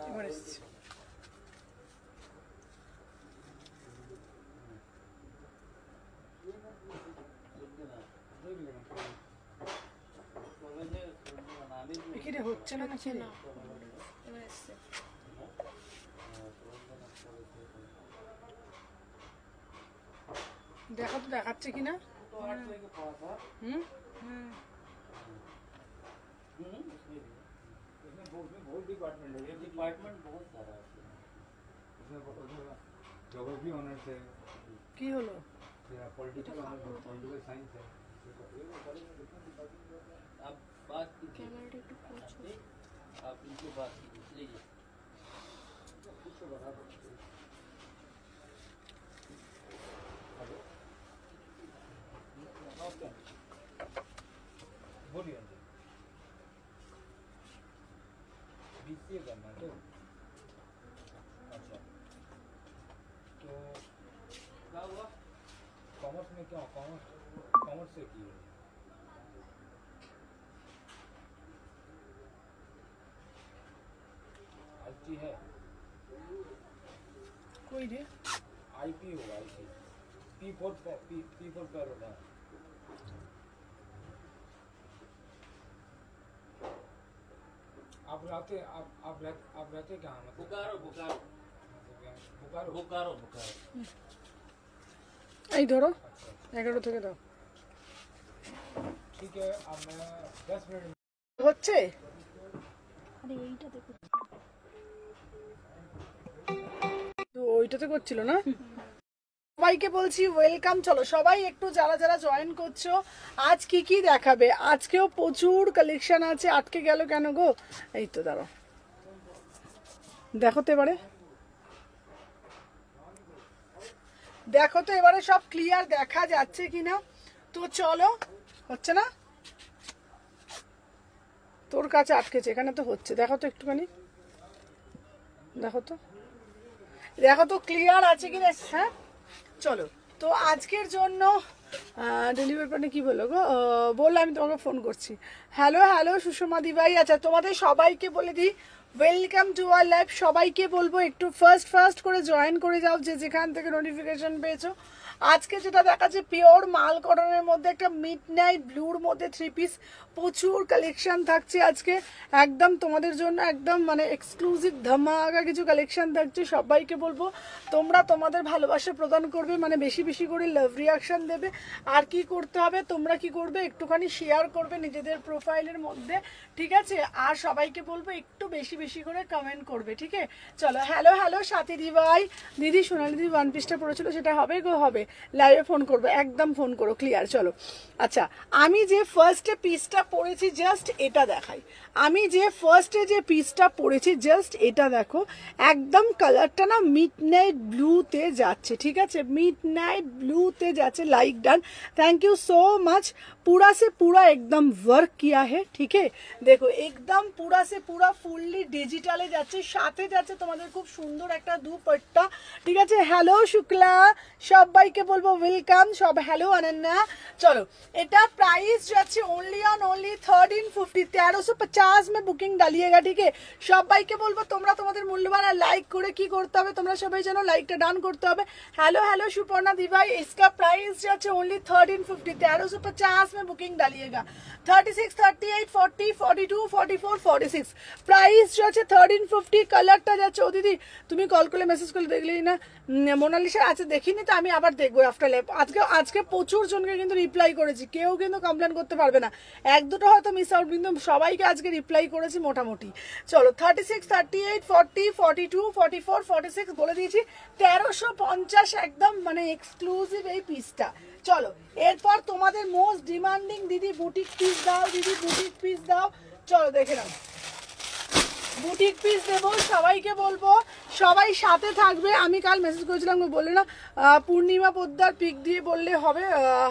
এবার এসছে। এখানে হচ্ছে না নাকি না? এবার এসছে। দেখো তো দেখাচ্ছে কিনা। ज्योग्राफी ऑनर्स है, কি হলো? पॉलिटिकल ऑनर्स, पॉलिटिकल साइंस है। आप बात कैमरा टू पूछो, आप इनसे बात कीजिए। बोलिए बीसीए करना तो अच्छा, तो क्या हुआ कॉमर्स में? क्या कॉमर्स से की है? आईटी है, कोई रे आईपी होगा, आईपी P4 पर होगा। आप रहते कहाँ? बोकारो। এই ধরো 11 থেকে দাও। ठीक है, अब मैं 10 मिनट হচ্ছে। আরে এইটা দেখো তো ওইটাতে করছিল না। সবাইকে বলছি ওয়েলকাম। চলো সবাই একটু যারা যারা জয়েন করছো, আজ কি কি দেখাবে? আজকেও প্রচুর কালেকশন আছে। আটকে গেল কেন গো? এই তো দাঁড়াও, দেখো তো এবারে, দেখো তো এবারে সব ক্লিয়ার দেখা যাচ্ছে কিনা। তো চলো, হচ্ছে না? তোর কাছে আটকেছে, এখানে তো হচ্ছে। দেখো তো একটুখানি, দেখো তো ক্লিয়ার আছে কিনা। হ্যাঁ চলো, তো আজকের জন্য ডেলিভারি পার্টনার কি বললো গো? বললো আমি তোমাকে ফোন করছি। হ্যালো সুষমা দিভাই। আচ্ছা তোমাদের সবাইকে বলে দিই ওয়েলকাম টু আওয়ার লাইভ। সবাইকে বলবো একটু ফার্স্ট করে জয়েন করে যাও, যে যেখান থেকে নোটিফিকেশন পেয়েছো। আজকে যেটা দেখাচ্ছে পিওর মাল কটনের মধ্যে একটা মিডনাইট ব্লুর মধ্যে 3 পিস, প্রচুর কালেকশন থাকছে আজকে একদম তোমাদের জন্য, একদম মানে এক্সক্লুসিভ ধামাকা কিছু কালেকশন থাকছে। সবাইকে বলবো তোমরা তোমাদের ভালোবাসা প্রদান করবে, মানে বেশি বেশি করে লাভ রিয়াকশন দেবে। আর কি করতে হবে, তোমরা কি করবে, একটুখানি শেয়ার করবে নিজেদের প্রোফাইলের মধ্যে, ঠিক আছে? আর সবাইকে বলবো একটু বেশি বেশি করে কমেন্ট করবে, ঠিক আছে? চলো হ্যালো সাথী দিভাই। দিদি সোনালি দিদি 1 পিসটা পড়েছিল, সেটা হবে গো? হবে, লাইভে ফোন করবো, একদম ফোন করো, ক্লিয়ার। চলো আচ্ছা, আমি যে ফার্স্টে পিসটা পরেছি জাস্ট এটা দেখাই। আমি যে ফার্স্টে যে পিসটা পরেছি জাস্ট এটা দেখো, একদম কালারটা না মিডনাইট ব্লুতে যাচ্ছে, ঠিক আছে? মিডনাইট ব্লूতে যাচ্ছে। Like done, thank you so much. पूरा से पूरा एकदम वर्क किया है, ठीक है? देखो एकदम पूरा से पूरा ফুললি ডিজিটালে যাচ্ছে, সাথে যাচ্ছে তোমাদের খুব সুন্দর একটা দুপাট্টা, ঠিক আছে? হ্যালো শুক্লা, সবাইকে বলবো ওয়েলকাম। সব হ্যালো অনন্যা। চলো, এটা প্রাইস যাচ্ছে ओनली 1350, 1350 में बुकिंग डालिएगा, ठीक है? সবাইকে বলবো তোমরা তোমাদের মূল্যবান আর লাইক করে কি করতে হবে, তোমরা সবাই জানো লাইকটা ডান করতে হবে। হ্যালো সুপর্ণা দিভাই, इसका प्राइस যাচ্ছে ओनली 1350, 1350 में बुकिंग डालिएगा। 36, 38, 40, 42, 44, 46 প্রাইস যাচ্ছে 1350। কালারটা যাচ্ছে, ও দিদি তুমি কল করলে মেসেজ করলে দেখলেই না। মোনালিসা আছে, দেখিনি তো, আমি আবার দেখবো আফটার লাইভ। আজকে প্রচুর জনকে কিন্তু রিপ্লাই করেছি, কেউ কিন্তু কমপ্লেন করতে পারবে না। 1-2টো হয়তো মিস আউট, কিন্তু সবাইকে আজকে রিপ্লাই করেছি মোটামুটি। চলো 36, 38, 40, 42, 44, 46 বলে দিয়েছি। 1350 একদম মানে এক্সক্লুসিভ এই পিসটা। চলো এরপর তোমাদের মোস্ট ডিমান্ডিং দিদি বুটিক পিস দাও, দিদি বুটিক পিস দাও। চলো দেখে নাও, বুটিক পিস দেবো, সবাইকে বলবো সবাই সাথে থাকবে। আমি কাল মেসেজ করেছিলাম, বললে না পূর্ণিমা পোদ্দার পিক দিয়ে বললে হবে,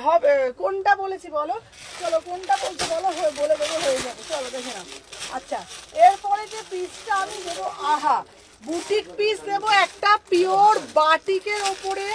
হবে কোনটা বলেছি বলো? চলো কোনটা বলছো বলো, বলে দেবো, হয়ে যাবে। চলো দেখে নাও। আচ্ছা এরপরে যে পিসটা আমি দেবো, আহা বুটিক পিস দেবো একটা পিওর বাটিকের ওপরে,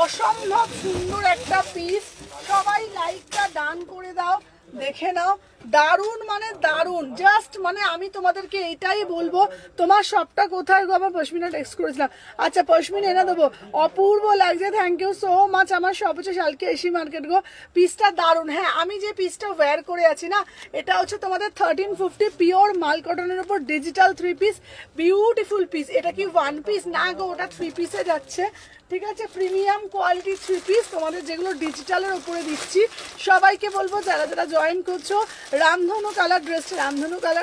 অসম্ভব সুন্দর একটা পিস। সবাই লাইকটা ডান করে দাও, দেখে নাও, দারুণ মানে দারুণ, জাস্ট মানে আমি তোমাদেরকে এইটাই বলবো। তোমার সবটা কোথায় গো? আমার পশমিনা টেক্সট করেছিলাম। আচ্ছা পশমিনা এনে দেবো, অপূর্ব লাগছে, থ্যাংক ইউ সো মাচ। আমার সব হচ্ছে শালকে এসি মার্কেট গো, পিসটা দারুণ। হ্যাঁ আমি যে পিসটা ওয়্যার করে আছি না, এটা হচ্ছে তোমাদের 1350 পিওর মাল কটনের উপর ডিজিটাল 3 পিস, বিউটিফুল পিস। এটা কি 1 পিস না গো, ওটা 3 পিসে যাচ্ছে, ঠিক আছে? প্রিমিয়াম কোয়ালিটি 3 পিস তোমাদের যেগুলো ডিজিটালের উপরে দিচ্ছি। সবাইকে বলবো যারা যারা জয়েন করছো, রামধনু কালার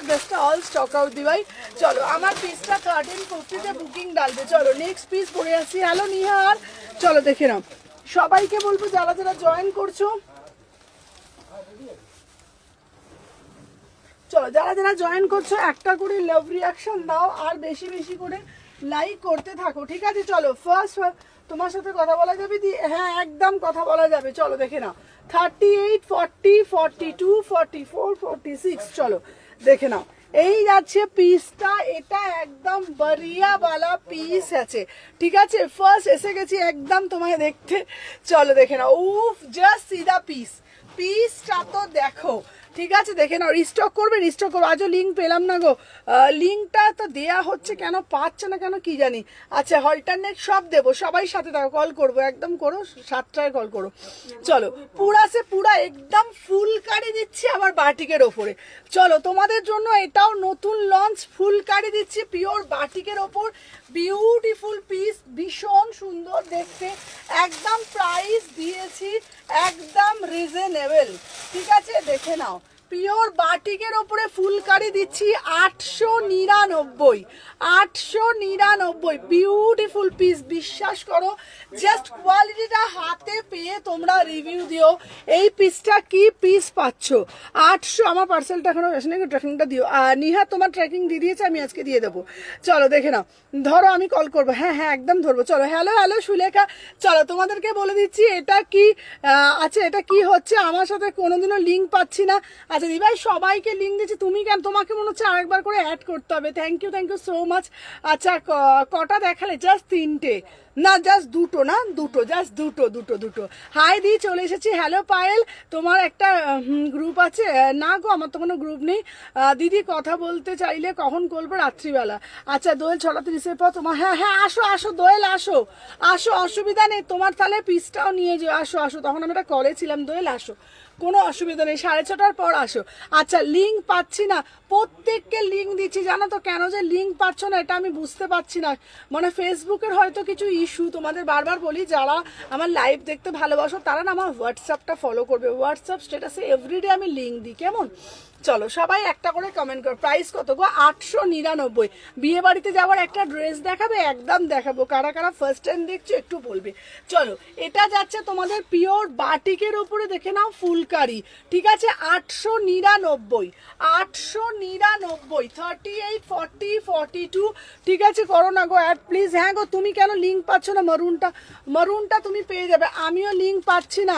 ড্রেসটা অল স্টক আউট দিবাই। চলো আমার পিসটা 1350-তে বুকিং ডালবে। চলো নেক্সট পিস পরে আসি। হ্যালো নিহার, চলো দেখে নাও। সবাইকে বলবো যারা যারা জয়েন করছো, চলো যারা যারা জয়েন করছো একটা করে লাভ রিয়াকশন দাও আর বেশি বেশি করে লাইক করতে থাকো, ঠিক আছে? চলো ফার্স্ট তোমার সাথে কথা বলা যাবে দি? হ্যাঁ একদম কথা বলা যাবে। চলো দেখে নাও, 38, 40, 42, 44, 46, চলো দেখে নাও। এই যাচ্ছে পিসটা, এটা একদম বারিয়াওয়ালা পিস আছে, ঠিক আছে? ফার্স্ট এসে গেছি একদম তোমায় দেখতে। চলো দেখে নাও, উফ জাস্ট সি দা পিসটা তো দেখো, ঠিক আছে? দেখে নাও, রিস্টক করবে, রিস্টক করবো। আজও লিঙ্ক পেলাম না গো, লিঙ্কটা তো দেয়া হচ্ছে, কেন পাচ্ছে না কেন কি জানি। আচ্ছা অল্টারনেট সব দেবো, সবাই সাথে থাকো, কল করবো, একদম করো, 7টায় কল করো। চলো পুরা একদম ফুলকারি দিচ্ছি আবার বাটিকের ওপরে। চলো তোমাদের জন্য এটাও নতুন লঞ্চ, ফুলকারি দিচ্ছি পিওর বাটিকের ওপর, বিউটিফুল পিস, ভীষণ সুন্দর দেখতে। একদম প্রাইস দিয়েছি একদম রিজনেবল, ঠিক আছে? দেখে নাও, পিওর বাটিকের ওপরে ফুলকারি দিচ্ছি 899, বিউটিফুল পিস। বিশ্বাস করো, জাস্ট কোয়ালিটিটা হাতে পেয়ে তোমরা রিভিউ দিও। এই পিসটা কি পিস পাচ্ছ 800। আমার পার্সেলটা এখনো আসেনি, ট্র্যাকিংটা দিও। নিহা তোমার ট্র্যাকিং দিয়ে দিয়েছে, আমি আজকে দিয়ে দেবো। চলো দেখে নাও, ধরো আমি কল করবো। হ্যাঁ হ্যাঁ একদম ধরবো। চলো হ্যালো সুলেখা, চলো তোমাদেরকে বলে দিচ্ছি এটা কি। আচ্ছা এটা কি হচ্ছে, আমার সাথে কোনোদিনও লিঙ্ক পাচ্ছি না। আচ্ছা দিভাই সবাইকে লিঙ্ক দিচ্ছি, তুমি কেন, তোমাকে মনে হচ্ছে আরেকবার করে অ্যাড করতে হবে। Thank you so much. আচ্ছা কটা দেখালে? জাস্ট 3টে না, জাস্ট দুটো না, জাস্ট দুটো। হাই দি চলে এসেছি। হ্যালো পায়েল, তোমার একটা গ্রুপ আছে? না গো আমার তো কোনো গ্রুপ নেই। দিদি কথা বলতে চাইলে কখন করবো? রাত্রিবেলা। আচ্ছা দোয়েল 6:30-এর পর তোমার, হ্যাঁ আসো দোয়েল, আসো অসুবিধা নেই তোমার, তাহলে পিসটাও নিয়ে যাও। আসো, তখন আমি একটা কলে ছিলাম। দোয়েল আসো, কোনো অসুবিধা নেই, 6:30টার পর আসো। আচ্ছা লিঙ্ক পাচ্ছি না, প্রত্যেককে লিঙ্ক দিচ্ছি, জানো তো কেন যে লিঙ্ক পাচ্ছ না এটা আমি বুঝতে পারছি না। মানে ফেসবুকের হয়তো কিছু ইস্যু। তোমাদের বারবার বলি যারা আমার লাইভ দেখতে ভালোবাসো তারা না আমার হোয়াটসঅ্যাপটা ফলো করবে, হোয়াটসঅ্যাপ স্ট্যাটাসে এভরিডে আমি লিঙ্ক দিই, কেমন? চলো সবাই একটা করে কমেন্ট করো। প্রাইস কত গো? 899। বিয়ে বাড়িতে যাওয়ার একটা ড্রেস দেখাবে, একদম দেখাবো। কারা কারা ফার্স্ট টাইম দেখছো একটু বলবে। চলো এটা যাচ্ছে তোমাদের পিওর বাটিকের উপরে, দেখে নাও ফুলকারি, ঠিক আছে? 899, 38, 40, 42, ঠিক আছে? করো না গো অ্যাড প্লিজ। হ্যাঁ গো তুমি কেন লিঙ্ক পাচ্ছ না? মারুনটা তুমি পেয়ে যাবে, আমিও লিঙ্ক পাচ্ছি না।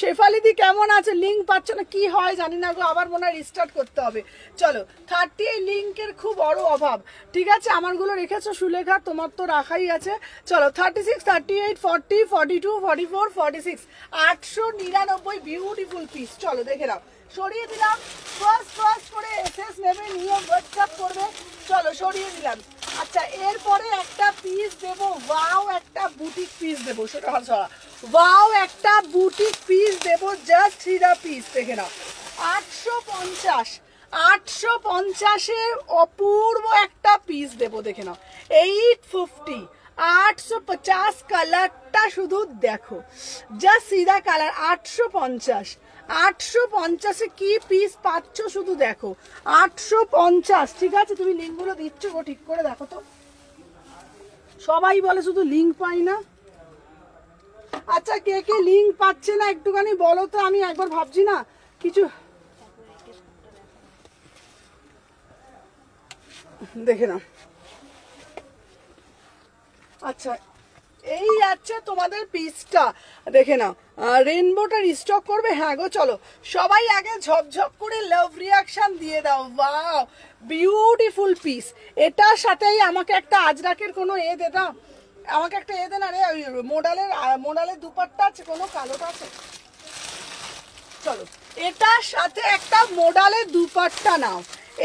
শেফালিদি কেমন আছে? লিঙ্ক পাচ্ছ না, কি হয় জানি না গো, আবার মনে হয় রিস্টার্ট করতে হবে। চলো 38 লিঙ্কের খুব বড় অভাব, ঠিক আছে? আমারগুলো রেখেছো সুলেখা, তোমার তো রাখাই আছে। চলো 36, 38, 40, 42, 44, 46, 899 বিউটিফুল পিস। চলো দেখে নাও, সরিয়ে দিলাম। ফার্স্ট করে এসএস নেবে, নিয়ে হোয়াটসঅ্যাপ করবে। চলো সরিয়ে দিলাম। আচ্ছা এরপরে একটা পিস দেবো, ওয়াও একটা বুটিক পিস দেবো, সেটা ওয়াও একটা বুটিক পিস দেবো, জাস্ট হিরা পিস। দেখে নাও 850-এর অপূর্ব একটা পিস দেবো, দেখে নাও 850, 850 কালারটা শুধু দেখো, জাস্ট সিধা কালার। 850-এ কি পিস পাচ্ছ শুধু দেখো, 850, ঠিক আছে? তুমি লিঙ্কগুলো দিচ্ছ গো, ঠিক করে দেখো তো। সবাই বলে শুধু লিঙ্ক পাই না। আচ্ছা কে কে লিঙ্ক পাচ্ছে না একটুখানি বলো তো, আমি একবার ভাবছি না কিছু। দেখে নাও। আচ্ছা এই যাচ্ছে তোমাদের পিসটা, দেখে নাও। রেনবোটা রিস্টক করবে? হ্যাঁ গো চলো সবাই আগে ঝপঝপ করে লাভ রিয়াকশন দিয়ে দাও। Wow beautiful piece. এটার সাথেই আমাকে একটা আজরাকের কোনো দে দাও, আমাকে একটা দে না রে, ওই মোডালের দুপাট্টা আছে কোনো কালোটা আছে? চলো এটার সাথে একটা মোডালের দুপাট্টা নাও,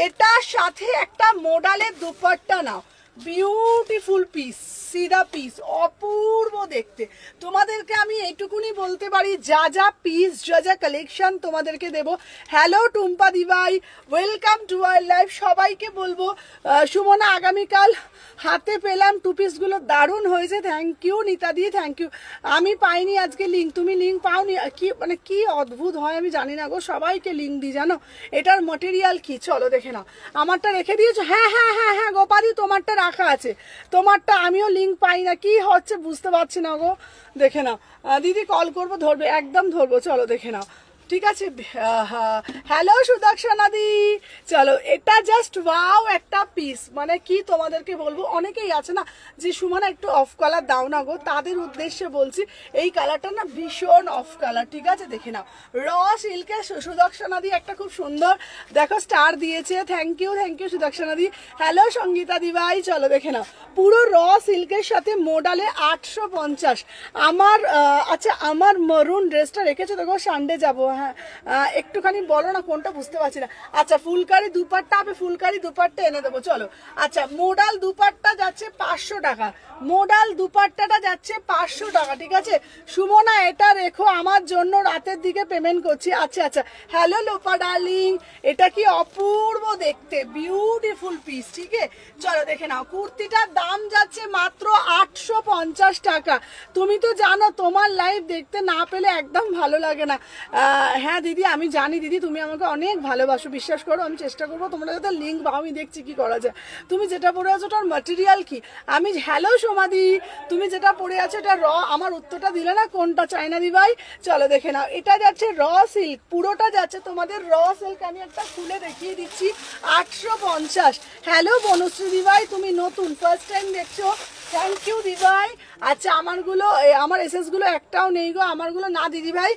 এটার সাথে একটা মোডালের দুপাট্টা নাও, বিউটিফুল পিস, সিদা পিস, অপূর্ব দেখতে। তোমাদেরকে আমি এইটুকুনি বলতে পারি, যা যা পিস, যা যা কালেকশন তোমাদেরকে দেব। হ্যালো টুম্পা দিভাই, ওয়েলকাম টু আওয়ার লাইভ। সবাইকে বলবো সুমনা আগামীকাল হাতে পেলাম টু পিসগুলো, দারুণ হয়েছে, থ্যাংক ইউ নিতা দি, থ্যাংক ইউ। আমি পাইনি আজকে লিঙ্ক, তুমি লিঙ্ক পাওনি? কি মানে কি অদ্ভুত হয় আমি জানি না গো, সবাইকে লিঙ্ক দিই জানো। এটার ম্যাটেরিয়াল কি চলো দেখে নাও। আমারটা রেখে দিয়েছো? হ্যাঁ হ্যাঁ হ্যাঁ হ্যাঁ গোপাদি, তোমারটা রাখা আছে, তোমারটা আমিও লিঙ্ক পাই না, কি হচ্ছে বুঝতে পারছি না গো। দেখে নাও দিদি, কল করবো, ধরবে, একদম ধরবো, চলো দেখে নাও, ঠিক আছে। হ্যালো সুদর্শনা দি, চলো এটা জাস্ট ওয়াও একটা পিস, মানে কি তোমাদেরকে বলবো, অনেকেই আছে না যে সুমনা একটু অফ কালার দাও না গো, তাদের উদ্দেশ্যে বলছি এই কালারটা না ভীষণ অফ কালার, ঠিক আছে। দেখে নাও র সিল্কের সুদর্শনা দি একটা খুব সুন্দর দেখো স্টার দিয়েছে, থ্যাংক ইউ সুদর্শনা দি। হ্যালো সঙ্গীতা দি ভাই, চলো দেখে নাও পুরো র সিল্কের সাথে মোডালে 850। আমার আচ্ছা আমার মরুন ড্রেসটা রেখেছো দেখো, সানডে যাবো, হ্যাঁ একটুখানি বলো না কোনটা, বুঝতে পারছি না। আচ্ছা ফুলকারি দুপাট্টা, আমি ফুলকারি দুপাট্টা এনে দেবো চলো। আচ্ছা মোডাল দুপাট্টা যাচ্ছে 500 টাকা, মোডাল দুপাট্টাটা যাচ্ছে 500 টাকা, ঠিক আছে। সুমনা এটা রেখো আমার জন্য, রাতের দিকে পেমেন্ট করছি। আচ্ছা আচ্ছা হ্যালো লোপা ডার্লিং, এটা কি অপূর্ব দেখতে, বিউটিফুল পিস, ঠিক আছে। চলো দেখে নাও, কুর্তিটার দাম যাচ্ছে মাত্র 850 টাকা। তুমি তো জানো তোমার লাইভ দেখতে না পেলে একদম ভালো লাগে না। হ্যাঁ দিদি আমি জানি দিদি, তুমি আমাকে অনেক ভালোবাসো, বিশ্বাস করো, আমি চেষ্টা করবো তোমরা যাতে লিঙ্ক পাও, আমি দেখছি কি করা যায়। তুমি যেটা পরে আছো ওটার ম্যাটেরিয়াল কি? আমি হ্যালো সোমাদি, তুমি যেটা পরে আছো এটা র, আমার উত্তরটা দিলে না কোনটা চায়না দি ভাই। চলো দেখে নাও, এটা যাচ্ছে র সিল্ক, পুরোটা যাচ্ছে তোমাদের র সিল্ক, আমি একটা খুলে দেখিয়ে দিচ্ছি, 850। হ্যালো বনশ্রী দি ভাই, তুমি নতুন ফার্স্ট টাইম দেখছো, থ্যাংক ইউ দিভাই। আচ্ছা আমারগুলো, আমার এসএস গুলো একটাও নেই গো, আমারগুলো না দিদিভাই,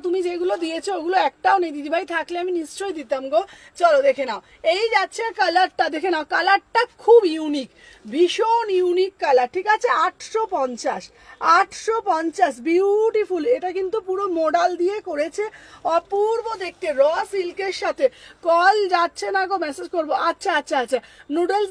তুমি যেগুলো দিয়েছো ওগুলো একটাও নেই দিদিভাই, থাকলে আমি নিশ্চয়ই দিতাম গো। চলো দেখে নাও, এই যাচ্ছে কালারটা, দেখে নাও কালারটা খুব ইউনিক, ভীষণ ইউনিক কালার, ঠিক আছে। 850 বিউটিফুল, এটা কিন্তু পুরো মোডাল দিয়ে করেছে, অপূর্ব দেখতে, র সিল্কের সাথে। কল যাচ্ছে না গো, মেসেজ করবো। আচ্ছা আচ্ছা আচ্ছা নুডলস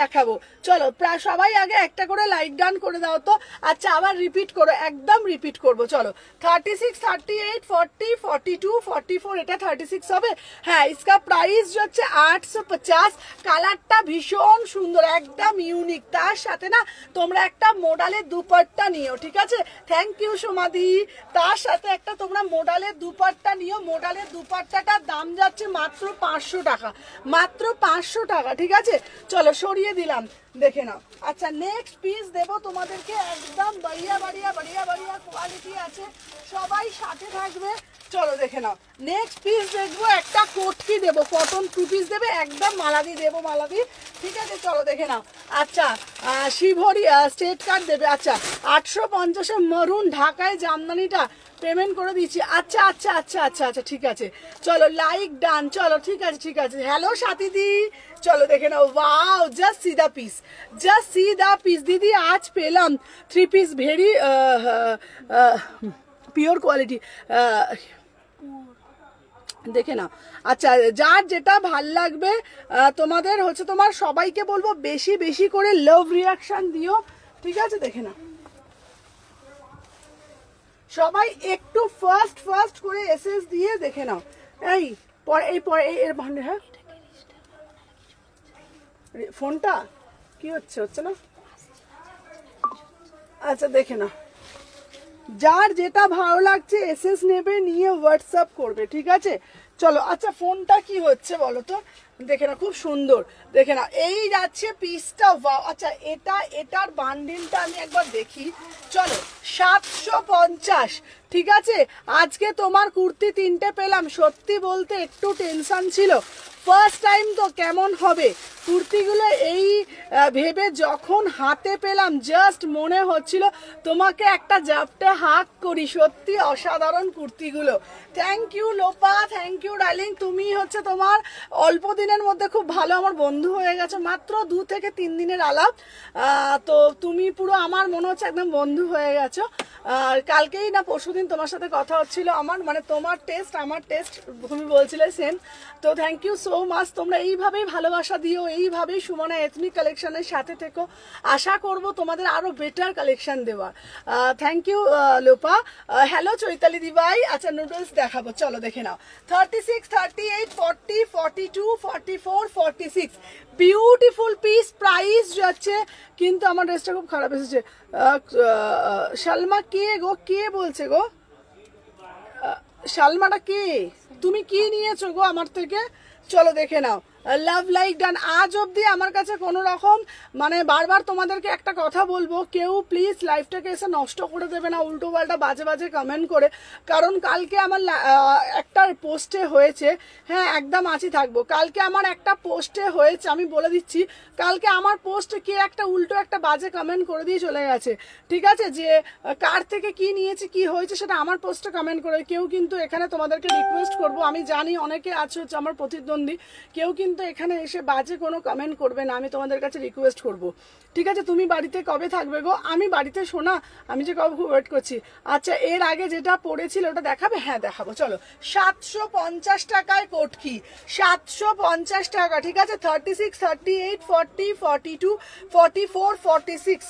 দেখাবো চলো, প্রায় সবাই আগে একটা করে লাইক ডান করে দাও তো। আচ্ছা আবার রিপিট করো, একদম রিপিট করবো চলো। 36, 38, 40, 42, 44, এটা 36 হবে। হ্যাঁ ইসকা প্রাইস হচ্ছে 850। কালারটা ভীষণ সুন্দর, একদম ইউনিক, তার সাথে না তোমরা একটা মোডালের দুপাট্টা নিও, ঠিক আছে। থ্যাংক ইউ সোমাদি, তার সাথে একটা তোমরা মোডালের দুপাট্টা নিও। মোডালের দুপাট্টাটার দাম যাচ্ছে মাত্র 500 টাকা, মাত্র 500 টাকা, ঠিক আছে। চলো সরিয়ে দিলাম, দেখে নাও। আচ্ছা নেক্সট পিস দেবো তোমাদেরকে, একদম বাড়িয়া কোয়ালিটি আছে, সবাই সাথে থাকবে। চলো দেখে নাও, নেক্সট পিস দেখবো, একটা কোটকি দেবো, কটন টু পিস দেবে, একদম মালাদি দেবো, মালাদি, ঠিক আছে। চলো দেখে নাও। আচ্ছা শিভরি স্টেট কার্ড দেবে। আচ্ছা 850 মরুন ঢাকায় জামদানিটা পেমেন্ট করে দিচ্ছি। আচ্ছা আচ্ছা আচ্ছা আচ্ছা আচ্ছা ঠিক আছে, চলো লাইক ডান, চলো ঠিক আছে ঠিক আছে। হ্যালো সাথীদি, চলো দেখে নাও, wow just see the piece, just see the piece দিদি, আজ পেলাম 3 পিস, ভেরি পিওর কোয়ালিটি, দেখে নাও। আচ্ছা যার যেটা ভাল লাগবে তোমাদের হচ্ছে, তোমার সবাইকে বলবো বেশি বেশি করে লাভ রিয়াকশন দিও, ঠিক আছে। দেখে নাও সবাই একটু ফার্স্ট করে এসএস দিয়ে দেখে নাও। পরে এর ভান্ডে, হ্যাঁ ফোনটা কি হচ্ছে না। আচ্ছা দেখে নাও, যার যেটা ভালো লাগছে এসএস নেবে, নিয়ে হোয়াটসঅ্যাপ করবে, ঠিক আছে। চলো আচ্ছা ফোনটা কি হচ্ছে বলো তো, দেখে না খুব সুন্দর, দেখে না এই যাচ্ছে পিসটা, আচ্ছা এটার বান্ডিলটা আমি একবার দেখি, চলো 750, ঠিক আছে। আজকে তোমার কুর্তি 3টে পেলাম, সত্যি বলতে একটু টেনশন ছিল, ফার্স্ট টাইম তো কেমন হবে কুর্তিগুলো, এই ভেবে যখন হাতে পেলাম জাস্ট মনে হচ্ছিল তোমাকে একটা জাপটে হাক করি, সত্যি অসাধারণ কুর্তিগুলো। Thank you Lopa, thank you you darling, তুমি হচ্ছে তোমার অল্প দিনের মধ্যে খুব ভালো আমার বন্ধু হয়ে গেছো, মাত্র 2 থেকে 3 দিনের আলাপ। তো তুমি পুরো আমার মনে হচ্ছে একদম বন্ধু হয়ে গেছো। আর কালকেই না পরশুদিন তোমার সাথে কথা হচ্ছিল আমার, মানে তোমার টেস্ট আমার টেস্ট তুমি বলছিলে সেম। তো থ্যাংক ইউ সো মাচ, তোমরা এইভাবেই ভালোবাসা দিও, এইভাবেই সুমনা এথনিক কালেকশনের সাথে থেকো। আশা করব তোমাদের আরো বেটার কালেকশন দেওয়ার। Thank you Lopa. Hello Chaitali দিবাই। আচ্ছা নুডলস দেখাবো, চলো দেখে নাও। 36, 38, 40, 42, 44, 46 বিউটিফুল পিস। প্রাইস যাচ্ছে কিন্তু আমার ড্রেসটা খুব খারাপ এসেছে। শালমা কে গো, কে বলছে গো? শালমাটা কে? তুমি কি নিয়েছো গো আমার থেকে? চলো দেখে নাও। Love like done. আজ অবধি আমার কাছে কোনো রকম মানে বারবার তোমাদেরকে একটা কথা বলবো, কেউ প্লিজ লাইফটাকে এসে নষ্ট করে দেবে না উল্টো পাল্টা বাজে বাজে কমেন্ট করে। কারণ কালকে আমার একটা পোস্টে হয়েছে, হ্যাঁ একদম আছি থাকবো, কালকে আমার একটা পোস্টে হয়েছে, আমি বলে দিচ্ছি, কালকে আমার পোস্টে কে একটা উল্টো একটা বাজে কমেন্ট করে দিয়ে চলে গেছে। ঠিক আছে, যে কার থেকে কি নিয়েছে কি হয়েছে সেটা আমার পোস্টে কমেন্ট করে। কেউ কিন্তু এখানে তোমাদেরকে রিকোয়েস্ট করবো, আমি জানি অনেকে আছে হচ্ছে আমার প্রতিদ্বন্দ্বী, কেউ কিন্তু এখানে এসে বাজে কোনো কমেন্ট করবে না, আমি তোমাদের কাছে রিকোয়েস্ট করব। ঠিক আছে, তুমি বাড়িতে কবে থাকবে গো? আমি বাড়িতে শোনা, আমি যে কবে ওয়েট করছি। আচ্ছা এর আগে যেটা পড়েছিল ওটা দেখাবে? হ্যাঁ দেখাবো, চলো। 750 টাকায় কোটকি, 750 টাকা। ঠিক আছে, 36, 38, 40, 42, 44, 46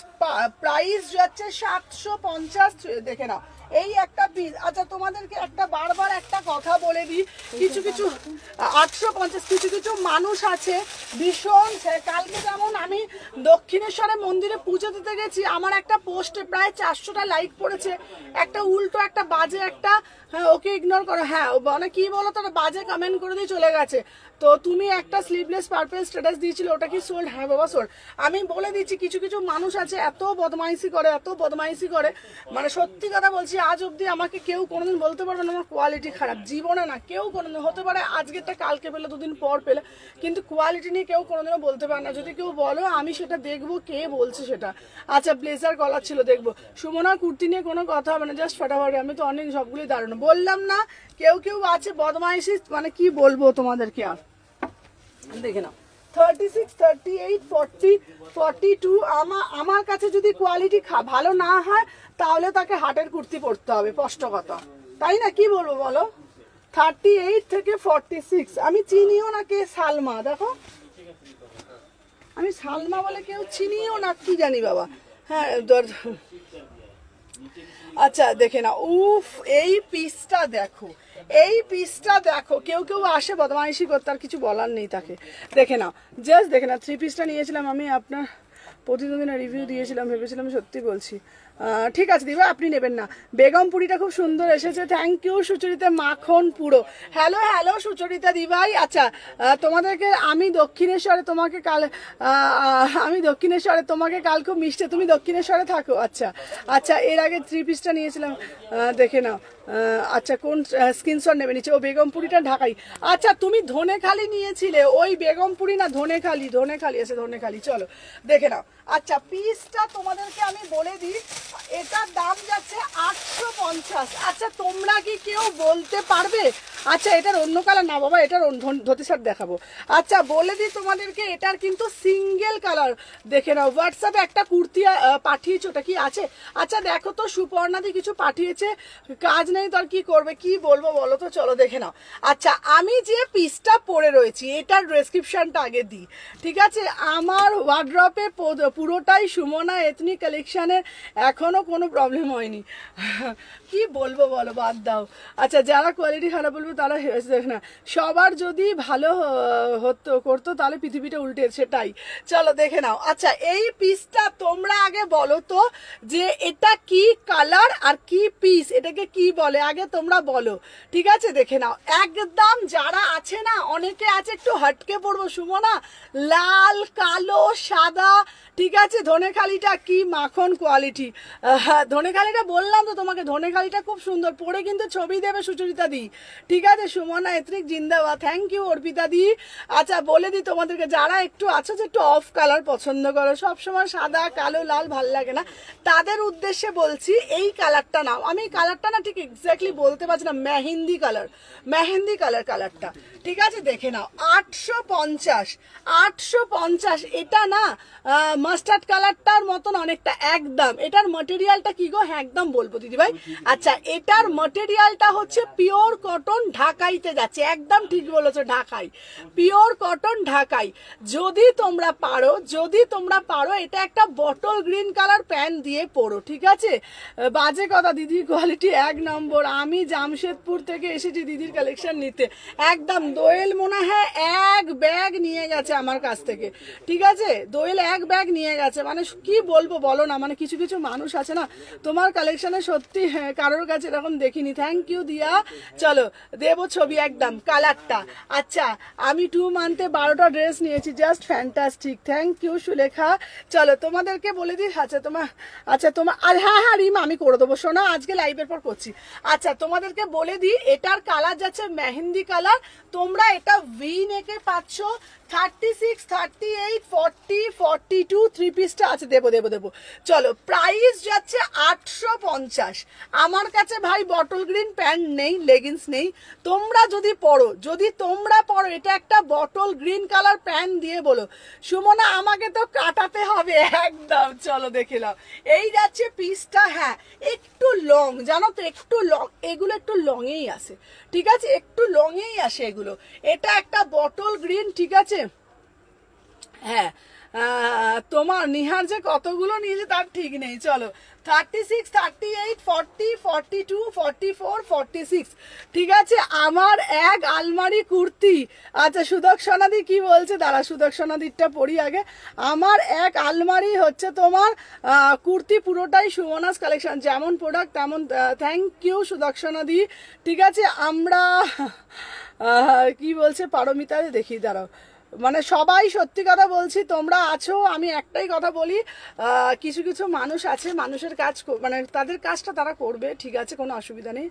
প্রাইস যাচ্ছে 750। দেখে নাও এই একটা পিস। আচ্ছা তোমাদেরকে একটা বারবার একটা কথা বলে দিই, কিছু কিছু 850 কিছু কিছু মানুষ আছে ভীষণ। কালকে যেমন আমি দক্ষিণেশ্বরে মন্দিরে পুজো দিতে গেছি, আমার একটা পোস্টে প্রায় 400টা লাইক পড়েছে, একটা উল্টো একটা বাজে একটা, হ্যাঁ ওকে ইগনোর করো, হ্যাঁ মানে কি বলো তো, বাজে কমেন্ট করে দিয়ে চলে গেছে। তো তুমি একটা স্লিভলেস পার্পল স্ট্যাটাস দিয়েছিল, ওটা কি সোল্ড? হ্যাঁ বাবা সোল্ড। আমি বলে দিচ্ছি কিছু কিছু মানুষ আছে এত বদমাইশি করে, এত বদমাইশি করে, মানে সত্যি কথা বলছি, আজ অবধি আমাকে কেউ কোনোদিন বলতে পারবে না আমার কোয়ালিটি খারাপ, জীবনে না কেউ কোনোদিন। হতে পারে আজকেরটা কালকে পেলে, 2 দিন পর পেলে, কিন্তু কোয়ালিটি নিয়ে কেউ কোনোদিনও বলতে পারে না। যদি কেউ বলো আমি সেটা দেখবো কে বলছে সেটা। আচ্ছা ব্লেজার কলার ছিল, দেখবো। সুমনার কুর্তি নিয়ে কোনো কথা হবে না, জাস্ট ফাটাফাটি, আমি তো অনেক সবগুলি দারুণ বললাম না। কেউ কেউ আছে বদমাইশি, মানে কি বলবো তোমাদেরকে আর। দেখে নাও 36, 38, 40, 42 আমার কাছে যদি কোয়ালিটি ভালো না হয় তাহলে তাকে হাটের কুর্তি পরতে হবে, স্পষ্ট কথা, তাই না? কি বলবো বলো? 38 থেকে 46 আমি চিনিও না কে সালমা, দেখো আমি সালমা বলে কেউ চিনিও না, কি জানি বাবা। হ্যাঁ আচ্ছা দেখে না, উফ এই পিসটা দেখো, এই পিসটা দেখো। কেউ কেউ আসে বদমাইশি করতে, আর কিছু বলার নেই তাকে। দেখে নাও, জাস্ট দেখে না। 3 পিসটা নিয়েছিলাম আমি, আপনার প্রতিদিন রিভিউ দিয়েছিলাম, ভেবেছিলাম সত্যি বলছি। ঠিক আছে দিবা, আপনি নেবেন না। বেগমপুরিটা খুব সুন্দর এসেছে, থ্যাংক ইউ সুচরিতা মাখন পুরো। হ্যালো হ্যালো সুচরিতা দিবাই। আচ্ছা তোমাদেরকে আমি দক্ষিণেশ্বরে তোমাকে কাল, আমি দক্ষিণেশ্বরে তোমাকে কাল খুব মিষ্টি, তুমি দক্ষিণেশ্বরে থাকো? আচ্ছা আচ্ছা, এর আগে 3 পিসটা নিয়েছিলাম, দেখে নাও। আচ্ছা কোন স্ক্রিনশট নেবে নিচে? ও বেগমপুরিটা ঢাকাই। আচ্ছা তুমি ধনেখালি নিয়েছিলে, ওই বেগমপুরি না ধনেখালি, ধনেখালি আছে ধনেখালি, চলো দেখে নাও। আচ্ছা পিসটা তোমাদেরকে আমি বলে দিই, এটার দাম যাচ্ছে 850। আচ্ছা তোমরা কি কেউ বলতে পারবে? আচ্ছা এটার অন্য কালার না বাবা, এটার ধুতি শার্ট দেখাবো। আচ্ছা বলে দিই তোমাদেরকে, এটার কিন্তু সিঙ্গেল কালার। দেখে নাও, হোয়াটসঅ্যাপে একটা কুর্তি পাঠিয়েছো, ওটা কি আছে? আচ্ছা দেখো তো, সুপর্ণাদি কিছু পাঠিয়েছে, কাজ নেই তো আর কি করবে, কি বলবো বলো তো, চলো দেখে নাও। আচ্ছা আমি যে পিসটা পরে রয়েছি এটার ডেসক্রিপশনটা আগে দিই, ঠিক আছে? আমার ওয়ার্ড্রপে পুরোটাই সুমনা এথনিক কালেকশনের, এখনো কোনো প্রবলেম হয়নি। কি বলবো বলো, বাদ দাও। আচ্ছা যারা কোয়ালিটি খারাপ বলবে তারা দেখ না, সবার যদি ভালো হতো করতো তাহলে পৃথিবীটা উল্টে, সেটাই। চলো দেখে নাও। আচ্ছা এই পিসটা তোমরা আগে বলো তো যে এটা কি কালার আর কি পিস, এটাকে কি বলে আগে তোমরা বলো, ঠিক আছে? দেখে নাও একদম, যারা আছে না অনেকে আছে একটু হটকে পড়বো, সুমনা লাল কালো সাদা, ঠিক আছে? ধনেখালিটা কি মাখন কোয়ালিটি, ধনেখালিটা বললাম তো তোমাকে, ধনেখালি অনারকালিটা খুব সুন্দর, পরে কিন্তু ছবি দেবে সুচরিতা দি, ঠিক আছে? সুমনা এত্রিক জিন্দাবাদ, থ্যাংক ইউ অর্পিতা দি। আচ্ছা বলে দিই তোমাদেরকে, যারা একটু আছো যে একটু অফ কালার পছন্দ করো, সবসময় সাদা কালো লাল ভাল লাগে না, তাদের উদ্দেশ্যে বলছি এই কালারটা নাও। আমি কালারটা না ঠিক এক্স্যাক্টলি বলতে পারছি না, মেহেন্দি কালার কালারটা, ঠিক আছে? দেখে নাও 850 এটা না মাস্টার্ড কালারটার মতন অনেকটা একদম। এটার ম্যাটেরিয়ালটা কি গো? হ্যাঁ একদম বলবো দিদিভাই। আচ্ছা এটার ম্যাটেরিয়ালটা হচ্ছে পিওর কটন, ঢাকাইতে যাচ্ছে, একদম ঠিক বলেছো, ঢাকাই, পিওর কটন ঢাকাই। যদি তোমরা পারো এটা একটা বটল গ্রিন কালার প্যান্ট দিয়ে পরো, ঠিক আছে? বাজে কথা দিদির কোয়ালিটি 1 নম্বর। আমি জামশেদপুর থেকে এসেছি দিদির কালেকশন নিতে, একদম দোয়েল মনে হয় 1 ব্যাগ নিয়ে গেছে আমার কাছ থেকে, ঠিক আছে? দোয়েল 1 ব্যাগ নিয়ে গেছে, মানে কি বলবো বলো না, মানে কিছু কিছু মানুষ আছে না তোমার কালেকশনে সত্যি কারোর কাছে এরকম দেখিনি। থ্যাংক ইউ দিয়া, চলো দেবো ছবি একদম কালারটা। আচ্ছা আমি 2 মান্থে 12টা ড্রেস নিয়েছি, just fantastic, thank you Sulekha. চলো তোমাদেরকে বলে দিই, আচ্ছা তোমার আর হ্যাঁ রিমা আমি করে দেবো, শোনো আজকে লাইভের পর করছি। আচ্ছা তোমাদেরকে বলে দিই, এটার কালার যাচ্ছে মেহেন্দি কালার, তোমরা এটা ভি নেকে পাচ্ছ 36, 38, 40, 42 3 পিসটা আছে, দেবো। চলো প্রাইস যাচ্ছে 850। আমার কাছে ভাই বটল গ্রিন প্যান্ট নেই, লেগিংস নেই, তোমরা যদি পরো এটা একটা বটল গ্রিন কালার প্যান্ট দিয়ে বলো সুমনা আমাকে তো কাটাতে হবে একদম। চলো দেখে নাও, এই যাচ্ছে পিসটা, হ্যাঁ একটু লং জানো তো, একটু লং, এগুলো একটু লংয়েই আসে, ঠিক আছে? একটু লংয়েই আসে এগুলো। এটা একটা বটল গ্রিন, ঠিক আছে? হ্যাঁ তোমার নিহার যে কতগুলো নিয়েছে তার ঠিক নেই। চলো 36, 38, 40, 42, 44, 46, ঠিক আছে? আমার এক আলমারি কুর্তি। আচ্ছা সুদর্শনাদি কি বলছে, দাঁড়া সুদর্শনাদিরটা পড়ি আগে। আমার এক আলমারি হচ্ছে তোমার কুর্তি, পুরোটাই সুমনাস কালেকশন, যেমন প্রোডাক্ট তেমন। থ্যাংক ইউ সুদর্শনাদি, ঠিক আছে? আমরা কি বলছে পারমিতা, দেখি দাঁড়াও, মানে সবাই সত্যি কথা বলছি, তোমরা আছো, আমি একটাই কথা বলি, কিছু কিছু মানুষ আছে, মানুষের কাজ মানে তাদের কাজটা তারা করবে, ঠিক আছে? কোনো অসুবিধা নেই,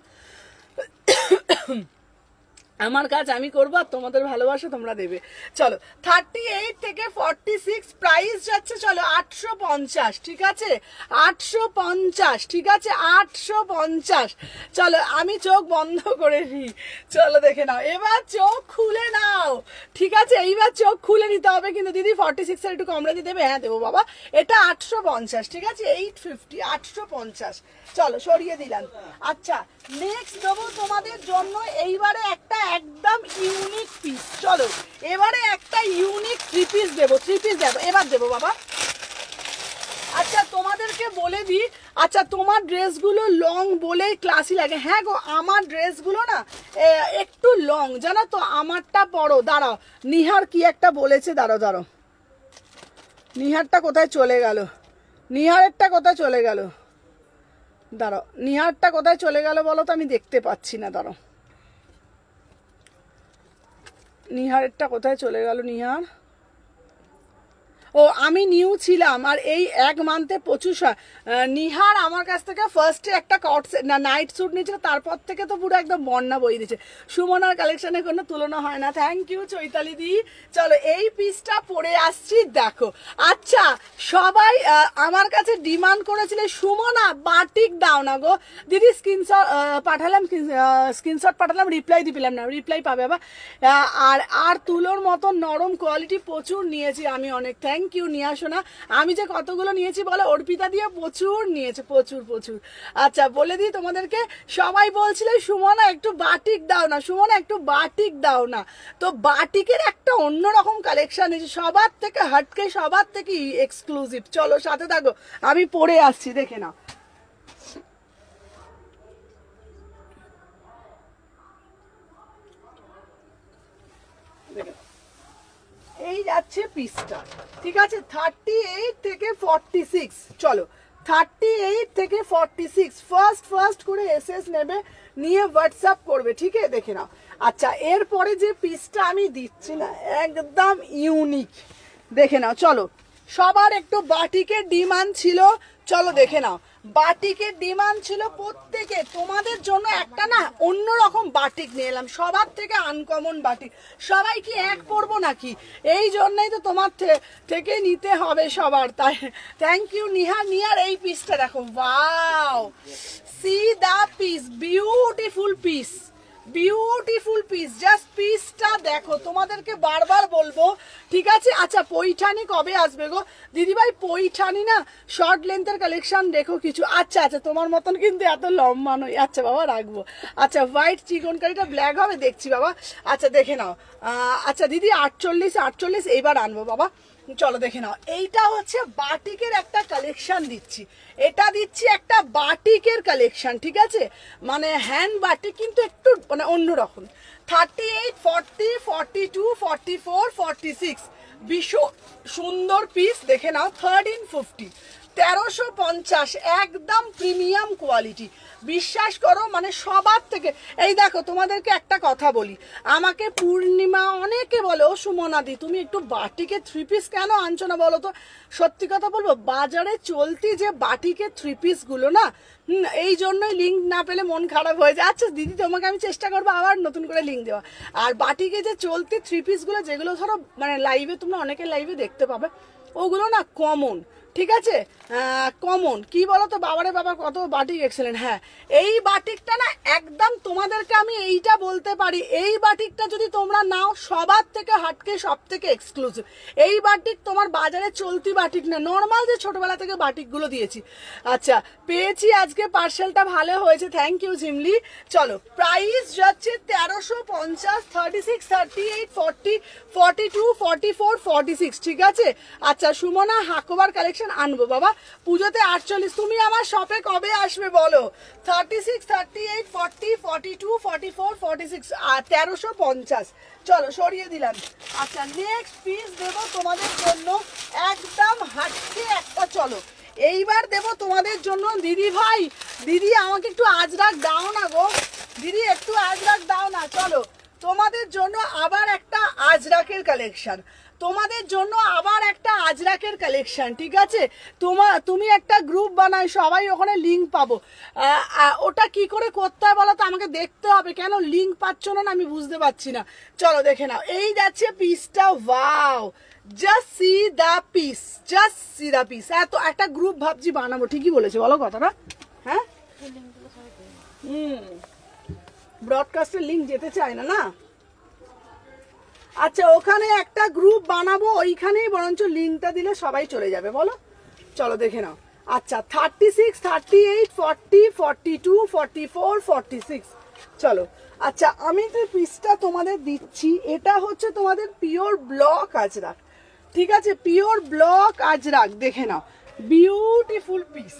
আমার কাজ আমি করবো, আর তোমাদের ভালোবাসা তোমরা দেবে। চলো 38 থেকে 46 প্রাইস যাচ্ছে, চলো 850, ঠিক আছে? 850, ঠিক আছে? 850। চলো আমি চোখ বন্ধ করে নিই, চলো দেখে নাও, এবার চোখ খুলে নাও, ঠিক আছে? এইবার চোখ খুলে নিতে হবে কিন্তু দিদি, 46 এর একটু কম রেখে দেবে? হ্যাঁ দেবো বাবা, এটা 850, ঠিক আছে? 850, 850। চলো সরিয়ে দিলাম। আচ্ছা নেক্সট দেবো তোমাদের জন্য এইবারে একটা একদম ইউনিক পিস, চলো এবারে একটা ইউনিক 3 পিস দেবো, এবার দেবো বাবা। আচ্ছা তোমাদেরকে বলে দিই, আচ্ছা তোমার ড্রেসগুলো লং বলেই ক্লাসি লাগে, হ্যাঁ গো আমার ড্রেসগুলো না একটু লং জানো তো, আমারটা বড়। দাঁড়াও নিহার কি একটা বলেছে, দাঁড়াও নিহারটা কোথায় চলে গেল, নিহারেরটা কোথায় চলে গেল, দাঁড়াও নিহারটা কোথায় চলে গেল বলো তো, আমি দেখতে পাচ্ছি না, দাঁড়াও নিহারেরটা কোথায় চলে গেল, নিহার, ও আমি নিউ ছিলাম আর এই 1 মান্থে প্রচুর নিহার আমার কাছ থেকে ফার্স্টে একটা নাইট স্যুট নিয়েছিল, তারপর থেকে তো পুরো একদম বন্যা বই দিয়েছে। সুমনার কালেকশনে কোনো তুলনা হয় না, থ্যাংক ইউ চৈতালি দি। চলো এই পিসটা পরে আসছি, দেখো। আচ্ছা সবাই আমার কাছে ডিমান্ড করেছিল সুমনা বাটিক দাও না গো দিদি, স্ক্রিনশট পাঠালাম, রিপ্লাই দিলাম না, রিপ্লাই পাবে আবার। আর তুলোর মতো নরম কোয়ালিটি প্রচুর নিয়েছি আমি, অনেক থ্যাংক ইউ নিয়ে আসো না। আমি যে কতগুলো নিয়েছি বলো, অর্পিতা দিয়ে প্রচুর নিয়েছে, প্রচুর। আচ্ছা বলে দিই তোমাদেরকে, সবাই বলছিল সুমনা একটু বাটিক দাও না, সুমনা একটু বাটিক দাও না, তো বাটিকের একটা অন্যরকম কালেকশন এসেছে, সবার থেকে হাটকে, সবার থেকে এক্সক্লুসিভ। চলো সাথে থাকো, আমি পরে আসছি, দেখে নাও। এই যাচ্ছে পিসটা, ঠিক আছে? 38 থেকে 46, চলো 38 থেকে 46 ফার্স্ট করে এসএস নেবে, নিয়ে হোয়াটসঅ্যাপ করবে, ঠিক আছে? দেখে নাও। আচ্ছা এরপরে যে পিসটা আমি দিচ্ছি না, একদম ইউনিক, দেখে নাও। চলো সবার একটু বাটিকের ডিমান্ড ছিল, চলো দেখে নাও। বাটিকের ডিমান্ড ছিল প্রত্যেকে, তোমাদের জন্য একটা না অন্যরকম বাটিক নিয়ে এলাম, সবার থেকে আনকমন বাটিক। সবাই কি এক পরবো নাকি? এই জন্যই তো তোমার থেকে নিতে হবে সবার। তাই থ্যাংক ইউ নিহার। নিহার এই পিসটা দেখো, wow, see the piece, beautiful piece, beautiful piece, just পিসটা দেখো, তোমাদেরকে বারবার বলবো, ঠিক আছে? আচ্ছা পৈঠানি কবে আসবে গো দিদিভাই? পৈঠানি না শর্ট লেন্থের কালেকশন দেখো কিছু। আচ্ছা আচ্ছা, তোমার মতন কিন্তু এত লম্বা নয়। আচ্ছা বাবা রাখবো। আচ্ছা হোয়াইট চিকনকারিটা ব্ল্যাক হবে দেখছি বাবা। আচ্ছা দেখে নাও। আচ্ছা দিদি 48 এইবার আনবো বাবা। চলো দেখে নাও, এইটা হচ্ছে বাটিকের একটা কালেকশন দিচ্ছি, এটা দিচ্ছি একটা বাটিকের কালেকশন, ঠিক আছে? মানে হ্যান্ড বাটিক কিন্তু একটু মানে অন্যরকম। 38, 40, 42, 44, 46 ভীষণ সুন্দর পিস, দেখে নাও। 1350, 1350, একদম প্রিমিয়াম কোয়ালিটি, বিশ্বাস করো। মানে সবার থেকে, এই দেখো তোমাদেরকে একটা কথা বলি, আমাকে পূর্ণিমা অনেকে বলে, ও সুমনাদি তুমি একটু বাটিকে 3 পিস কেন আনছো না বলো তো? সত্যি কথা বলবো, বাজারে চলতি যে বাটিকে 3 পিস গুলো না, এই জন্যই লিঙ্ক না পেলে মন খারাপ হয়ে যায়। আচ্ছা দিদি তোমাকে আমি চেষ্টা করবো আবার নতুন করে লিঙ্ক দেওয়া। আর বাটিকে যে চলতি 3 পিস গুলো, যেগুলো ধরো মানে লাইভে তোমরা অনেকের লাইভে দেখতে পাবে, ওগুলো না কমন, ঠিক আছে? কমন কি বলো তো, বাবারে বাবা কত বাটিক এক্সেলেন্ট। হ্যাঁ এই বাটিকটা না একদম তোমাদেরকে আমি এইটা বলতে পারি, এই বাটিকটা যদি তোমরা নাও সবার থেকে হাটকে সব থেকে এক্সক্লুসিভ। এই বাটিক তোমার বাজারে চলতি বাটিক না, নর্মাল যে ছোটবেলা থেকে বাটিকগুলো দিয়েছি। আচ্ছা পেয়েছি আজকে, পার্সেলটা ভালো হয়েছে, থ্যাংক ইউ ঝিমলি। চলো প্রাইস যাচ্ছে 1350, 36, 38, 40, 42, 44, 46, ঠিক আছে? আচ্ছা সুমনা হাকোবার কালেকশন আনবো বাবা পুজোতে 48। তুমি আমার শপে কবে আসবে বলো? 36, 38, 40, 42, 44, 46 আর 1350। চলো সরিয়ে দিলাম। আচ্ছা নেক্সট পিস দেবো তোমাদের জন্য একদম হাটকে একটা, চলো এইবার দেবো তোমাদের জন্য। দিদি ভাই, দিদি আমাকে একটু আজরাক দাও না গো দিদি, একটু আজরাক দাও না। চলো তোমাদের জন্য আবার একটা আজরাকের কালেকশন, তোমাদের জন্য আবার একটা আজরাকের কালেকশন, ঠিক আছে? তুমি একটা গ্রুপ বানাই, সবাই ওখানে লিঙ্ক পাবো। ওটা কি করে করতে হয় বলো তো? আমাকে দেখতে হবে, কেন লিঙ্ক পাচ্ছ না আমি বুঝতে পারছি না। চলো দেখে নাও, এই যাচ্ছে পিসটা, wow, just see the piece, just see the piece. এত একটা গ্রুপ ভাবছি বানাবো, ঠিকই বলেছে বলো কথাটা? হ্যাঁ ব্রডকাস্টের লিঙ্ক যেতে চায় না না। আচ্ছা ওখানে একটা গ্রুপ বানাবো, ওইখানেই বরঞ্চ লিঙ্কটা দিলে সবাই চলে যাবে, বলো? চলো দেখে নাও। আচ্ছা 36, 38, 40, 42, 44, 46, চলো। আচ্ছা আমি যে পিসটা তোমাদের দিচ্ছি, এটা হচ্ছে তোমাদের পিওর ব্লক আজরাক, ঠিক আছে? পিওর ব্লক আজরাক, দেখে নাও, বিউটিফুল পিস,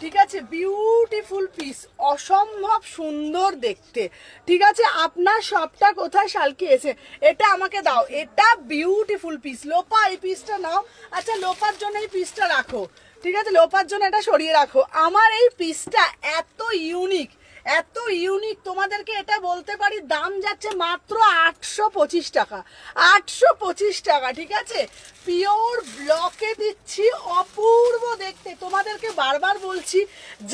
ঠিক আছে? বিউটিফুল পিস, অসম্ভব সুন্দর দেখতে, ঠিক আছে? আপনার সবটা কোথায় শালকি এসে, এটা আমাকে দাও, এটা বিউটিফুল পিস। লোপা এই পিসটা নাও। আচ্ছা লোপার জন্য এই পিসটা রাখো, ঠিক আছে? লোপার জন্য এটা সরিয়ে রাখো। আমার এই পিসটা এত ইউনিক, এত ইউনিক, তোমাদেরকে এটা বলতে পারি দাম যাচ্ছে মাত্র 825 টাকা, 825 টাকা, ঠিক আছে? পিওর ব্লকে দিচ্ছি, অপূর্ব দেখতে। তোমাদেরকে বারবার বলছি,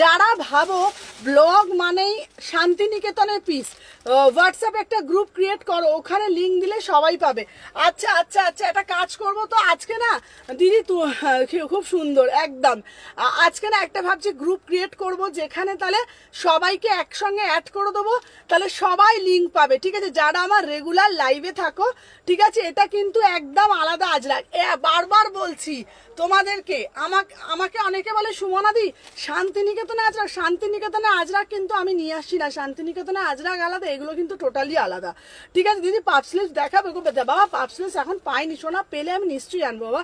যারা ভাবো ব্লগ মানেই শান্তিনিকেতনের পিস, হোয়াটসঅ্যাপে একটা গ্রুপ ক্রিয়েট করো, ওখানে লিঙ্ক দিলে সবাই পাবে। আচ্ছা আচ্ছা আচ্ছা একটা কাজ করবো তো আজকে না দিদি, খুব সুন্দর একদম। আজকে না একটা ভাবছি গ্রুপ ক্রিয়েট করব, যেখানে তাহলে সবাইকে একসঙ্গে অ্যাড করে দেবো, তাহলে সবাই লিঙ্ক পাবে, ঠিক আছে? যারা আমার রেগুলার লাইভে থাকো, ঠিক আছে? এটা কিন্তু একদম আলাদা আজরাক, বারবার বলছি তোমাদেরকে। আমাকে অনেকে বলে সুমনাদি শান্তিনিকেতনে আজরাক, শান্তিনিকেতনে আজরাক কিন্তু আমি নিয়ে আসছি না, শান্তিনিকেতনে আজরাক আলাদা, এগুলো কিন্তু টোটালি আলাদা, ঠিক আছে? দিদি পাপ স্লিভস দেখাবে গো? বাবা পাপ স্লিভস এখন পাইনি সোনা, পেলে আমি নিশ্চয়ই আনবো বাবা।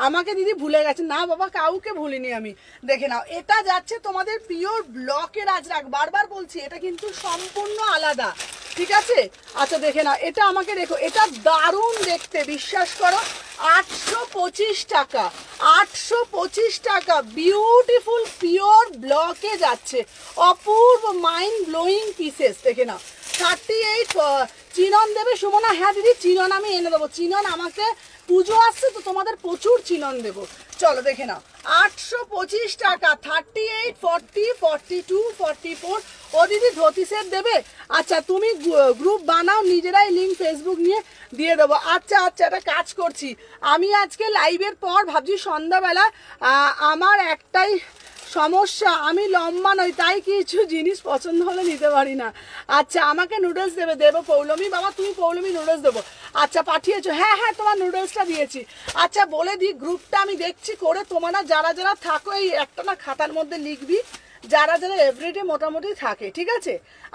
আমাকে দিদি ভুলে গেছে না বাবা, কাউকে ভুলিনি আমি। দেখে নাও, এটা যাচ্ছে তোমাদের পিওর ব্লকের আজরাক, বারবার বলছি এটা কিন্তু সম্পূর্ণ আলাদা, ঠিক আছে? আচ্ছা দেখে নাও, এটা আমাকে দেখো, এটা দারুণ দেখতে, বিশ্বাস করো। 825 টাকা, 825 টাকা, বিউটিফুল পিওর ব্লকে যাচ্ছে, অপূর্ব মাইন্ড ব্লোয়িং পিসেস, দেখে নাও। 38 চিনন দেবে সুমনা? হ্যাঁ দিদি চিনন আমি এনে দেবো, চিনন আমাকে পুজো আসছে তো তোমাদের প্রচুর চিনন দেবো। চলো দেখে নাও 825 টাকা, 38, 40, 42, 44। ও দিদি ধুতি সেট দেবে? আচ্ছা তুমি গ্রুপ বানাও, নিজেরাই লিঙ্ক ফেসবুক নিয়ে দিয়ে দেবো। আচ্ছা আচ্ছা একটা কাজ করছি আমি, আজকে লাইভের পর ভাবছি সন্ধ্যাবেলা, আমার একটাই সমস্যা, আমি লম্বা নই, তাই কিছু জিনিস পছন্দ হলে নিতে পারি না। আচ্ছা আমাকে নুডলস দেবো পৌলমী? বাবা তুমি পৌলমী নুডলস দেবো? আচ্ছা পাঠিয়েছো? হ্যাঁ হ্যাঁ তোমার নুডলসটা দিয়েছি। আচ্ছা বলে দিই গ্রুপটা আমি দেখছি করে, তোমরা যারা যারা থাকো এই একটা না খাতার মধ্যে লিখবি যারা যারা এভরিডে মোটামুটি থাকে, ঠিক আছে?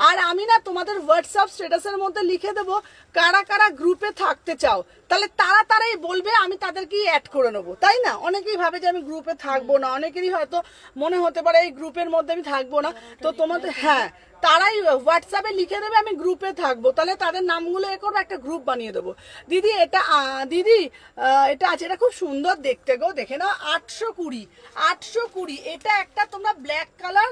আর আমি না তোমাদের হোয়াটসঅ্যাপ স্ট্যাটাসের মধ্যে লিখে দেবো কারা কারা গ্রুপে থাকতে চাও, তাহলে তারা তারাই বলবে, আমি তাদেরকেই অ্যাড করে নেবো, তাই না? অনেকেই ভাবে যে আমি গ্রুপে থাকবো না, অনেকেরই হয়তো মনে হতে পারে এই গ্রুপের মধ্যে আমি থাকবো না, তো তোমাদের হ্যাঁ তারাই হোয়াটসঅ্যাপে লিখে দেবে আমি গ্রুপে থাকবো, তাহলে তাদের নামগুলো এ করবো, একটা গ্রুপ বানিয়ে দেবো। দিদি এটা দিদি এটা আছে, এটা খুব সুন্দর দেখতে গো, দেখে নাও 820, 820। এটা একটা তোমরা ব্ল্যাক কালার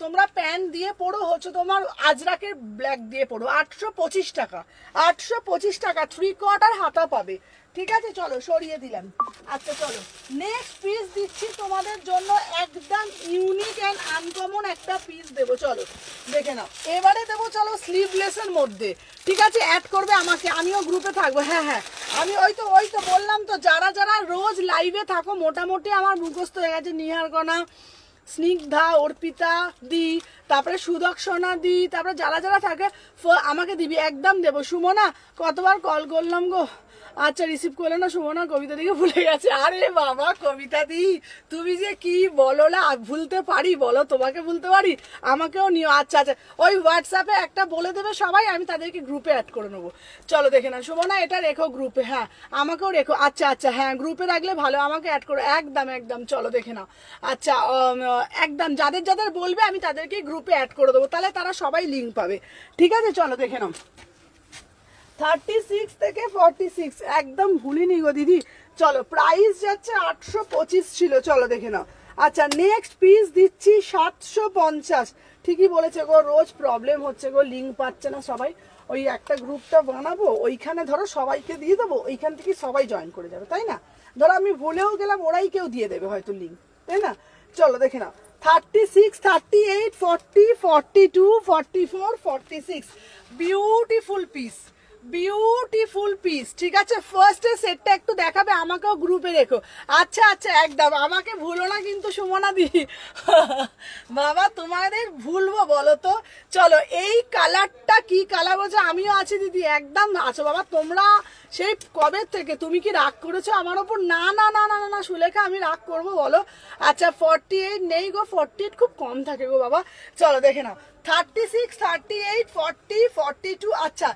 তোমরা প্যান্ট দিয়ে পরো, হচ্ছে তোমার আজরাকের ব্ল্যাক দিয়ে পরো, 825 টাকা, 825 টাকা, 3/4 হাতা পাবে, ঠিক আছে? চলো সরিয়ে দিলাম। আচ্ছা চলো নেক্সট পিস দিচ্ছি তোমাদের জন্য, একদম ইউনিক অ্যান্ড আনকমন একটা পিস দেবো, চলো দেখে নাও। এবারে দেবো চলো স্লিভলেসের মধ্যে, ঠিক আছে? অ্যাড করবে আমাকে, আমিও গ্রুপে থাকবো। হ্যাঁ হ্যাঁ আমি ওই তো বললাম তো, যারা যারা রোজ লাইভে থাকো মোটামুটি আমার মুখস্থ হয়ে গেছে, নিহারগণা, স্নিগ্ধা, অর্পিতা দি, তারপরে সুদক্ষণা দি, তারপরে যারা যারা থাকে আমাকে দিবি, একদম দেবো। সুমনা কতবার কল করলাম গো, আচ্ছা রিসিভ করলে না সুমনা, কবিতা দিকে ভুলে গেছে। আরে বাবা কবিতা দি তুমি যে কি বলো না, ভুলতে পারি বলো? তোমাকে ভুলতে পারি, আমাকেও নিও। আচ্ছা আচ্ছা ওই হোয়াটসঅ্যাপে একটা বলে দেবে সবাই, আমি তাদেরকে গ্রুপে অ্যাড করে নেবো। চলো দেখে না সুমনা এটা রেখো গ্রুপে, হ্যাঁ আমাকেও রেখো। আচ্ছা আচ্ছা হ্যাঁ গ্রুপে রাখলে ভালো, আমাকে অ্যাড করো একদম একদম। চলো দেখে নাও। আচ্ছা একদম যাদের যাদের বলবে আমি তাদেরকে গ্রুপে অ্যাড করে দেবো, তাহলে তারা সবাই লিঙ্ক পাবে, ঠিক আছে? চলো দেখে নাও 36 থেকে 46, একদম ভুলিনি গো দিদি। চলো প্রাইস যাচ্ছে 825 ছিল, চলো দেখে নাও। আচ্ছা নেক্সট পিস দিচ্ছি 750, ঠিকই বলেছে গো, রোজ প্রবলেম হচ্ছে গো, লিঙ্ক পাচ্ছে না সবাই। ওই একটা গ্রুপটা বানাবো, ওইখানে ধরো সবাইকে দিয়ে দেবো, ওইখান থেকে সবাই জয়েন করে যাবে, তাই না? ধরো আমি ভুলেও গেলাম, ওরাই কেউ দিয়ে দেবে হয়তো লিঙ্ক, তাই না? চলো দেখে নাও 36, 38, 40, 42, 44, 46, বিউটিফুল পিস, বিউটিফুল পিস, ঠিক আছে? ফার্স্টে সেটটা একটু দেখাবে, আমাকেও গ্রুপে রেখো। আচ্ছা আচ্ছা একদম, আমাকে ভুলো না কিন্তু সুমনা দি বাবা তোমাদের ভুলবো বলো তো? চলো এই কালারটা কি কালার বলছো? আমিও আছি দিদি, একদম আছো বাবা তোমরা সেই কবে থেকে। তুমি কি রাগ করেছো আমার ওপর? না না না না না সুলেখা, আমি রাগ করবো বলো? আচ্ছা 48 নেই গো, 48 খুব কম থাকে গো বাবা। চলো দেখে নাও 36, 38, 40, 42। আচ্ছা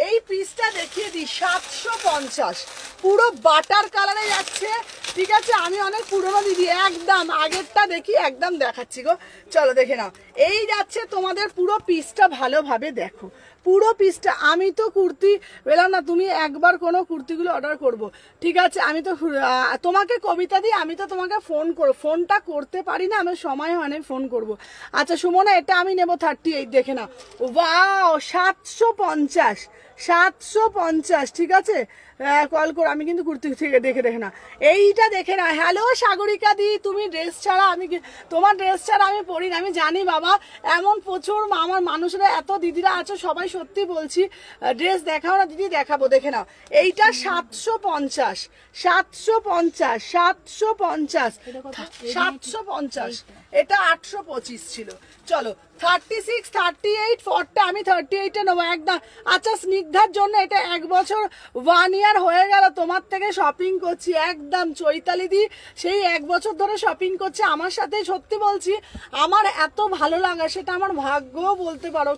এই পিসটা দেখিয়ে দিই 750, পুরো বাটার কালারে যাচ্ছে, ঠিক আছে? আমি অনেক পুরনো দিদি, একদম আগেরটা দেখি, একদম দেখাচ্ছি গো। চলো দেখে নাও, এই যাচ্ছে তোমাদের পুরো পিসটা, ভালোভাবে দেখো পুরো পিসটা। আমি তো কুর্তি পেলাম না, তুমি একবার কোনো কুর্তিগুলো অর্ডার করবো, ঠিক আছে? আমি তো তোমাকে কবিতা দিই, আমি তো তোমাকে ফোনটা করতে পারি না, আমার সময় হয় না, ফোন করবো। আচ্ছা সুমনা এটা আমি নেবো 38, দেখে না। ওয়াও 750, 750, ঠিক আছে? কল করো, আমি কিন্তু কুর্তি থেকে দেখে না, এইটা দেখে না। হ্যালো সাগরিকা দি, তুমি ড্রেস ছাড়া আমি তোমার ড্রেস ছাড়া আমি পরি না, আমি জানি বাবা। এমন প্রচুর আমার মানুষরা এত দিদিরা আছো, সবাই সত্যি বলছি, ড্রেস দেখাও না দিদি, দেখাবো, দেখে নাও। এইটা 750, 750, 750, 750, এটা 825 ছিল। চলো 36, 38, 40, আমি 38-এ নেবো একদম। আচ্ছা স্নিগ্ধার জন্য এটা 1 বছর 1 ইয়ার হয়ে গেল তোমার থেকে শপিং করছি, একদম চৈতালি দি সেই 1 বছর ধরে শপিং করছে আমার সাথে। সত্যি বলছি আমার এত ভালো লাগা, সেটা আমার ভাগ্য বলতে পারো।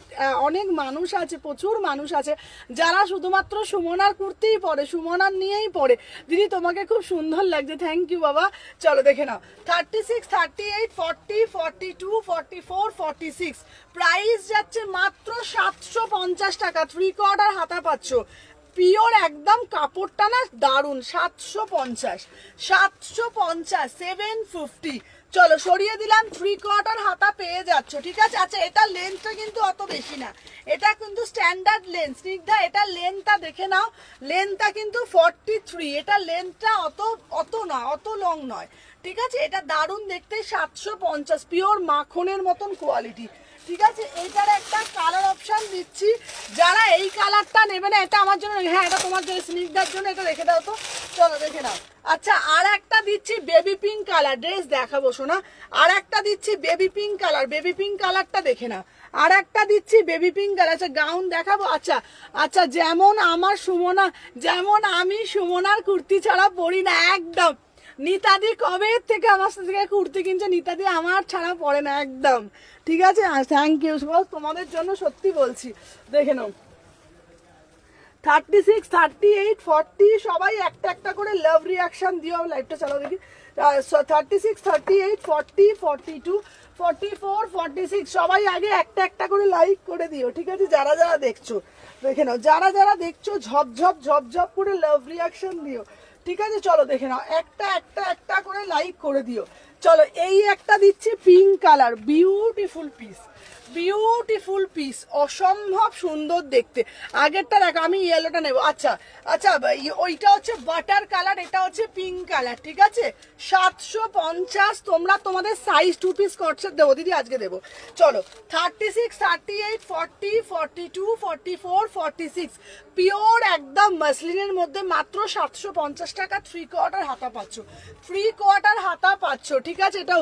অনেক মানুষ আছে, প্রচুর মানুষ আছে যারা শুধুমাত্র সুমনার কুর্তিই পরে, সুমনার নিয়েই পরে। দিদি তোমাকে খুব সুন্দর লাগছে, থ্যাংক ইউ বাবা। চলো দেখে নাও 36, 38, 40, 42, 44, 46, প্রাইস যাচ্ছে মাত্র 750 টাকা, 3/4 হাতা পাচ্ছ। পিওর একদম, কাপড়টা না দারুন। 750 750 চলো সরিয়ে দিলাম। 3/4 হাতা পেয়ে যাচ্ছ, ঠিক আছে। আচ্ছা এটা লেন্থটা কিন্তু অত বেশি না, এটা কিন্তু স্ট্যান্ডার্ড লেন্থ। স্নিগ্ধা এটা লেন্থটা দেখে নাও, লেন্থটা কিন্তু 43, এটা লেন্থটা অত না, অত লং নয়, ঠিক আছে। এটা দারুণ দেখতে, 750 পিওর মাখনের মতন কোয়ালিটি, ঠিক আছে। এইটার একটা কালার অপশন দিচ্ছি, যারা এই কালারটা নেবে না, এটা আমার জন্য, হ্যাঁ এটা তোমার জন্য, স্নিগ্ধার জন্য এটা রেখে দাও তো, চলো দেখে নাও। আচ্ছা আর একটা দিচ্ছি বেবি পিঙ্ক কালার, ড্রেস দেখাবো শোনা। আর একটা দিচ্ছি baby pink colour, baby pink কালারটা দেখে নাও। আর একটা দিচ্ছি বেবি পিঙ্ক কালার। আচ্ছা গাউন দেখাবো। আচ্ছা আচ্ছা যেমন আমার সুমনা, যেমন আমি সুমনার কুর্তি ছাড়া পরি না একদম। নিতাদি কবে থেকে আমার থেকে কুর্তি কিনছে, নিতাদি আমার ছাড়া পড়ে না একদম, ঠিক আছে। থ্যাংক ইউ তোমাদের জন্য, সত্যি বলছি। দেখে নাও 36, 38, 40 সবাই একটা একটা করে লাভ রিয়াকশন দিও। লাইভটা চালাও দেখি। 36, 38, 40, 42, 44, 46 সবাই আগে একটা একটা করে লাইক করে দিও, ঠিক আছে। যারা যারা দেখছো দেখে নাও, যারা যারা দেখছো ঝপঝপ ঝপঝপ করে লাভ রিয়াকশন দিও, ঠিক আছে। চলো দেখে নাও, একটা একটা একটা করে লাইক করে দিও। চলো এই একটা দিচ্ছি pink colour, beautiful piece, beautiful piece, অসম্ভব সুন্দর দেখতে। আগেরটা দেখো, আমি ইয়েলোটা নেবো। আচ্ছা আচ্ছা ওইটা হচ্ছে বাটার কালার, এটা হচ্ছে পিঙ্ক কালার, ঠিক আছে। 750 তোমরা তোমাদের সাইজ 2 পিস কটসেট দেবো দিদি, আজকে দেবো। চলো 36, 38, 40, 42, 44, 46 পিওর একদম মাসলিনের মধ্যে মাত্র 750 টাকা 3/4 হাতা পাচ্ছ, 3/4 হাতা পাচ্ছ, ঠিক আছে। এটা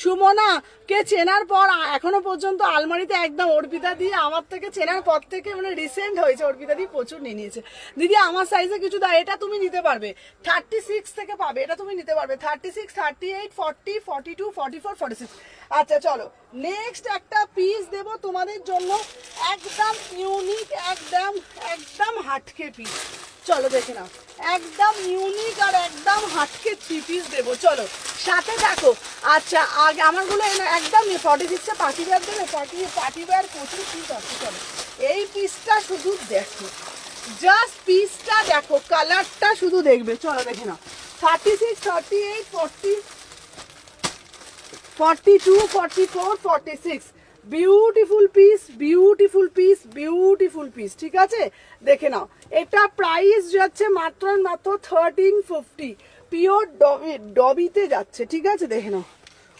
সুমনা কে চেনার পর এখনো পর্যন্ত আলমারিতে একদম অর্পিতা দিয়ে, আমার থেকে চেনার পর থেকে মানে রিসেন্ট হয়েছে, অর্পিতা দিয়ে প্রচুর নিয়ে নিয়েছে। দিদি আমার সাইজে কিছু দাও, এটা তুমি নিতে পারবে 36 থেকে পাবে, এটা তুমি নিতে পারবে 36, 38, 40, 42, 44, 46। আচ্ছা চলো নেক্সট একটা পিস দেবো তোমাদের জন্য, একদম ইউনিক, একদম একদম হাটকে পিস। চলো দেখে নাও, একদম ইউনিক আর একদম হাটকে 3 পিস দেবো, চলো সাথে থাকো। আচ্ছা আগে আমারগুলো একদম 46-এ পার্টি ওয়্যার দেবে, পার্টি ওয়্যার প্রচুর পিস আছে। চলো এই পিসটা শুধু দেখো, জাস্ট পিসটা দেখো, কালারটা শুধু দেখবে। চলো দেখে নাও 36, 38, 40, 42, 44, 46 beautiful piece, beautiful piece, beautiful piece, ঠিক আছে। দেখে নাও এটা প্রাইস যাচ্ছে মাত্র মাত্র 1350, পিওর ডবিতে যাচ্ছে, ঠিক আছে। দেখে নাও,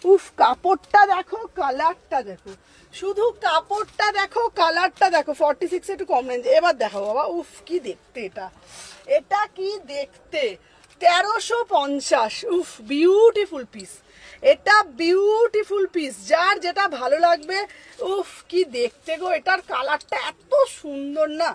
উফ কাপড়টা দেখো, কালারটা দেখো, শুধু কাপড়টা দেখো, কালারটা দেখো। 46 একটু কম রেঞ্জ। এবার দেখো বাবা, উফ কি দেখতে এটা, এটা কি দেখতে, 1350, উফ বিউটিফুল পিস, এটা বিউটিফুল পিস, যার যেটা ভালো লাগবে। উফ কি দেখতে গো, এটার কালারটা এত সুন্দর না,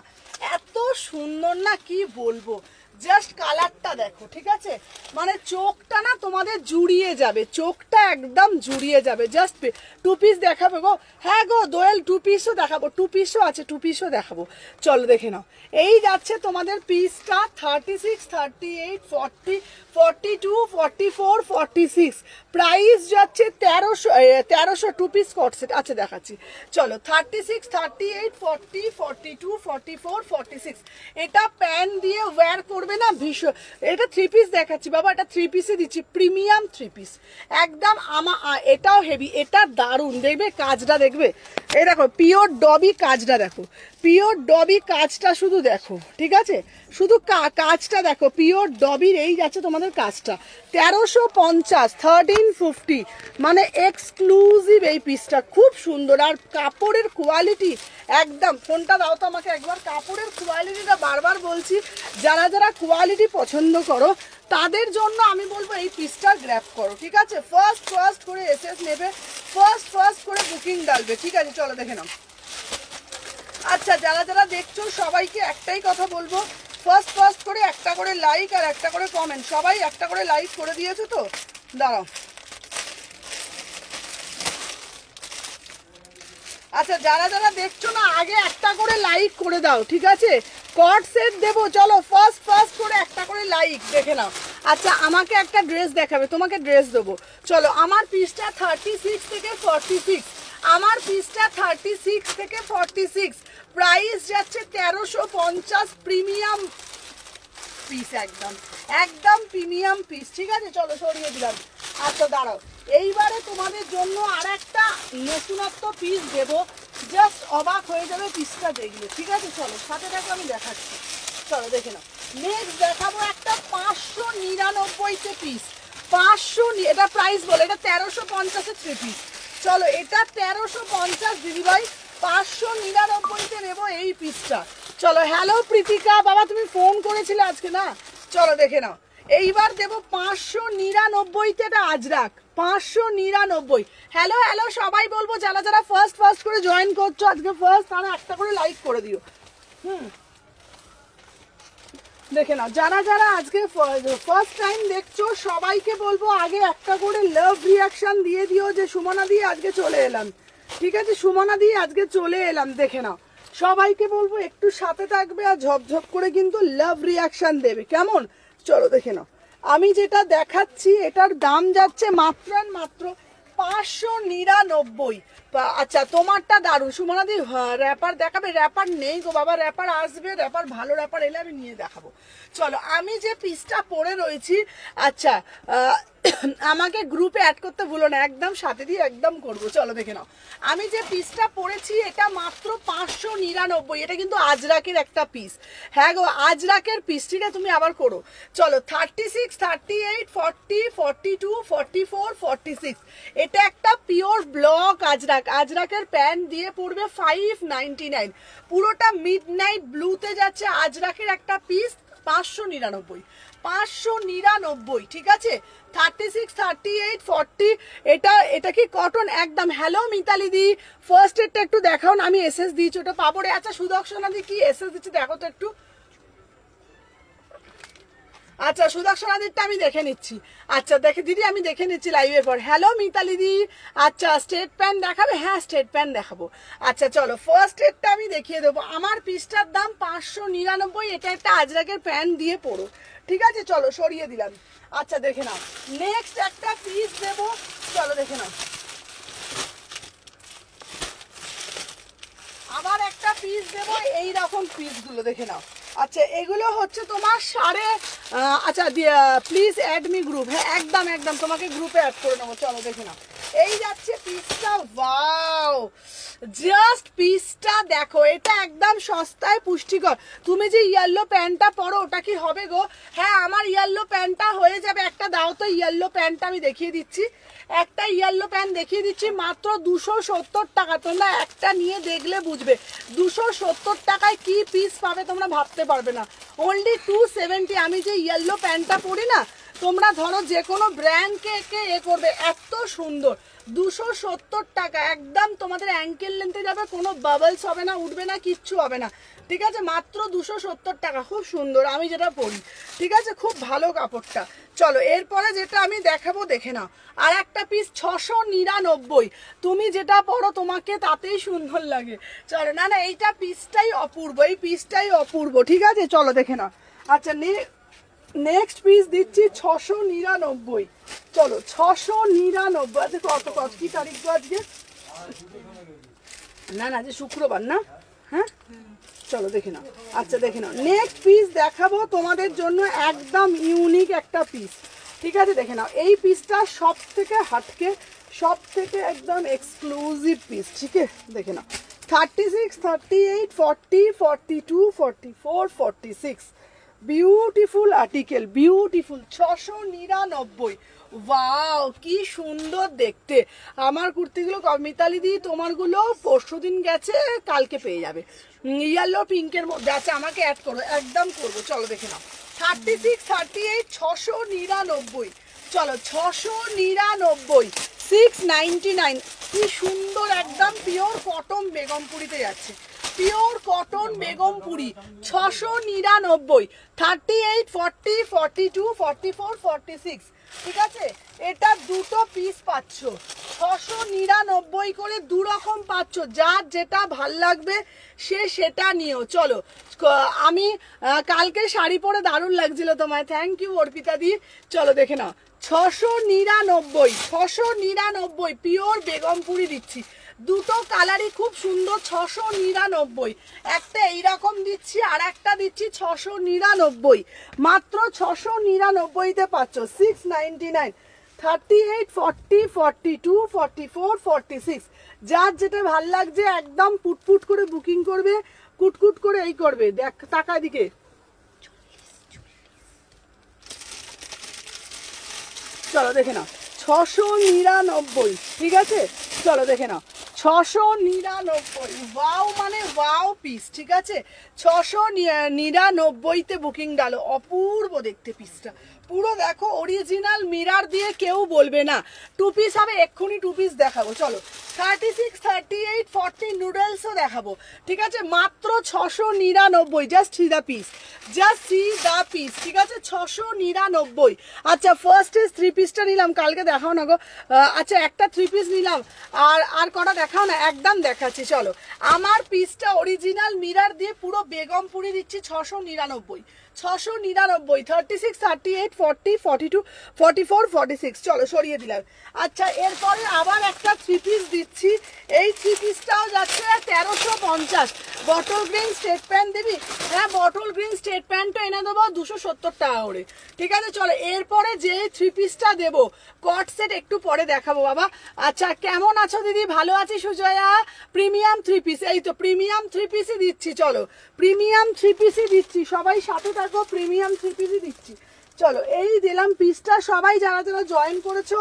এত সুন্দর না, কি বলবো। জাস্ট কালারটা দেখো, ঠিক আছে। মানে চোখটা না তোমাদের জুড়িয়ে যাবে, চোখটা একদম জুড়িয়ে যাবে। জাস্ট 2 পিস দেখাবো গো, হ্যাঁ গো দোয়েল 2 পিসও দেখাবো, 2 পিসও আছে, 2 পিসও দেখাবো। চলো দেখে নাও, এই যাচ্ছে তোমাদের পিসটা 36, 38, 40, 42, 44, 46 প্রাইস যাচ্ছে 1300 2 পিস কট সেট। আচ্ছা দেখাচ্ছি, চলো 36, 38, 40, 42, 44, 46 এটা প্যান দিয়ে ওয়্যার করবে না, ভীষণ। এটা 3 পিস দেখাচ্ছি বাবা, এটা 3 পিসে দিচ্ছি, প্রিমিয়াম 3 পিস একদম। এটাও হেভি, এটা দারুণ, দেখবে কাজটা দেখবে, এই দেখো পিওর ডবি কাজটা দেখো, পিওর ডবি কাজটা শুধু দেখো, ঠিক আছে। শুধু কাজটা দেখো, পিওর ডবির এই যাচ্ছে তোমাদের কাজটা 1350, 1350 মানে এক্সক্লুসিভ এই পিসটা, খুব সুন্দর। আর কাপড়ের কোয়ালিটি একদম, ফোনটা দাও তো আমাকে একবার, কাপড়ের কোয়ালিটিটা বারবার বলছি, যারা যারা কোয়ালিটি পছন্দ করো তাদের জন্য আমি বলবো এই পিসটা গ্র্যাব করো, ঠিক আছে। ফার্স্ট করে এসএস নেবে, ফার্স্ট করে বুকিং ডালবে, ঠিক আছে। চলো দেখে নাও। আচ্ছা যারা যারা দেখছো সবাইকে একটাই কথা বলবো, ফার্স্ট করে একটা করে লাইক আর একটা করে কমেন্ট, সবাই একটা করে লাইক করে দিয়েছো তো, দাঁড়াও। আচ্ছা যারা যারা দেখছো না আগে একটা করে লাইক করে দাও, ঠিক আছে। কট সেট দেবো, চলো ফার্স্ট করে একটা করে লাইক দেখে নাও। আচ্ছা আমাকে একটা ড্রেস দেখাবে, তোমাকে ড্রেস দেবো, চলো। আমার পিসটা 36 থেকে 46, আমার পিসটা 36 থেকে 46 প্রাইস যাচ্ছে 1350 প্রিমিয়াম পিস, একদম একদম প্রিমিয়াম পিস। ঠিক আছে, চলো সরিয়ে দিলাম। আচ্ছা দাঁড়াও, এইবারে তোমাদের জন্য আর একটা নতুনত্ব পিস দেবো, জাস্ট অবাক হয়ে যাবে পিসটা দেখলে। ঠিক আছে, চলো সাথে থাকো, আমি দেখাচ্ছি, চলো দেখে নাও। নেক্সট দেখাবো একটা 599-তে পিস। 500, এটা প্রাইস বলে, এটা 1350-এ 3 পিস। চলো এটা 1350 দিদিভাই, 599-তে নেবো এই পিসটা। চলো, হ্যালো প্রীতিকা বাবা, তুমি ফোন করেছিলে আজকে না? চলো দেখে নাও। এইবার দেবো 599-তে, এটা আজরাক 599। হ্যালো হ্যালো সবাই বলবো, যারা যারা ফার্স্ট করে জয়েন করছো আজকে ফার্স্ট, তারা একটা করে লাইক করে দিও। দেখে নাও, যারা যারা আজকে ফার্স্ট টাইম দেখছো সবাইকে বলবো আগে একটা করে লাভ রিয়াকশন দিয়ে দিও যে সুমনা দি আজকে চলে এলাম। ঠিক আছে, সুমনা দি আজকে চলে এলাম। দেখে নাও, সবাইকে বলবো একটু সাথে থাকবে আর ঝপঝপ করে কিন্তু লাভ রিয়াকশন দেবে, কেমন? চলো দেখে নাও, আমি যেটা দেখাচ্ছি এটার দাম যাচ্ছে মাত্র মাত্র 599। আচ্ছা তোমারটা দারুণ সুমনা দি, র্যাপার দেখাবে? র্যাপার নেই গো বাবা, র্যাপার আসবে, র্যাপার ভালো র্যাপার এলে আমি নিয়ে দেখাবো। চলো, আমি যে পিসটা পরে রয়েছি, আচ্ছা আমাকে গ্রুপে অ্যাড করতে ভুলো না, একদম সাথে দিয়ে একদম করবো। চলো দেখে নাও, আমি যে পিসটা পরেছি এটা মাত্র 599। এটা কিন্তু আজরাকের একটা পিস। হ্যাঁ গো, আজরাকের পিস। ঠিক আছে, তুমি আবার করো। চলো 36, 38, 40, 42, 44, 46, এটা একটা পিওর ব্লক আজরাক। আজরাকের প্যান্ট দিয়ে পড়বে 599। পুরোটা মিডনাইট ব্লুতে যাচ্ছে আজরাকের একটা পিস, 599। 599, ঠিক আছে। 36, 38, 40, এটা কি কটন? একদম। হ্যালো মিতালি দি, ফার্স্ট এডটা একটু দেখাও না, আমি এসএস দিয়েছি ওটা পাবো রে। আচ্ছা সুদর্শনা দি কি এসএস দিচ্ছে দেখো তো একটু। আচ্ছা সুদর্শনা দিরটা আমি দেখে নিচ্ছি। আচ্ছা দেখে দিদি, আমি দেখে নিচ্ছি লাইভের পর। হ্যালো মিতালি দি, আচ্ছা স্ট্রেট প্যান্ট দেখাবে? হ্যাঁ স্ট্রেট প্যান্ট দেখাবো। আচ্ছা চলো ফার্স্ট এডটা আমি দেখিয়ে দেবো। আমার পিসটার দাম 599। এটা একটা আজরাকের প্যান্ট দিয়ে পড়ো। ঠিক আছে, চলো সরিয়ে দিলাম। আচ্ছা দেখে নাও, নেক্সট একটা পিস দেবো, চলো দেখে নাও। আবার একটা পিস দেবো, এইরকম পিসগুলো দেখে নাও। আচ্ছা এগুলো হচ্ছে তোমার আচ্ছা প্লিজ অ্যাড মি গ্রুপ। হ্যাঁ একদম একদম, তোমাকে গ্রুপে অ্যাড করে নেবো। চলো দেখে নাও, এই যাচ্ছে পিসটা। ওয়াও, জাস্ট পিসটা দেখো, এটা একদম সস্তায় পুষ্টিকর। তুমি যে ইয়েলো প্যান্টটা পরো ওটা কি হবে গো? হ্যাঁ আমার ইয়েলো প্যান্টটা হয়ে যাবে। একটা দাও তো ইয়েলো প্যান্টটা, আমি দেখিয়ে দিচ্ছি। একটা ইয়েলো প্যান্ট দেখিয়ে দিচ্ছি, মাত্র 270 টাকা। তোমরা একটা নিয়ে দেখলে বুঝবে 270 টাকায় কি পিস পাবে তোমরা ভাবতে পারবে না। অনলি 270। আমি যে ইয়েলো প্যান্টটা পরি না, তোমরা ধরো যে কোনো ব্র্যান্ডকে করবে, এত সুন্দর। 270 টাকা, একদম তোমাদের অ্যাঙ্কেল লেন্থে যাবে, কোনো বাবলস হবে না, উঠবে না, কিচ্ছু হবে না। ঠিক আছে, মাত্র 270 টাকা, খুব সুন্দর। আমি যেটা পরি, ঠিক আছে, খুব ভালো কাপড়টা। চলো এরপরে যেটা আমি দেখাবো দেখে নাও, আর একটা পিস 699। তুমি যেটা পরো তোমাকে তাতেই সুন্দর লাগে। চলো, না না এইটা পিসটাই অপূর্ব, এই পিসটাই অপূর্ব। ঠিক আছে, চলো দেখে নাও। আচ্ছা নেক্সট পিস দিচ্ছি 699। চলো 699। আজকে কত কি তারিখ গো আজকে? না না আজকে শুক্রবার না? হ্যাঁ চলো দেখে নাও। আচ্ছা দেখে নাও, নেক্সট পিস দেখাবো তোমাদের জন্য, একদম ইউনিক একটা পিস। ঠিক আছে, দেখে নাও, এই পিসটা সব থেকে হাটকে, সব থেকে একদম এক্সক্লুসিভ পিস। ঠিক আছে, দেখে নাও, 36, 38, 40, 42, 44, 46, বিউটিফুল আর্টিকেল, বিউটিফুল। 699। ওয়াও কি সুন্দর দেখতে। আমার কুর্তিগুলো মিতালি দি তোমারগুলো পরশুদিন গেছে, কালকে পেয়ে যাবে। ইয়েলো পিঙ্কের মধ্যে আছে, আমাকে অ্যাড করো, একদম করবো। চলো দেখে নাও, 36, 38, 699। চলো 699, 699। কি সুন্দর, একদম পিওর কটন বেগমপুরিতে যাচ্ছে, পিওর কটন বেগমপুরি। 699, 38, 40, 42, 44, 46। ঠিক আছে, এটা দুটো পিস পাচ্ছ, 699 করে, দু রকম পাচ্ছ। যার যেটা ভাল লাগবে সে সেটা নিও। চলো, আমি কালকে শাড়ি পরে দারুণ লাগছিল তোমায়, থ্যাংক ইউ অর্পিতা দি। চলো দেখে নাও, 699, 699 পিওর বেগমপুরি দিচ্ছি। দুটো কালারই খুব সুন্দর, 699। একটা এইরকম দিচ্ছি আর একটা দিচ্ছি 699, মাত্র 699-তে পাচ্ছ। 699, 38, 40, 42, 44, 46, যার যেটা ভাল লাগছে একদম পুটপুট করে বুকিং করবে, কুটকুট করে এই করবে। দেখ টাকা দিকে, চলো দেখে নাও 699, ঠিক আছে? চলো দেখে নাও 699, ওয়াও মানে ওয়াও পিস, ঠিক আছে? 699-তে বুকিং ডালো, অপূর্ব দেখতে পিসটা পুরো। দেখো অরিজিনাল মিরার দিয়ে কেউ বলবে না। 2 পিস হবে, এক্ষুনি 2 পিস দেখাবো। চলো 36, 38, 40 নুডলসও দেখাবো, ঠিক আছে? মাত্র 699, just see the piece, just see the piece, ঠিক আছে? 699। আচ্ছা ফার্স্ট 3 পিসটা নিলাম, কালকে দেখাও না গো। আচ্ছা একটা 3 পিস নিলাম, আর কটা দেখাও না, একদম দেখাচ্ছি। চলো আমার পিসটা অরিজিনাল মিরার দিয়ে পুরো বেগমপুরি দিচ্ছি 699, 699, 36, 38, 40, 42, 44, 46। চলো সরিয়ে দিলাম। আচ্ছা এরপরে আবার একটা 3 পিস দিচ্ছি, এই 3 পিসটাও যাচ্ছে 1350। বটল গ্রিন স্টেট প্যান্ট দিবি? হ্যাঁ বটল গ্রিন স্টেট প্যান্টটা এনে দেবো 270 টাকা করে, ঠিক আছে? চলো এরপরে যে 3 পিসটা দেবো কট সেট একটু পরে দেখাবো বাবা। আচ্ছা কেমন আছো দিদি? ভালো আছি সুজয়া। প্রিমিয়াম 3 পিস, এই তো প্রিমিয়াম 3 পিসই দিচ্ছি। চলো প্রিমিয়াম 3 পিসই দিচ্ছি, সবাই সাথে থাকো, প্রিমিয়াম 3 পিসই দিচ্ছি। চলো এই দিলাম পিসটা, সবাই যারা যারা জয়েন করেছো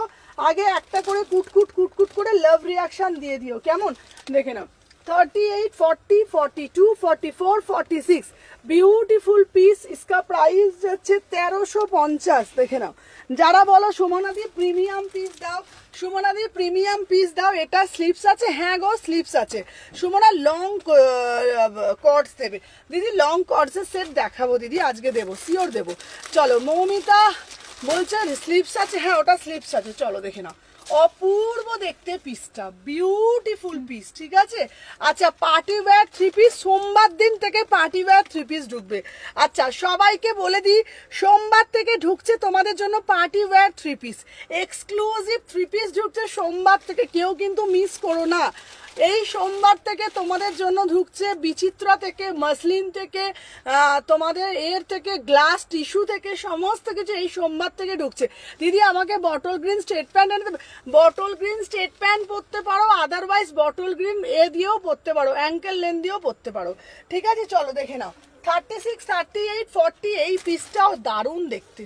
আগে একটা করে কুটকুট করে লাভ রিয়াকশন দিয়ে দিও, কেমন? দেখে নাও 38, 40, 42, 44, 46, বিউটিফুল পিস। इसका प्राइस যাচ্ছে 1350। দেখে নাও যারা বলো সুমনাদি প্রিমিয়াম পিস দাও, সুমনাদি প্রিমিয়াম পিস দাও। এটা স্লিপস আছে? হ্যাঁ গো স্লিপস আছে। সুমনা লং কর্ডস দেবে দিদি, লং কর্ডসের সেট দেখাবো দিদি, আজকে দেবো, শিওর দেবো। চলো মৌমিতা বলছে স্লিপস আছে, হ্যাঁ ওটা স্লিপস আছে। চলো দেখে নাও অপূর্ব দেখতে পিসটা, বিউটিফুল পিস, ঠিক আছে? আচ্ছা পার্টি ওয়্যার 3 পিস, সোমবার দিন থেকে পার্টি ওয়্যার 3 পিস ঢুকবে। আচ্ছা সবাইকে বলে দিই সোমবার থেকে ঢুকছে তোমাদের জন্য party wear 3 piece, exclusive 3 piece ঢুকছে সোমবার থেকে, কেউ কিন্তু মিস করো না। এই সোমবার থেকে তোমাদের জন্য ঢুকছে বিচিত্রা থেকে, মসলিন থেকে, তোমাদের এর থেকে, গ্লাস টিস্যু থেকে, সমস্ত কিছু এই সোমবার থেকে ঢুকছে। দিদি আমাকে বটল গ্রিন স্টেট প্যান্ট এনে দেবে? বটল গ্রিন স্টেট প্যান্ট পরতে পারো, আদারওয়াইজ বটল গ্রিন এ দিয়েও পরতে পারো, অ্যাঙ্কেল লেন দিয়েও পরতে পারো, ঠিক আছে? চলো দেখে নাও 36, 38, 40, এই পিসটাও দারুণ দেখতে,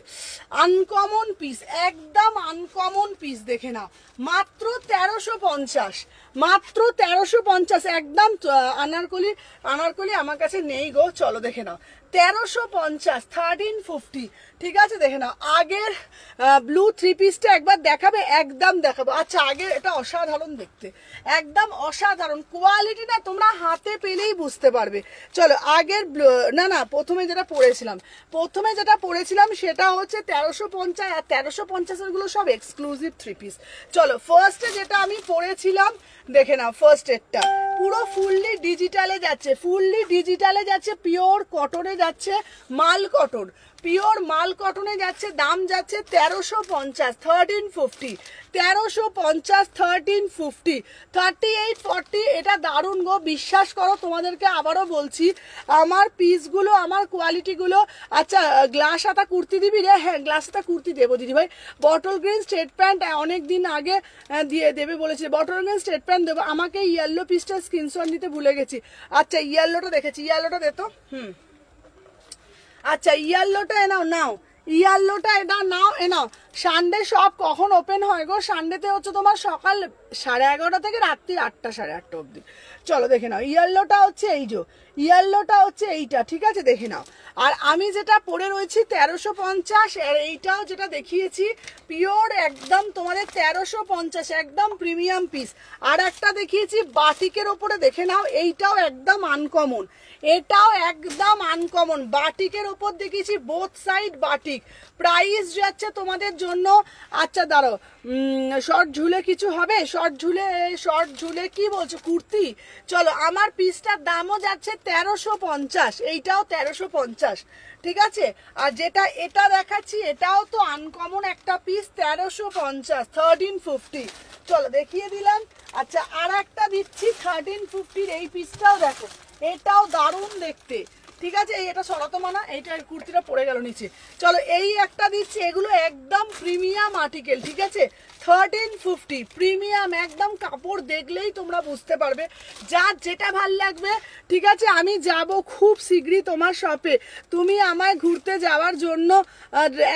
আনকমন পিস, একদম আনকমন পিস। দেখে নাও মাত্র 1350, মাত্র 1350, একদম আনারকলি আমার কাছে নেই গো। চলো দেখে নাও 1350, 1350, ঠিক আছে? দেখে নাও আগের ব্লু 3 পিসটা একবার দেখাবে, একদম দেখাবো। আচ্ছা আগের এটা অসাধারণ দেখতে, একদম অসাধারণ কোয়ালিটি, না তোমরা হাতে পেলেই বুঝতে পারবে। চলো আগের না প্রথমে যেটা পড়েছিলাম সেটা হচ্ছে 1350, আর 1350 গুলো সব এক্সক্লুসিভ 3 পিস। চলো ফার্স্টে যেটা আমি পড়েছিলাম দেখে নাও, ফার্স্ট এডটা পুরো ফুললি ডিজিটালে যাচ্ছে, পিওর কটনে যাচ্ছে, মাল কটন, পিওর মাল কটনে যাচ্ছে, দাম যাচ্ছে 1350, 1350, 1350, 1350, 38, 40, এটা দারুণ গো, বিশ্বাস করো তোমাদেরকে আবারও বলছি, আমার পিসগুলো, আমার কোয়ালিটিগুলো। আচ্ছা গ্লাস হাতা কুর্তি দিবি রে? হ্যাঁ গ্লাস হাতা কুর্তি দেবো দিদি ভাই। বটল গ্রিন স্টেট প্যান্ট অনেক দিন আগে দিয়ে দেবে বলেছি, বটল গ্রিন স্টেট প্যান্ট দেবো। আমাকে ইয়েলো পিসটা স্ক্রিনশট নিতে ভুলে গেছি। আচ্ছা ইয়েলোটা দেখেছি, ইয়েলোটা দে তো। আচ্ছা ইয়েলোটা নাও, ইয়াল্লোটা এটা নাও, নাও। সানডে শপ কখন ওপেন হয় গো? সানডেতে হচ্ছে তোমার সকাল 11:30 থেকে রাত্রি 8টা 8:30 অবধি। চলো দেখে নাও ইয়েলোটা হচ্ছে এই যে, ইয়েলোটা হচ্ছে এইটা, ঠিক আছে? দেখে নাও। আর আমি যেটা পরে রয়েছি 1350, আর এইটাও যেটা দেখিয়েছি পিওর একদম তোমাদের 1350, একদম প্রিমিয়াম পিস। আর একটা দেখিয়েছি বাটিকের ওপরে, দেখে নাও এইটাও একদম আনকমন, এটাও একদম আনকমন বাটিকের ওপর দেখিয়েছি, বোথ সাইড বাটিক। প্রাইস যাচ্ছে তোমাদের জন্য। আচ্ছা দাঁড়াও, শর্ট ঝুলে কিছু হবে? শর্ট ঝুলে কি বলছো কুর্তি? চলো, আমার পিসটার দামও যাচ্ছে 1350, এইটাও 1350, ঠিক আছে। আর যেটা এটা দেখাচ্ছি এটাও তো আনকমন একটা পিস, 1350, 1350। চলো দেখিয়ে দিলাম। আচ্ছা আর একটা দিচ্ছি 1350, এই পিসটাও দেখো, এটাও দারুণ দেখতে, ঠিক আছে। এই এটা সরাতো মানা, এইটা কুর্তিটা পড়ে গেল নিচে। চলো এই একটা দিচ্ছি, এগুলো একদম প্রিমিয়াম আর্টিকেল, ঠিক আছে। 1350 প্রিমিয়াম, একদম কাপড় দেখলেই তোমরা বুঝতে পারবে যার যেটা ভাল লাগবে, ঠিক আছে। আমি যাব খুব শীঘ্রই তোমার শপে, তুমি আমায় ঘুরতে যাওয়ার জন্য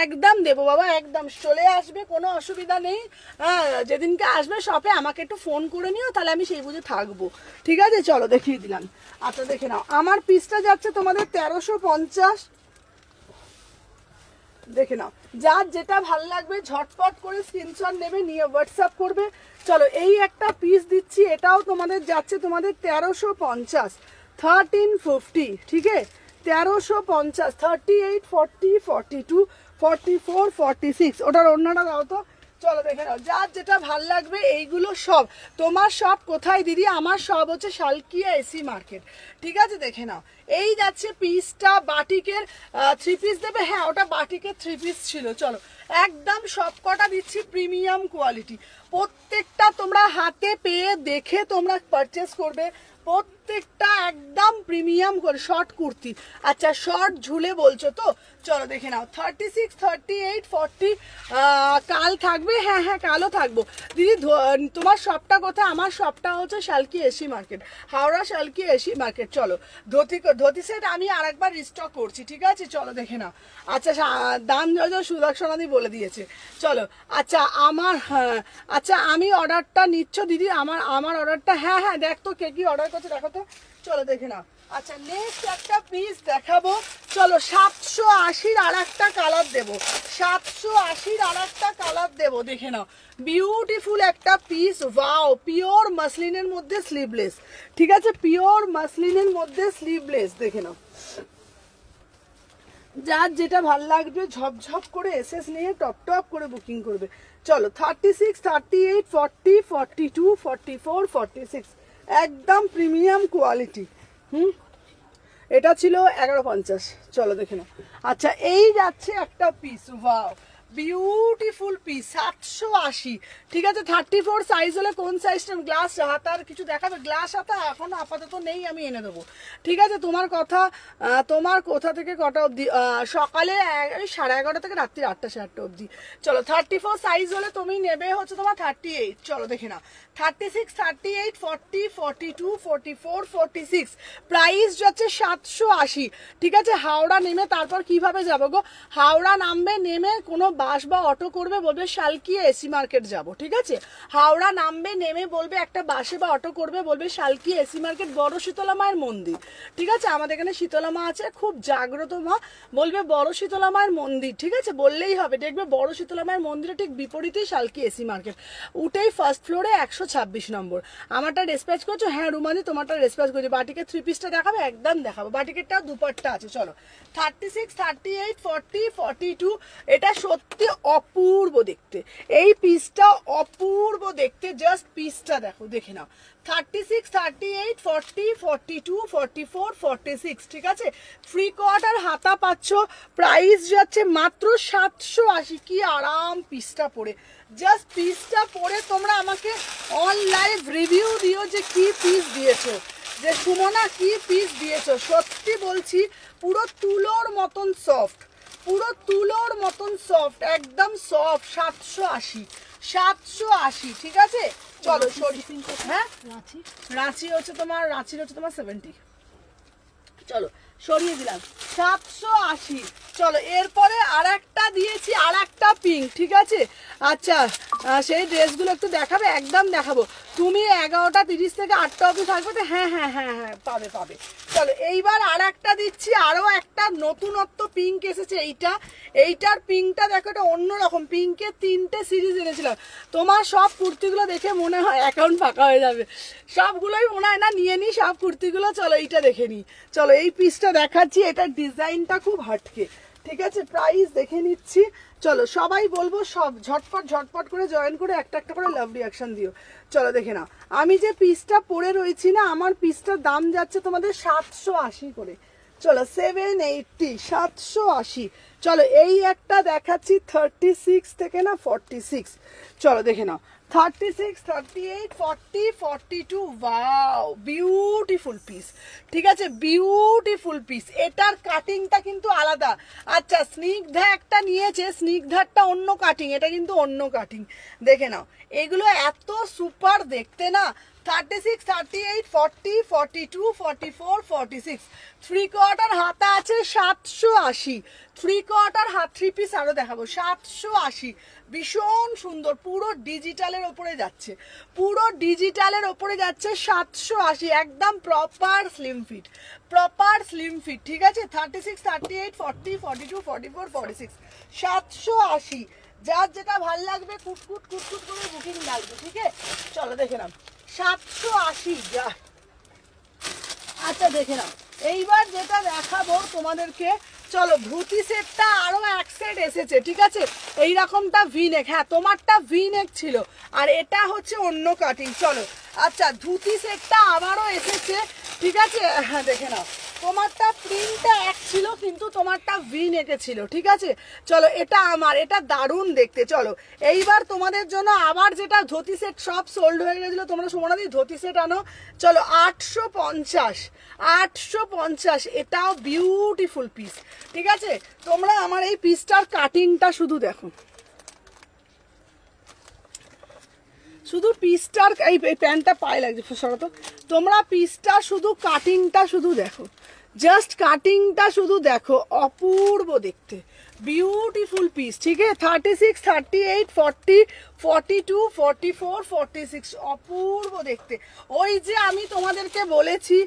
একদম দেবো বাবা, একদম চলে আসবে, কোনো অসুবিধা নেই। হ্যাঁ, যেদিনকে আসবে শপে আমাকে একটু ফোন করে নিও, তাহলে আমি সেই বুঝে থাকবো, ঠিক আছে। চলো দেখিয়ে দিলাম। আচ্ছা দেখে নাও, আমার পিসটা যাচ্ছে তোমাদের 1350, দেখে নাও। যার যেটা ভাল লাগবে ঝটপট করে স্ক্রিনশট নেবে, নিয়ে হোয়াটসঅ্যাপ করবে। চলো এই একটা পিস দিচ্ছি, এটাও তোমাদের যাচ্ছে তোমাদের 1350, 1350, ঠিক আছে। 1350, 38, 40, 42, 44, 46, ওটার অন্যটা দাও তো। চলো দেখে নাও, যার যেটা ভাল লাগবে। এইগুলো সব তোমার সব কোথায় দিদি? আমার সব হচ্ছে শালকিয়া এসি মার্কেট, ঠিক আছে। দেখে নাও, এই যাচ্ছে পিসটা বাটিকের 3 পিস দেবে, হ্যাঁ ওটা বাটিকের 3 পিস ছিল। চলো একদম সব কটা দিচ্ছি প্রিমিয়াম কোয়ালিটি, প্রত্যেকটা তোমরা হাতে পেয়ে দেখে তোমরা পারচেস করবে, প্রত্যেকটা একদম প্রিমিয়াম করে। শর্ট কুর্তি, আচ্ছা শর্ট ঝুলে বলছো তো, চলো দেখে নাও। 36, 38, 40 কাল থাকবে, হ্যাঁ হ্যাঁ কালও থাকবো দিদি। তোমার শপটা কোথায়? আমার শপটা হচ্ছে Salkia AC market, Howrah Salkia AC market. চলো ধুতি সেট আমি আরেকবার রিস্টক করছি, ঠিক আছে। চলো দেখে নাও। আচ্ছা দাম সুদর্শনাদি বলে দিয়েছে। চলো আচ্ছা আমার, হ্যাঁ আচ্ছা আমি অর্ডারটা নিচ্ছ দিদি? আমার অর্ডারটা, হ্যাঁ হ্যাঁ দেখ তো কে কি অর্ডার করছে, দেখো তো। চলো দেখে নাও। আচ্ছা নেক্সট একটা পিস দেখাবো, চলো 780 আর একটা কালার দেবো, 780 আর একটা কালার দেবো, দেখে নাও। বিউটিফুল একটা পিস, ওয়াও, পিওর মাসলিনের মধ্যে স্লিভলেস, ঠিক আছে, পিওর মাসলিনের মধ্যে স্লিভলেস, দেখে নাও। যার যেটা ভাল লাগবে ঝপঝপ করে এসএস নিয়ে টপ করে বুকিং করবে। চলো 36, 38, 40, 42, 44, 46, একদম প্রিমিয়াম কোয়ালিটি। এটা ছিল 1150। চলো দেখে নাও। আচ্ছা এই যাচ্ছে একটা পিস, ওয়াও বিউটিফুল পিস, 780, ঠিক আছে। 34 সাইজ হলে কোন সাইজটা? গ্লাস হাতার কিছু দেখাবে? গ্লাস হাতা এখন আপাতত নেই, আমি এনে দেবো, ঠিক আছে। তোমার কোথা থেকে কটা অবধি? সকালে 11:30 থেকে রাত্রি 8টা 8:30 অবধি। চলো 34 সাইজ হলে তুমি নেবে হচ্ছে তোমার 38। চলো দেখে নাও। 36, 38, 40, 42, 44, 46, প্রাইস যাচ্ছে 780, ঠিক আছে। হাওড়া নেমে তারপর কিভাবে যাবো গো? হাওড়া নামবে, নেমে কোনো বাস বা অটো করবে, বলবে শালকিয়া এসি মার্কেট যাব, ঠিক আছে। হাওড়া নামবে, নেমে বলবে একটা বাসে বা অটো করবে, বলবে শালকিয়া এসি মার্কেট, বড় শীতলা মায়ের মন্দির, ঠিক আছে। আমাদের এখানে শীতলা মা আছে, খুব জাগ্রত মা, বলবে বড় শীতলা মায়ের মন্দির, ঠিক আছে, বললেই হবে। দেখবে বড় শীতলা মায়ের মন্দিরে ঠিক বিপরীতেই শালকিয়া এসি মার্কেট, উঠেই ফার্স্ট ফ্লোরে 126 নম্বর। আমারটা রেসপ্যাচ করছো? হ্যাঁ রুমানি তোমারটা রেসপ্যাচ করছো। বাটিকের 3 পিসটা দেখাবে? একদম দেখাবো, বাটিকেরটা দুপাট্টা আছে। চলো 36, 38, 40, 42, এটা সত্যি অপূর্ব দেখতে, এই পিসটা অপূর্ব দেখতে, জাস্ট পিসটা দেখো, দেখে নাও। 36, 38, 40, 42, 44, 46, ঠিক আছে। ফ্রি কোয়ার্টার হাতা পাচ্ছ, প্রাইস যাচ্ছে মাত্র 780। কি আরাম পিসটা পরে, জাস্ট পিসটা পরে তোমরা আমাকে অনলাইন রিভিউ দিও যে কি পিস দিয়েছো, যে সুমনা কি পিস দিয়েছো। সত্যি বলছি পুরো তুলোর মতন সফট, পুরো তুলোর মতন সফট, একদম সফট। 780, 780, ঠিক আছে। চলো হ্যাঁ রাঁচির হচ্ছে তোমার 70। চলো সরিয়ে দিলাম, 780। চলো এরপরে আর একটা দিয়েছি, আর একটা পিঙ্ক, ঠিক আছে। আচ্ছা সেই ড্রেসগুলো একটু দেখাবে? একদম দেখাবো। তুমি 11:30 থেকে 8টা অবধি থাকবে তো? হ্যাঁ হ্যাঁ হ্যাঁ হ্যাঁ পাবে। চলো এইবার আর একটা দিচ্ছি, আরও একটা নতুনত্ব পিঙ্ক এসেছে, এইটার পিঙ্কটা দেখো, এটা অন্যরকম। পিঙ্কের 3টে সিরিজ এনেছিলাম, তোমার সব কুর্তিগুলো দেখে মনে হয় অ্যাকাউন্ট ফাঁকা হয়ে যাবে, সবগুলোই মনে হয় না নিয়ে নিই সব কুর্তিগুলো। চলো এইটা দেখে নিই। চলো এই পিসটা দেখাচ্ছি, এটার ডিজাইনটা খুব হাটকে, ঠিক আছে, প্রাইস দেখে নিচ্ছি। চলো সবাই বলবো সব ঝটপট ঝটপট করে জয়েন করে একটা একটা করে লাভ রিয়াকশন দিও। চলো দেখে নাও, আমি যে পিসটা পরে রয়েছি না, আমার পিসটার দাম যাচ্ছে তোমাদের 780 করে। চলো 780, 780। চলো এই একটা দেখাচ্ছি 36 থেকে না 46। চলো দেখে নাও 36, 38, 40, 42। Wow, beautiful piece. ঠিক আছে, বিউটিফুল পিস। এটার কাটিংটা কিন্তু আলাদা। আচ্ছা, স্নিগ্ধা একটা নিয়েছে, স্নিগ্ধারটা অন্য কাটিং, এটা কিন্তু অন্য কাটিং। দেখে নাও, এগুলো এত সুপার দেখতে না। 36, 38, 40, 42, 44, 46। 3/4 হাতা আছে 780। 3/4 হাত 3 পিস আরো দেখাবো 780। ভীষণ সুন্দর, পুরো ডিজিটালের ওপরে যাচ্ছে, পুরো ডিজিটালের ওপরে যাচ্ছে 780। একদম proper slim fit, proper slim fit. ঠিক আছে, 36, 38, 40, 42, 44, 46, 780। যার যেটা ভাল লাগবে কুটকুট কুটকুট করে বুকিং লাগবে। ঠিক আছে, চলো দেখে নাও 780। যা, আচ্ছা দেখে নাও এইবার যেটা দেখাবো তোমাদেরকে। চলো ধুতি সেটটা আরো এক সেট এসেছে। ঠিক আছে, এইরকমটা ভিনেক, হ্যাঁ তোমারটা ভিনেক ছিল, আর এটা হচ্ছে অন্য কাটিং। চলো আচ্ছা, ধুতি সেটটা আবারও এসেছে। ঠিক আছে, হ্যাঁ দেখে নাও, তোমারটা প্রিন্টটা এক ছিল কিন্তু তোমারটা ভিনেকে ছিল। ঠিক আছে, চলো এটা আমার, এটা দারুণ দেখতে। চলো এইবার তোমাদের জন্য আবার যেটা ধুতি সেট সব সোল্ড হয়ে গেছিলো, তোমরা সোমনাদি ধুতি সেট আনো। চলো 850, 850। এটাও বিউটিফুল পিস। ঠিক আছে, তোমরা আমার এই পিসটার কাটিংটা শুধু দেখো, শুধু পিসটার এই প্যান্টটা পায়ে লাগছে সরতো। তোমরা পিসটা শুধু কাটিংটা শুধু দেখো, জাস্ট কাটিংটা শুধু দেখো, অপূর্ব দেখতে, বিউটিফুল পিস। ঠিক আছে, 36, 38, 40, 42, 44, 46। অপূর্ব দেখতে। ওই যে আমি তোমাদেরকে বলেছি,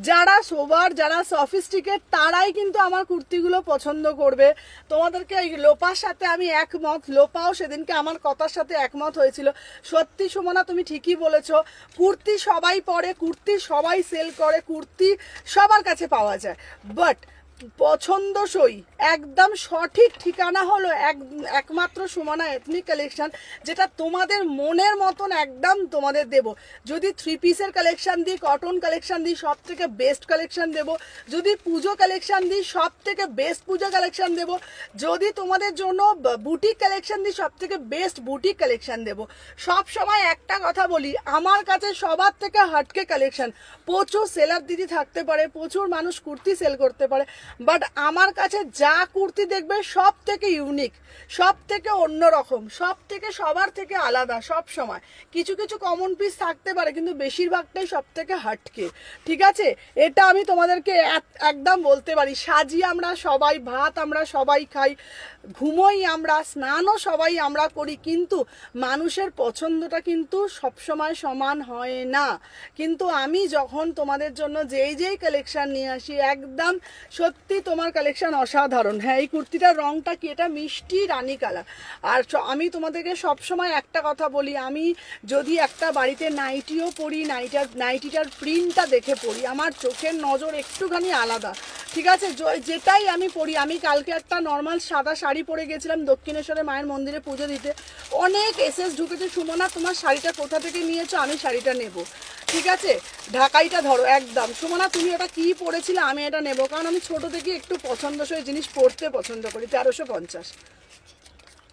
যারা সোবার, যারা সফিস্টিকেট, তারাই কিন্তু আমার কুর্তিগুলো পছন্দ করবে। তোমাদেরকে এই লোপার সাথে আমি একমত, লোপাও সেদিনকে আমার কথার সাথে একমত হয়েছিল। সত্যি সুমনা, তুমি ঠিকই বলেছো, কুর্তি সবাই পরে, কুর্তি সবাই সেল করে, কুর্তি সবার কাছে পাওয়া যায়, বাট পছন্দসই একদম সঠিক ঠিকানা হলো একমাত্র সুমনা এথনিক কালেকশন, যেটা তোমাদের মনের মতন একদম তোমাদের দেব। যদি 3 পিসের কালেকশন দিই, কটন কালেকশন দিই, সব থেকে বেস্ট কালেকশন দেব। যদি পুজো কালেকশন দিই, সব থেকে বেস্ট পুজো কালেকশন দেব। যদি তোমাদের জন্য বুটিক কালেকশন দিই, সব থেকে বেস্ট বুটিক কালেকশন দেব। সব সময় একটা কথা বলি, আমার কাছে সবার থেকে হাটকে কালেকশন। প্রচুর সেলার দিদি থাকতে পারে, প্রচুর মানুষ কুর্তি সেল করতে পারে, বাট আমার কাছে যা কুর্তি দেখবে সব থেকে ইউনিক, সব থেকে অন্যরকম, সব থেকে সবার থেকে আলাদা। সব সময় কিছু কিছু কমন পিস থাকতে পারে, কিন্তু বেশিরভাগটাই সব থেকে হাটকে। ঠিক আছে, এটা আমি তোমাদেরকে একদম বলতে পারি। সাজি আমরা সবাই, ভাত আমরা সবাই খাই, ঘুমোই আমরা, স্নানও সবাই আমরা করি, কিন্তু মানুষের পছন্দটা কিন্তু সবসময় সমান হয় না। কিন্তু আমি যখন তোমাদের জন্য যেই যেই কালেকশন নিয়ে আসি, একদম সত্যি তোমার কালেকশন অসাধারণ। হ্যাঁ, এই কুর্তিটার রংটা কি, এটা মিষ্টি রানী কালার। আর আমি তোমাদেরকে সবসময় একটা কথা বলি, আমি যদি একটা বাড়িতে নাইটিও পরি, নাইটিটার প্রিন্টটা দেখে পরি, আমার চোখের নজর একটুখানি আলাদা। ঠিক আছে, যেটাই আমি পরি, আমি কালকে একটা নর্মাল সাদা শাড়ি পরে গেছিলাম দক্ষিণেশ্বরে মায়ের মন্দিরে পুজো দিতে। অনেক এসএস ঢুকেছে, সুমনা তোমার শাড়িটা কোথা থেকে নিয়েছো, আমি শাড়িটা নেব। ঠিক আছে, ঢাকাইটা ধরো একদম, সুমনা তুমি এটা কি পরেছিলে, আমি এটা নেব, কারণ আমি ছোট থেকে একটু পছন্দসই জিনিস পরতে পছন্দ করি। 1350।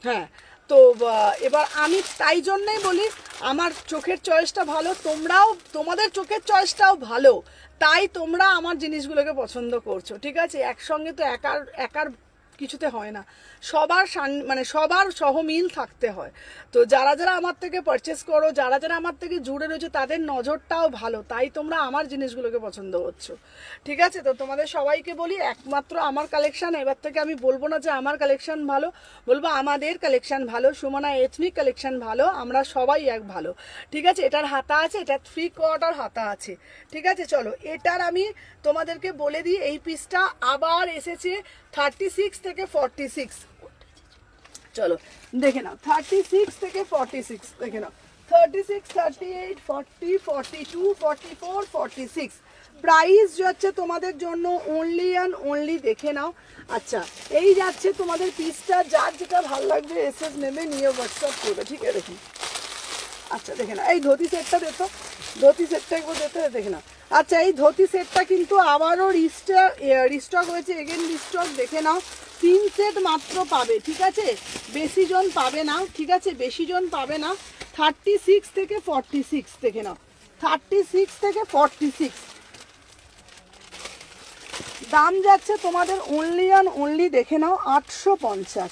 হ্যাঁ, তো এবার আমি তাই জন্যই বলি, আমার চোখের চয়েসটা ভালো, তোমরাও তোমাদের চোখের চয়েসটাও ভালো, তাই তোমরা আমার জিনিসগুলোকে পছন্দ করছো। ঠিক আছে, একসঙ্গে তো একার কিছুতে হয় না, সবার মানে সবার সহমিল থাকতে হয়। তো যারা যারা আমার থেকে পারচেস করো, যারা যারা আমার থেকে জুড়ে রয়েছে, তাদের নজরটাও ভালো, তাই তোমরা আমার জিনিসগুলোকে পছন্দ করছো। ঠিক আছে, তো তোমাদের সবাইকে বলি, একমাত্র আমার কালেকশন, এবার থেকে আমি বলবো না যে আমার কালেকশন ভালো, বলবো আমাদের কালেকশন ভালো, সুমনা এথনিক কালেকশন ভালো, আমরা সবাই এক ভালো। ঠিক আছে, এটার হাতা আছে, এটা 3/4 হাতা আছে। ঠিক আছে, চলো এটার আমি তোমাদেরকে বলে দিই, এই পিসটা আবার এসেছে 36 থেকে 46। চলো দেখে নাও, 36 থেকে 46 দেখে নাও, 36, 38, 40, 42, 44, 46। প্রাইস যাচ্ছে তোমাদের জন্য অনলি অ্যান্ড অনলি, দেখে নাও। আচ্ছা এই যাচ্ছে তোমাদের পিসটা, যার যেটা ভালো লাগবে এসএস নেবে, নিয়ে হোয়াটসঅ্যাপ করবে, ঠিক আছে? দেখুন, আচ্ছা দেখে না, এই ধুতি সেটটা দেখো, ধুতি সেটটা একবার দেখতে দেখে না। আচ্ছা এই ধুতি সেটটা কিন্তু আবারও রিস্টক হয়েছে, এগেন রিস্টক, দেখে নাও। 3 সেট মাত্র পাবে, ঠিক আছে? বেশি জন পাবে না, ঠিক আছে? বেশি জন পাবে না। 36 থেকে 46, দেখে নাও, 36 থেকে 46 দাম যাচ্ছে তোমাদের অনলি অ্যান্ড অনলি, দেখে নাও, 850,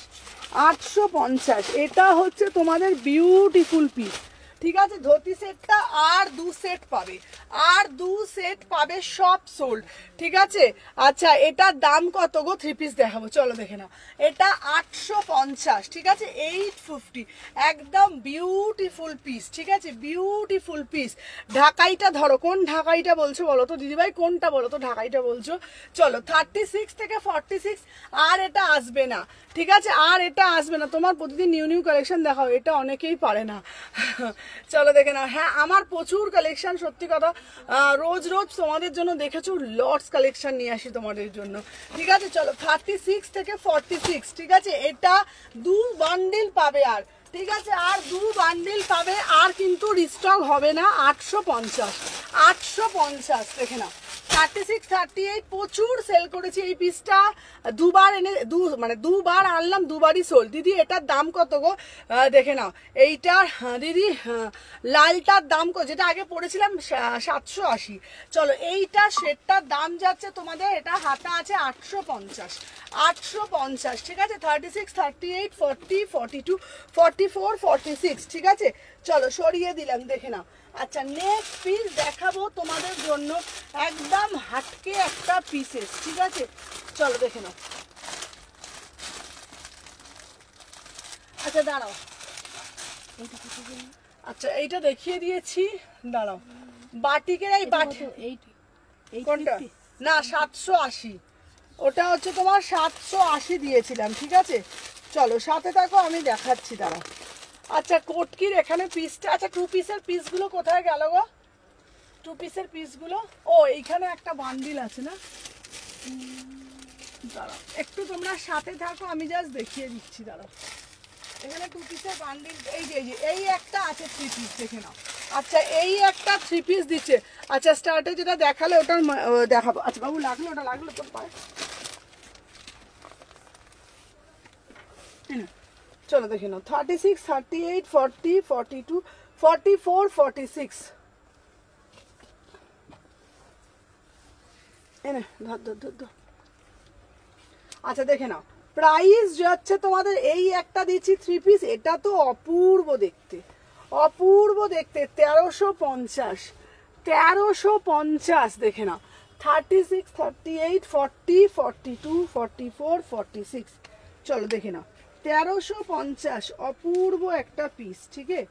850। এটা হচ্ছে তোমাদের বিউটিফুল পিস, ঠিক আছে? ধুতি সেটটা আর 2 সেট পাবে, আর 2 সেট পাবে, সব সোল্ড, ঠিক আছে? আচ্ছা এটার দাম কত গো? 3 পিস দেখাবো, চলো দেখে নাও। এটা 850, ঠিক আছে? 850, একদম বিউটিফুল পিস, ঠিক আছে? Beautiful piece. ঢাকাইটা ধরো, কোন ঢাকাইটা বলছো বলো তো দিদিভাই, কোনটা বলো তো ঢাকাইটা বলছো? চলো 36 থেকে 46, আর এটা আসবে না, ঠিক আছে? আর এটা আসবে না। তোমার প্রতিদিন নিউ নিউ কালেকশন দেখাও, এটা অনেকেই পারে না। চলো দেখে নাও। হ্যাঁ আমার প্রচুর কালেকশন, সত্যি কথা, রোজ রোজ তোমাদের জন্য দেখেছো লটস কালেকশন নিয়ে আসি তোমাদের জন্য, ঠিক আছে? চলো 36 থেকে 46, ঠিক আছে? এটা 2 বান্ডিল পাবে, আর ঠিক আছে, আর 2 বান্ডিল পাবে, আর কিন্তু রিস্টক হবে না। 850, 850, দেখে নাও। 36, 38 প্রচুর সেল করেছি এই পিসটা, দুবার এনে মানে দুবার আনলাম, দুবারই সোল। দিদি এটার দাম কত গো? দেখে নাও এইটার, দিদি লালটার দাম কত, যেটা আগে পড়েছিলাম 780। চলো এইটা সেটটার দাম যাচ্ছে তোমাদের, এটা হাতা আছে 850, 850, ঠিক আছে? 36, 38, 40, 42, 44, 46, ঠিক আছে? চলো সরিয়ে দিলাম, দেখে নাও। আচ্ছা নেক্সট পিস দেখাবো তোমাদের জন্য, একদম হাটকে একটা পিসেস, ঠিক আছে? চলো দেখে নাও। আচ্ছা দাঁড়াও, আচ্ছা এইটা দেখিয়ে দিয়েছি, দাঁড়াও। বাটিকের এই বাটি, কোনটা? না 780, ওটা হচ্ছে তোমার 780 দিয়েছিলাম, ঠিক আছে? চলো সাথে থাকো, আমি দেখাচ্ছি, দাঁড়াও। আচ্ছা কোটকির এখানে পিসটা, আচ্ছা 2 পিসের পিসগুলো কোথায় গেল গো? 2 পিসের পিসগুলো, ও এইখানে একটা বান্ডিল আছে না, দাঁড়াও একটু তোমরা সাথে থাকো, আমি জাস্ট দেখিয়ে দিচ্ছি, দাঁড়াও। এখানে 2 পিসের বান্ডিল, এই যে এই একটা আছে 3 পিস, দেখে নাও। আচ্ছা এই একটা 3 পিস দিচ্ছে। আচ্ছা স্টার্টে যেটা দেখালে ওটার দেখাবো। আচ্ছা বাবু লাগলো, ওটা লাগলো তোর পায়ে, চলো দেখে নাও। 36, 38, 40, 42, 44, 46, এনে ধর ধর ধর ধর। আচ্ছা দেখে নাও, প্রাইস যাচ্ছে তোমাদের, এই একটা দিচ্ছি 3 পিস, এটা তো অপূর্ব দেখতে, অপূর্ব দেখতে, 1350, 1350, দেখে নাও। 36, 38, 40, 42, 44, 46, চলো দেখে নাও। 1350, অপূর্ব একটা পিস, ঠিক আছে?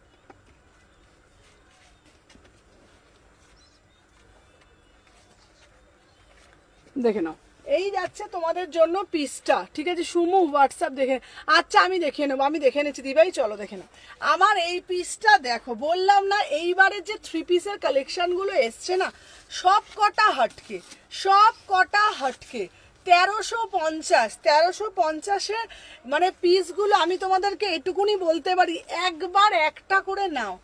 দেখে নাও, এই যাচ্ছে তোমাদের জন্য পিসটা, ঠিক আছে? সুমু হোয়াটসঅ্যাপ দেখে, আচ্ছা আমি দেখে নেবো, আমি দেখে নিচ্ছি দিভাই, চলো দেখে নাও। আমার এই পিসটা দেখো, বললাম না এইবারে যে 3 পিসের কালেকশনগুলো এসছে না, সব কটা হটকে, সব কটা হটকে। 1350, 1350-এর মানে পিসগুলো আমি তোমাদেরকে এটুকুনি বলতে পারি, একবার একটা করে নাও,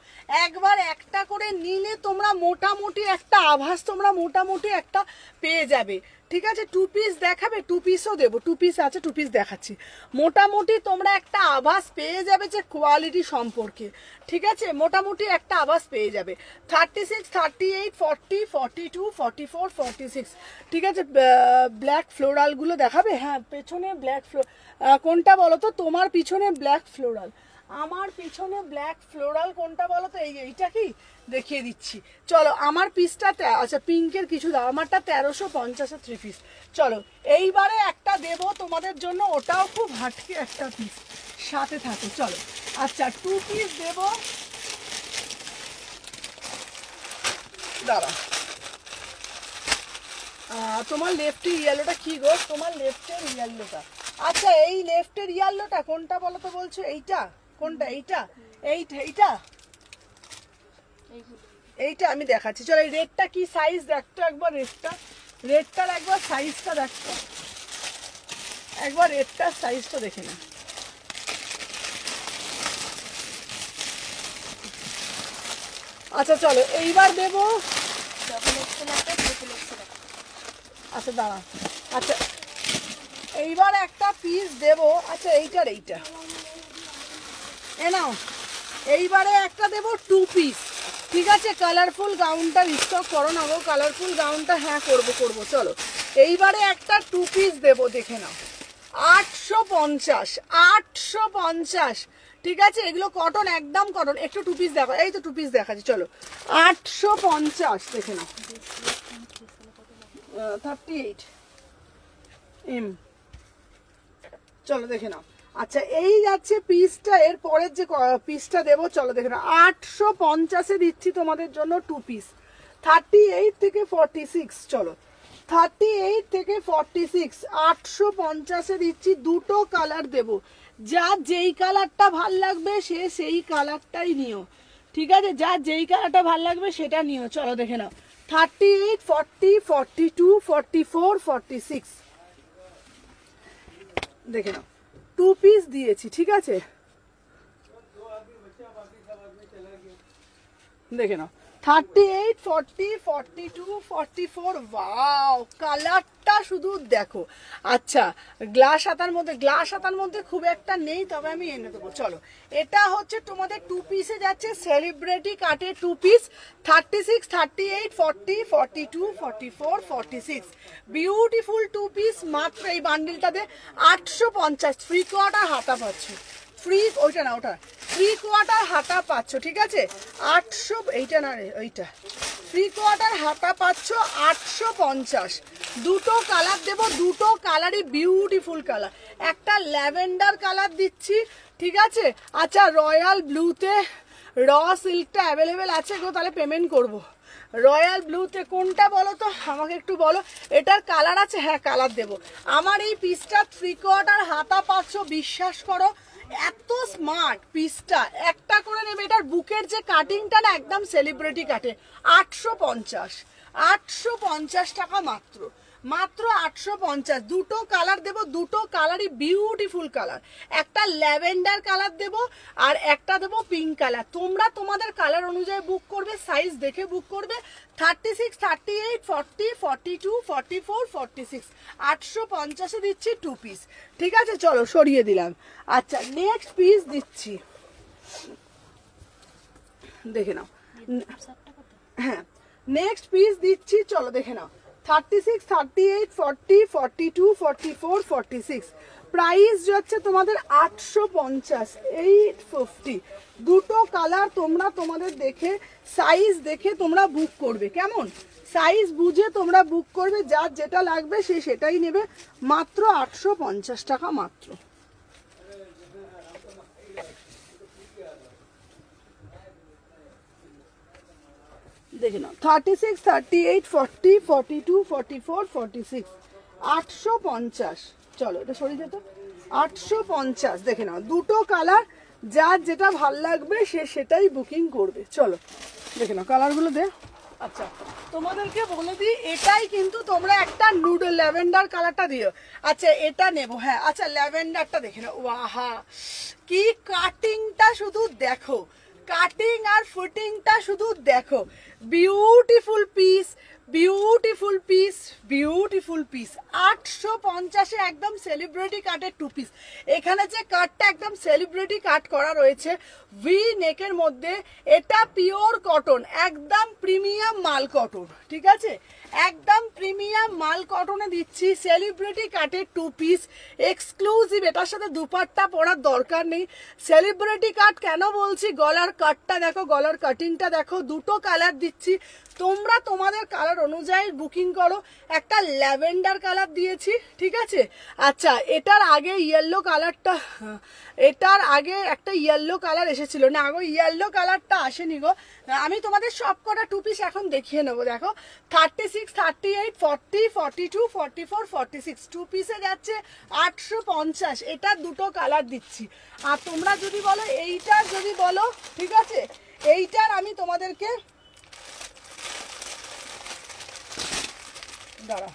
একবার একটা করে নিলে তোমরা মোটামুটি একটা আভাস, তোমরা মোটামুটি একটা পেয়ে যাবে, ঠিক আছে? 2 পিস দেখাবে, 2 পিসও দেবো, 2 পিস আছে, 2 পিস দেখাচ্ছি। মোটামুটি তোমরা একটা আভাস পেয়ে যাবে যে কোয়ালিটি সম্পর্কে, ঠিক আছে? মোটামুটি একটা আভাস পেয়ে যাবে। 36, 38, 40, 42, 44, 46, ঠিক আছে? ব্ল্যাক ফ্লোরালগুলো দেখাবে, হ্যাঁ পেছনে ব্ল্যাক কোনটা বলো তো? তোমার পিছনে ব্ল্যাক ফ্লোরাল, আমার পিছনে ব্ল্যাক ফ্লোরাল কোনটা বলো তো? এইটা কি দেখিয়ে দিচ্ছি, চলো। আমার পিসটা, আচ্ছা পিঙ্কের কিছু দাও, আমারটা 1350-এর 3 পিস। চলো এইবারে একটা দেবো তোমাদের জন্য, ওটাও খুব হাটকে একটা পিস, সাথে থাকে, চলো। আচ্ছা 2 পিস দেবো, দাঁড়া। তোমার লেফটের ইয়েলোটা কি গো? তোমার লেফটের ইয়েলোটা, আচ্ছা এই লেফটের ইয়েলোটা কোনটা বলো তো? বলছো এইটা, কোনটা? এইটা, এইটা, এইটা, এইটা আমি দেখাচ্ছি। চলো এই রেডটা কি সাইজ দেখতো একবার, রেডটার একবার সাইজটা দেখতো, একবার রেডটার সাইজটা দেখে না। আচ্ছা চলো এইবার দেবো, আচ্ছা দাঁড়া, আচ্ছা এইবার একটা পিস দেবো, আচ্ছা এইটা এ নাও, এইবারে একটা দেবো 2 পিস, ঠিক আছে? কালারফুল গাউনটা স্টক করো না গো, কালারফুল গাউনটা, হ্যাঁ করবো চলো এইবারে একটা 2 পিস দেবো, দেখে নাও 850, ঠিক আছে? এগুলো কটন, একদম কটন। একটু 2 পিস দেখো, এই তো 2 পিস দেখাচ্ছি, চলো 850 দেখে নাও, 38 চলো দেখে নাও। আচ্ছা এই যাচ্ছে পিসটা, এর পরের যে পিসটা দেবো চলো দেখে নাও, 850-এ দিচ্ছি তোমাদের জন্য 2 পিস, 38 থেকে 46, চলো 38 থেকে 46, 850-এ দিচ্ছি, দুটো কালার দেবো, যা যেই কালারটা ভাল লাগবে সে সেই কালারটাই নিও, ঠিক আছে? যা যেই কালারটা ভাল লাগবে সেটা নিও, চলো দেখে নাও 38, 40, 42, 44, 46 দেখে নাও 2 পিস দিয়েছি, ঠিক আছে? দেখে নাও 38, 40, 42, 44, ওয়াও কালারটা শুধু দেখো। আচ্ছা গ্লাস হাতার মধ্যে খুব একটা নেই, তবে আমি এনে দেবো, চলো এটা হচ্ছে তোমাদের 2 পিসে যাচ্ছে, সেলিব্রিটি কাটের 2 পিস, 36, 38, 40, 42, 44, 46 বিউটিফুল 2 পিস, মাত্র এই বান্ডিলটাতে 850, 3/4 হাতা পাচ্ছ, ফ্রি, ওইটা না ওটা 3/4 হাতা পাচ্ছ, ঠিক আছে? 800, এইটা না রে ওইটা 3/4 হাতা পাচ্ছ 850, দুটো কালার দেবো, দুটো কালারই বিউটিফুল কালার, একটা ল্যাভেন্ডার কালার দিচ্ছি, ঠিক আছে? আচ্ছা রয়্যাল ব্লুতে র সিল্কটা অ্যাভেলেবেল আছে গো, তাহলে পেমেন্ট করবো। রয়্যাল ব্লুতে কোনটা বলো তো, আমাকে একটু বলো। এটার কালার আছে, হ্যাঁ কালার দেবো। আমার এই পিসটা 3/4 হাতা পাচ্ছ, বিশ্বাস করো এত স্মার্ট পিসটা, একটা করে নেবে। এটার বুকের যে কাটিংটা না একদম সেলিব্রিটি কাটে, 850 টাকা মাত্র, মাত্র 850, দুটো কালার দেবো, দুটো কালারই বিউটিফুল কালার, একটা ল্যাভেন্ডার কালার দেবো আর একটা দেবো পিঙ্ক কালার। তোমরা তোমাদের কালার অনুযায়ী বুক করবে, সাইজ দেখে বুক করবে। 36, 38, 40, 42, 44, 46, 850-এ দিচ্ছি 2 পিস, ঠিক আছে? চলো সরিয়ে দিলাম। আচ্ছা নেক্সট পিস দিচ্ছি, দেখে নাও, হ্যাঁ নেক্সট পিস দিচ্ছি, চলো দেখে নাও 36, 38, 40, 42, 44, 46 প্রাইস যাচ্ছে তোমাদের 850, 850, দুটো কালার তোমরা তোমাদের দেখে সাইজ দেখে তোমরা বুক করবে, কেমন? সাইজ বুঝে তোমরা বুক করবে, যার যেটা লাগবে সে সেটাই নেবে, মাত্র 850 টাকা মাত্র। দেখে নাও 36, 38, 40, 42, 44, 46, 850, চলো এটা সরিয়ে যেত, 850 দেখে নাও, দুটো কালার, যার যেটা ভাল লাগবে সে সেটাই বুকিং করবে, চলো দেখে নাও কালারগুলো দে। আচ্ছা তোমাদেরকে বলে দিই, এটাই কিন্তু তোমরা একটা নুডল ল্যাভেন্ডার কালারটা দিও, আচ্ছা এটা নেবো, হ্যাঁ আচ্ছা ল্যাভেন্ডারটা দেখে নাও, ওয়াহা কি কাটিংটা শুধু দেখো, কাটিং আর ফুটিংটা শুধু দেখো, beautiful piece, beautiful piece, beautiful piece, 850-এ একদম সেলিব্রিটি কাটের 2 পিস। এখানে যে কাটটা একদম সেলিব্রিটি কাট করা রয়েছে ভি নেকের মধ্যে, এটা পিওর কটন, একদম প্রিমিয়াম মাল কটন, ঠিক আছে? একদম প্রিমিয়াম মাল কটনে দিচ্ছি, সেলিব্রিটি কাটের 2 পিস এক্সক্লুসিভ, এটার সাথে দুপাট্টা পরার দরকার নেই। সেলিব্রিটি কাট কেন বলছি, গলার কাটটা দেখো, গলার কাটিংটা দেখো, দুটো কালার দিচ্ছি, তোমরা তোমাদের কালার অনুযায়ী বুকিং করো। একটা ল্যাভেন্ডার কালার দিয়েছি, ঠিক আছে? আচ্ছা এটার আগে ইয়েলো কালারটা, এটার আগে একটা ইয়েলো কালার এসেছিল না গো, ইয়েলো কালারটা আসেনি গো। আমি তোমাদের সব কটা 2 পিস এখন দেখিয়ে নেবো, দেখো 36, 38, 40, 42, 44, 46 2 পিসে যাচ্ছে 850, এটা দুটো কালার দিচ্ছি। আর তোমরা যদি বলো এইটার, যদি বলো ঠিক আছে এইটার আমি তোমাদেরকে দাঁড়া,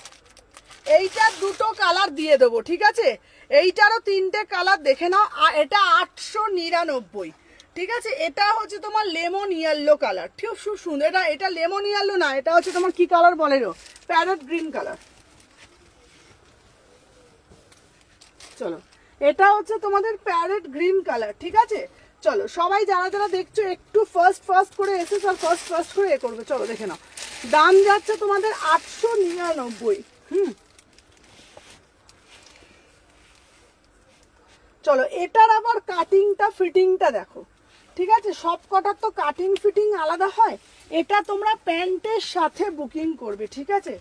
এইটার দুটো কালার দিয়ে দেবো, ঠিক আছে? এইটারও 3টে কালার দেখে নাও। আর এটা 899, ঠিক আছে? এটা হচ্ছে তোমার লেমন ইয়েলো কালার, ঠিক সুন্দর। এটা লেমন ইয়েলো না, এটা হচ্ছে তোমার কি কালার বলে গো, প্যারট গ্রিন কালার। চলো, এটা হচ্ছে তোমাদের প্যারট গ্রিন কালার, ঠিক আছে? চলো সবাই যারা যারা দেখছো একটু ফার্স্ট করে এসে আর ফার্স্ট করে এ করবে। চলো দেখে নাও, দাম যাচ্ছে তোমাদের 899। চলো, এটার আবার কাটিংটা ফিটিংটা দেখো, ঠিক আছে? সব কটার তো কাটিং ফিটিং আলাদা হয়। এটা তোমরা প্যান্টের সাথে বুকিং করবে, ঠিক আছে?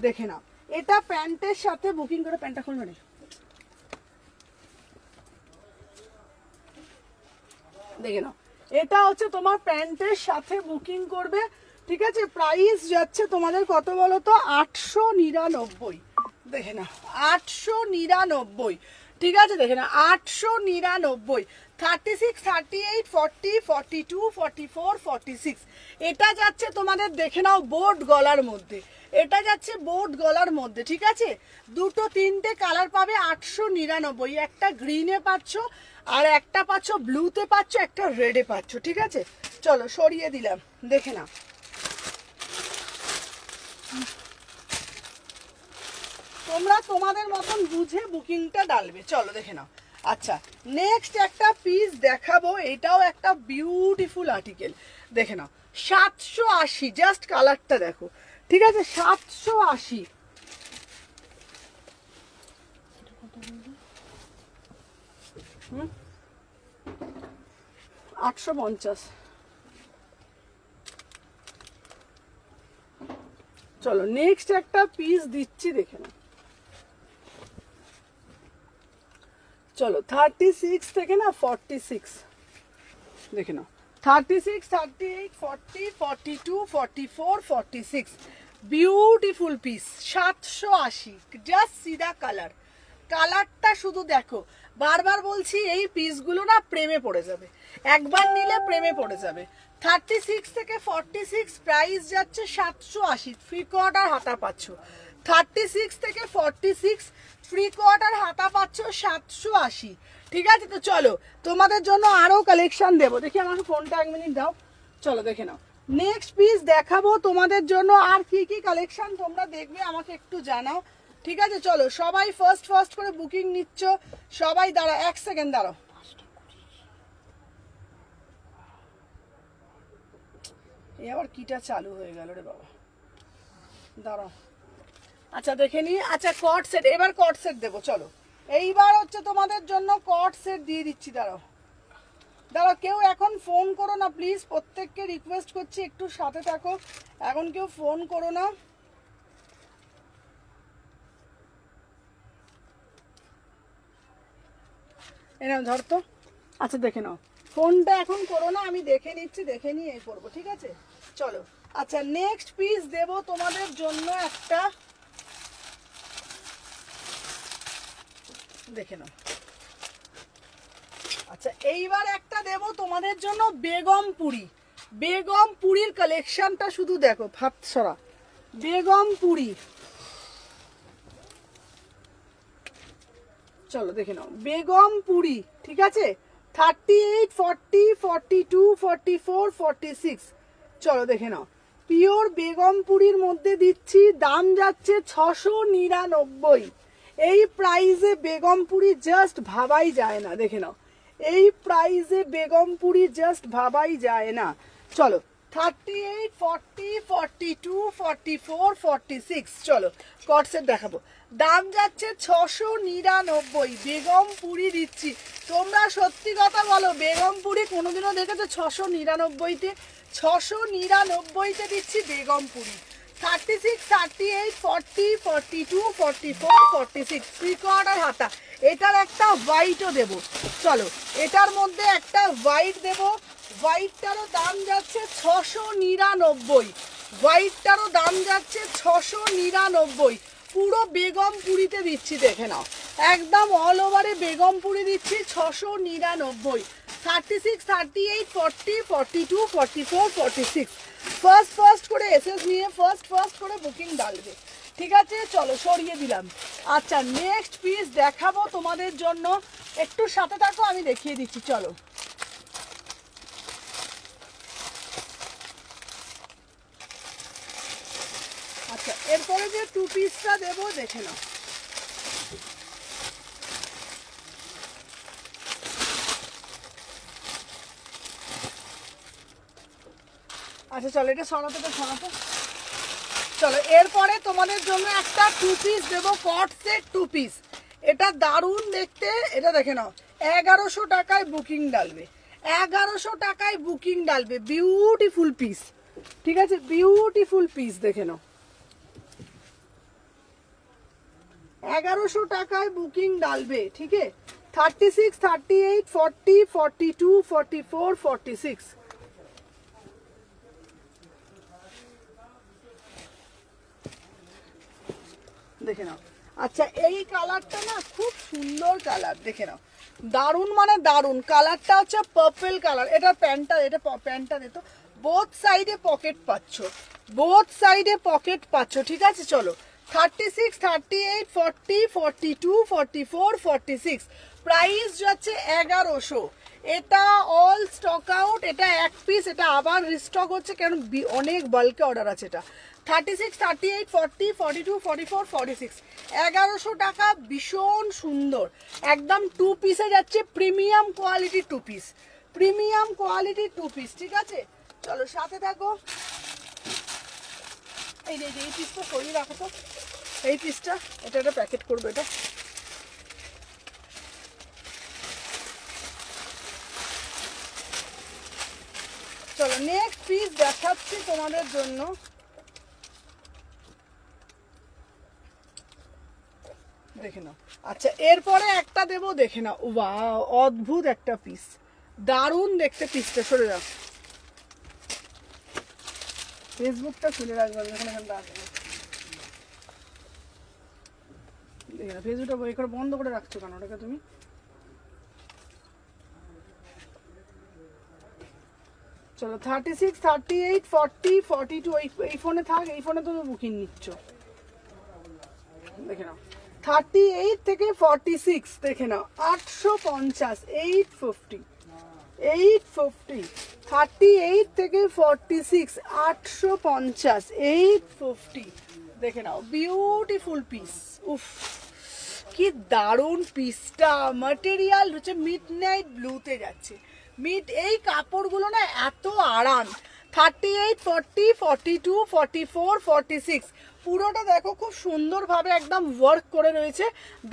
দেখে নাও, এটা প্যান্টের সাথে বুকিং করে, প্যান্টটা খুলবে না, দেখে নাও। এটা হচ্ছে তোমার প্যান্টের সাথে বুকিং করবে, ঠিক আছে? প্রাইস যাচ্ছে তোমাদের কত বলো তো, 899। দেখে নাও, 899, ঠিক আছে? দেখে নাও, 899। 36, 38, 40, 42, 44, 46 এটা যাচ্ছে তোমাদের, দেখে নাও, বোর্ড গলার মধ্যে। এটা যাচ্ছে বোর্ড গলার মধ্যে, ঠিক আছে? দুটো 3টে কালার পাবে 899। একটা গ্রিনে পাচ্ছ, আর একটা পাচ্ছ ব্লুতে পাচ্ছ, একটা রেডে পাচ্ছ, ঠিক আছে? চলো সরিয়ে দিলাম, দেখে নাও। তোমরা তোমাদের মতন বুঝে বুকিংটা ডালবে। চলো দেখে নাও। আচ্ছা, নেক্সট একটা পিস দেখাবো, এটাও একটা বিউটিফুল আর্টিকেল। দেখে নাও, 780, জাস্ট কালারটা দেখো, ঠিক আছে? 780। 850। চলো নেক্সট একটা পিস দিচ্ছি, দেখে নাও। চলো 36 থেকে না 46 দেখে নাও। 36, 38, 40, 42, 44, 46 beautiful piece. 780, just see the colour. কালারটা শুধু দেখো। বারবার বলছি, এই পিসগুলো না প্রেমে পড়ে যাবে, একবার নিলে প্রেমে পড়ে যাবে। 36 থেকে 46 প্রাইস যাচ্ছে 780, ফ্রি কোয়ার্টার হাতা পাচ্ছ। 36 থেকে 46 ফ্রি কোয়ার্টার হাতা পাচ্ছ 780, ঠিক আছে? তো চলো তোমাদের জন্য আরো কালেকশন দেবো। দেখি আমাকে ফোনটা 1 মিনিট দাও। চলো দেখে নাও, নেক্সট পিস দেখাবো তোমাদের জন্য। আর কি কি কালেকশন তোমরা দেখবে আমাকে একটু জানাও, ঠিক আছে? চলো সবাই ফার্স্ট করে বুকিং নিচ্ছ সবাই। দাঁড়াও 1 সেকেন্ড, দাঁড়াও। এই আবার কিটা চালু হয়ে গেল রে বাবা, দাঁড়াও। আচ্ছা দেখে নি। আচ্ছা কট সেট, এবার কট সেট দেবো। চলো এইবার হচ্ছে তোমাদের জন্য কট সেট দিয়ে দিচ্ছি। দাঁড়াও, কেউ এখন ফোন করো না প্লিজ, প্রত্যেককে রিকোয়েস্ট করছি একটু সাথে থাকো, এখন কেউ ফোন করো না। এরকম ধর তো। আচ্ছা দেখে নাও, ফোনটা এখন করো না, আমি দেখে নিচ্ছি, দেখে নিয়ে এ করবো, ঠিক আছে? চলো আচ্ছা নেক্সট পিস দেবো তোমাদের জন্য একটা, দেখে নাও। আচ্ছা এইবার একটা দেব তোমাদের জন্য বেগমপুরি। বেগমপুরির কালেকশনটা শুধু দেখো, ভাতসরা বেগমপুরি। চলো দেখে নাও, বেগমপুরি, ঠিক আছে? 38, 40, 42, 44, 46 চলো দেখে নাও। পিওর বেগমপুরির মধ্যে দিচ্ছি, দাম যাচ্ছে 699। এই প্রাইসে বেগমপুরি জাস্ট ভাবাই যায় না, দেখে নাও। এই প্রাইসে বেগমপুরি জাস্ট ভাবাই যায় না। চলো 38, 40, 42, 44, 46 চলো কট সেট দেখাবো। দাম যাচ্ছে 699, বেগমপুরি দিচ্ছি। তোমরা সত্যি কথা বলো, বেগমপুরি কোনোদিনও দেখেছো 699-তে? 699-তে দিচ্ছি বেগমপুরি। 36, 38, 40, 42, 44, 46 থ্রি কোয়ার্টার হাতা। এটার একটা হোয়াইটও দেবো। চলো এটার মধ্যে একটা হোয়াইট দেবো। হোয়াইটটারও দাম যাচ্ছে 699। হোয়াইটটারও দাম যাচ্ছে 699। পুরো বেগমপুরিতে দিচ্ছি, দেখে নাও, একদম অল ওভারে বেগমপুরি দিচ্ছি 699। 36, 38, 40, 42, 44, 46 ফার্স্ট করে এসএস নিয়ে ফার্স্ট করে বুকিং ডালবে। ঠিক আছে, চলো সরিয়ে দিলাম। আচ্ছা নেক্সট পিস দেখাবো তোমাদের জন্য, একটু সাথে থাকো আমি দেখিয়ে দিচ্ছি। চলো আচ্ছা এরপরে যে টু পিসটা দেবো দেখে নাও। আচ্ছা চলো এটা সরাতে তো সরাতে। চলো এরপরে তোমাদের জন্য একটা টু পিস দেবো, কট সেট টু পিস। এটা দারুণ দেখতে, এটা দেখে নাও। 1100 টাকায় বুকিং ডালবে, 1100 টাকায় বুকিং ডালবে। বিউটিফুল পিস, ঠিক আছে, বিউটিফুল পিস দেখে নাও। 1100 টাকায় বুকিং ডালবে, ঠিক আছে। 36, 38, 40, 42, 44, 46 দেখে নাও। আচ্ছা এই কালারটা না খুব সুন্দর কালার, দেখে নাও, দারুণ মানে দারুণ। কালারটা হচ্ছে পার্পল কালার। এটা প্যান্টটা, এটা প্যান্টটা দিত, বোথ সাইডে পকেট পাচ্ছ, বোথ সাইডে পকেট পাচ্ছ, ঠিক আছে। চলো 36, 38, 40, 42, 44, 46 প্রাইস যাচ্ছে 1100। এটা অল স্টক আউট, এটা এক পিস, এটা আবার রিস্টক হচ্ছে কারণ অনেক বাল্কে অর্ডার আছে। এটা 36, 38, 40, 42, 44, 46 1100 টাকা, ভীষণ সুন্দর একদম। টু পিসে যাচ্ছে, premium quality two piece, premium quality two piece, ঠিক আছে। চলো সাথে থাকো। এই যে এই পিসটা সরিয়ে রাখো তো, এই পিসটা, এটা একটা প্যাকেট করবো এটা। চলো নেক্সট পিস দেখাচ্ছি তোমাদের জন্য। দেখে নাও। আচ্ছা এরপরে একটা দেবো, দেখে নাও, ওয়াও অদ্ভুত একটা পিস, দারুণ দেখতে পিসটা। সরে যাও, ফেসবুকটা খুলে রাখবেন যখন এখানটা আসবে। ফেসবুকটা বই করে বন্ধ করে রাখছো কেন ওটাকে তুমি? চলো 36, 38, 40, 42 এই ফোনে থাক, এই ফোনে তো বুকিং নিচ্ছ, দেখে নাও। 38 থেকে 46 দেখে নাও, 850, 850, 850। 38 থেকে 46, 850, 850 দেখে নাও, বিউটিফুল পিস। উফ কি দারুণ পিসটা। ম্যাটেরিয়াল হচ্ছে মিডনাইট ব্লুতে যাচ্ছে। এই কাপড়গুলো না এত আরাম। 38, 40, 42, 44, 46 পুরোটা দেখো খুব সুন্দরভাবে একদম ওয়ার্ক করে রয়েছে।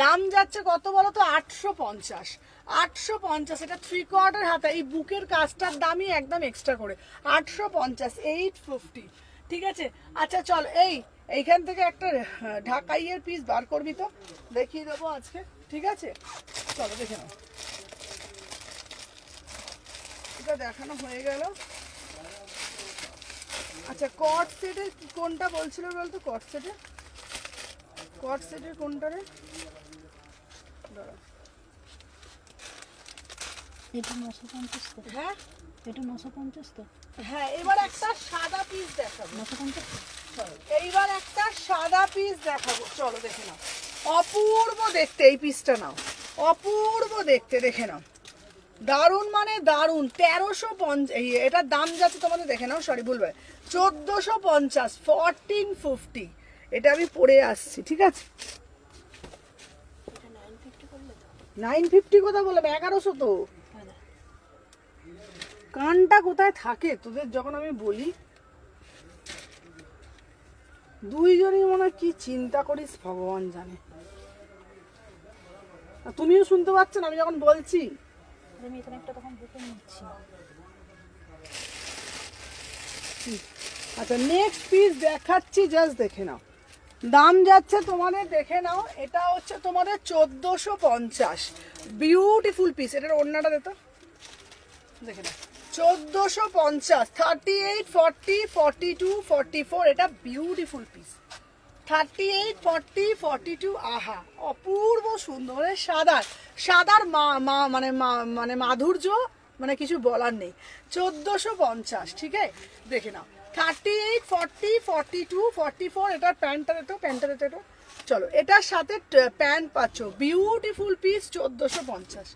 দাম যাচ্ছে কত বলো তো? 850, 850। এটা 3/4 হাতা, এই বুকের কাজটার দামই একদম এক্সট্রা করে 850, 850, ঠিক আছে। আচ্ছা চল এইখান থেকে একটা ঢাকাইয়ের পিস বার করবি তো, দেখিয়ে দেবো আজকে, ঠিক আছে। চলো দেখে নাও, এটা দেখানো হয়ে গেল। আচ্ছা কট সেটের কোনটা বলছিল বলতো? কট সেটের কোনটা রে? এটা 950 তো। হ্যাঁ এটা 950 তো। হ্যাঁ এবার একটা সাদা পিস দেখাবো। 950 এইবার একটা সাদা পিস দেখাবো, চলো দেখে নাও। অপূর্ব দেখতে এই পিসটা, নাও অপূর্ব দেখতে, দেখে নাও, দারুণ মানে দারুণ। 1350, এটার দাম যাচ্ছে তোমাদের, দেখে নাও, সরি ভুলবে, 1450, 1450। এটা আমি পরে আসছি, ঠিক আছে। 950 কথা বললাম, 1100 তো। কানটা কোথায় থাকে তোদের যখন আমি বলি? দুইজনই মনে হয় কি চিন্তা করিস ভগবান জানে। তুমিও শুনতে পাচ্ছ না আমি যখন বলছি? আমি এখানে একটা তখন বুকিং নিচ্ছি। আচ্ছা নেক্সট পিস দেখাচ্ছি, জাস্ট দেখে নাও। দাম যাচ্ছে তোমাদের, দেখে নাও, এটা হচ্ছে তোমাদের 1450। Beautiful piece. এটার ওড়নাটা দেখো, দেখে নাও, 1450। 38, 40, 42, 44 এটা বিউটিফুল পিস। 38, 40, 42, আহা অপূর্ব সুন্দর। সাদার মানে মাধুর্য, মানে কিছু বলার নেই। 1450, ঠিক আছে, দেখে নাও। 38, 40, 42, 44, এটার প্যান্টটা দিতো, চলো এটার সাথে প্যান্ট পাচ্ছ, বিউটিফুল পিস 1450,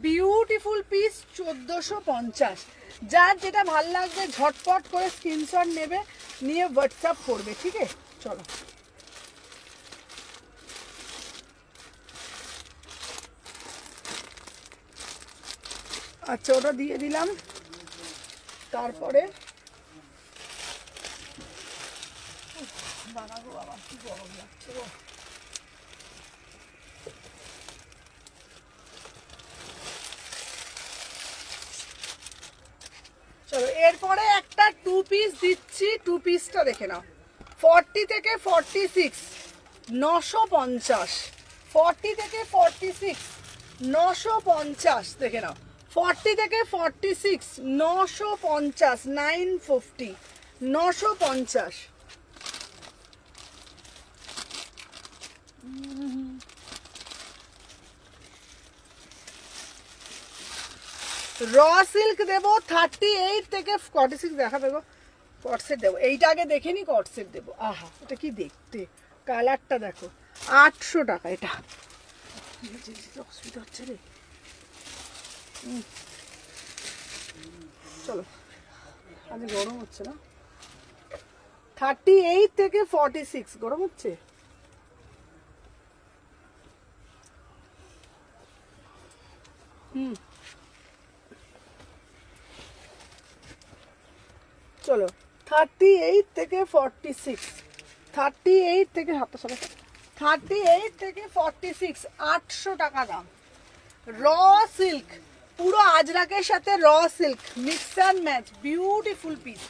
বিউটিফুল পিস 1450। যার যেটা ভাল লাগবে ঝটপট করে স্ক্রিনশট নেবে, নিয়ে হোয়াটসঅ্যাপ করবে, ঠিক আছে? চলো আচ্ছা ওটা দিয়ে দিলাম। তারপরে বানাবো, বাবা কি গরম লাগছে গো। চলো এরপরে একটা 2 পিস দিচ্ছি, 2 পিসটা দেখে নাও। 40 থেকে 46 950, 40 থেকে 46 950 দেখে নাও। 40 থেকে 46 950, 950, 950। র সিল্ক দেবো 38 থেকে 46 দেখা দেবো। কটসেট দেবো, এইটা আগে দেখে নি, কটসেট দেবো। আহা এটা কি দেখতে, কালারটা দেখো, 800 টাকা এটা। অসুবিধা হচ্ছে রে। চলো আজ গরম হচ্ছে না। 38 থেকে 46 গরম হচ্ছে। চলো 38 থেকে 46, 38 থেকে 38 থেকে 46 800 টাকা দাম। র সিল্ক, পুরো আজরাকের সাথে raw silk mix and match, beautiful piece.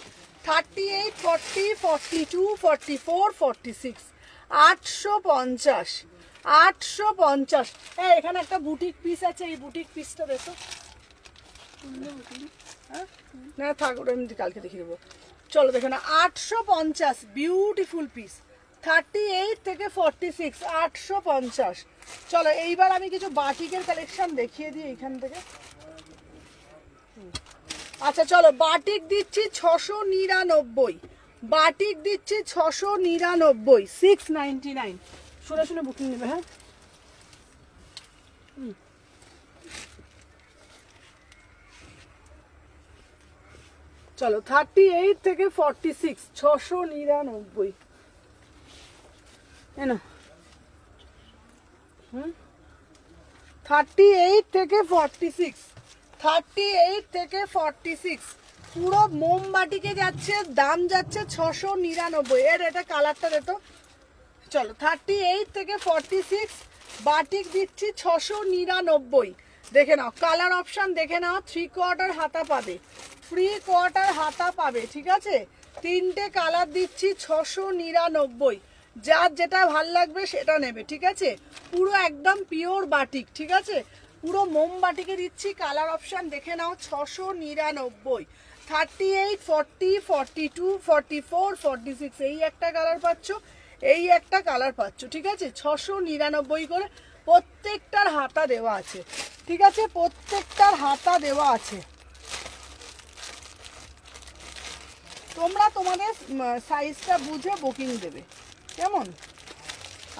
38, 40, 42, 44, 46 850, 850। হ্যাঁ এখানে একটা বুটিক পিস আছে, এই বুটিক পিসটা দেখো। হ্যাঁ না থাক, ওটা এমনি কালকে দেখিয়ে দেবো। চলো দেখো না, 850 বিউটিফুল পিস। 38 থেকে 46 850। চলো এইবার আমি কিছু বাটিকের কালেকশন দেখিয়ে দিই এইখান থেকে। আচ্ছা চলো বাটিক দিচ্ছি 699, বাটিক দিচ্ছি 699, 699। শুনে শুনে বুকিং নেবে। হ্যাঁ চলো 38 থেকে 46 699। না 38 থেকে 46, 38 থেকে 46 পুরো মোমবাটিকে যাচ্ছে, দাম যাচ্ছে 699 এর। এটা কালারটা দেখো। চলো 38 থেকে 46 বাটিক দিচ্ছি 699। দেখে নাও কালার অপশন, দেখে নাও। 3/4 হাতা পাবে, 3/4 হাতা পাবে, ঠিক আছে? 3টে কালার দিচ্ছি 699। যার যেটা ভাল লাগবে সেটা নেবে, ঠিক আছে? পুরো একদম পিওর বাটিক, ঠিক আছে? পুরো মোমবাটিকে দিচ্ছি। কালার অপশন দেখে নাও, 699। 38, 40, 42, 44, 46 এই একটা কালার পাচ্ছ, এই একটা কালার পাচ্ছ, ঠিক আছে? 699 করে। প্রত্যেকটার হাতা দেওয়া আছে, ঠিক আছে? প্রত্যেকটার হাতা দেওয়া আছে। তোমরা তোমাদের সাইজটা বুঝে বুকিং দেবে, কেমন?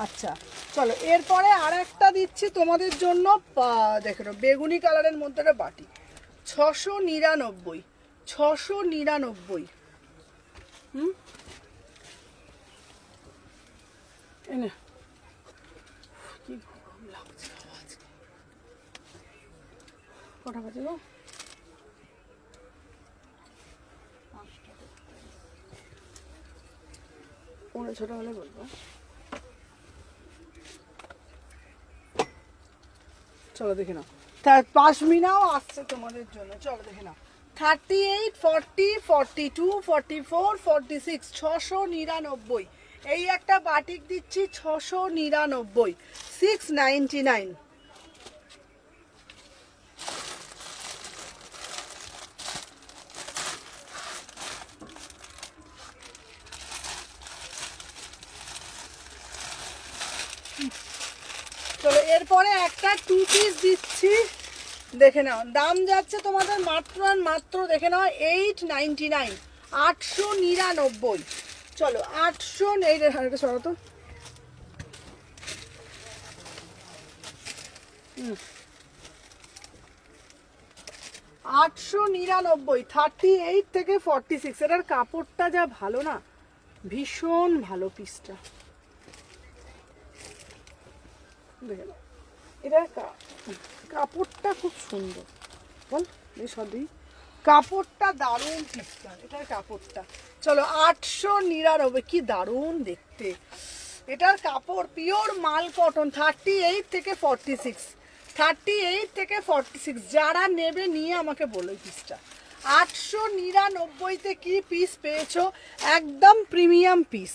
আচ্ছা চলো এরপরে আর একটা দিচ্ছি তোমাদের জন্য। দেখো বেগুনি কালারের মধ্যে একটা বাটি, 699, 699। এনে কি গরম লাগছে আজকে। কটা বাজে গো? পৌনে 6টা হলে বলবো। চলো দেখে নাও, পাশমিনাও আসছে তোমাদের জন্য। চলো দেখে নাও, 38, 40, 42, 44, 46 699। এই একটা বাটিক দিচ্ছি 699, 699। চলো এরপরে একটা 2 পিস দিচ্ছি, দেখে নাও। দাম যাচ্ছে তোমাদের মাত্র আর মাত্র দেখে নাও 899। 899। চলো 800 এই এটা সরো তো। 899, 38 থেকে 46। এটার কাপড়টা যা ভালো না, ভীষণ ভালো পিসটা। দেখে নাও, এটার কাপড়টা খুব সুন্দর, বল বেশ সবই কাপড়টা দারুণ পিসটা, এটার কাপড়টা। চলো 899, কি দারুণ দেখতে। এটার কাপড় পিওর মাল কটন, 38 থেকে 46, 38 থেকে 46। যারা নেবে নিয়ে আমাকে বলো এই পিসটা। 899-তে কি পিস পেয়েছো, একদম প্রিমিয়াম পিস,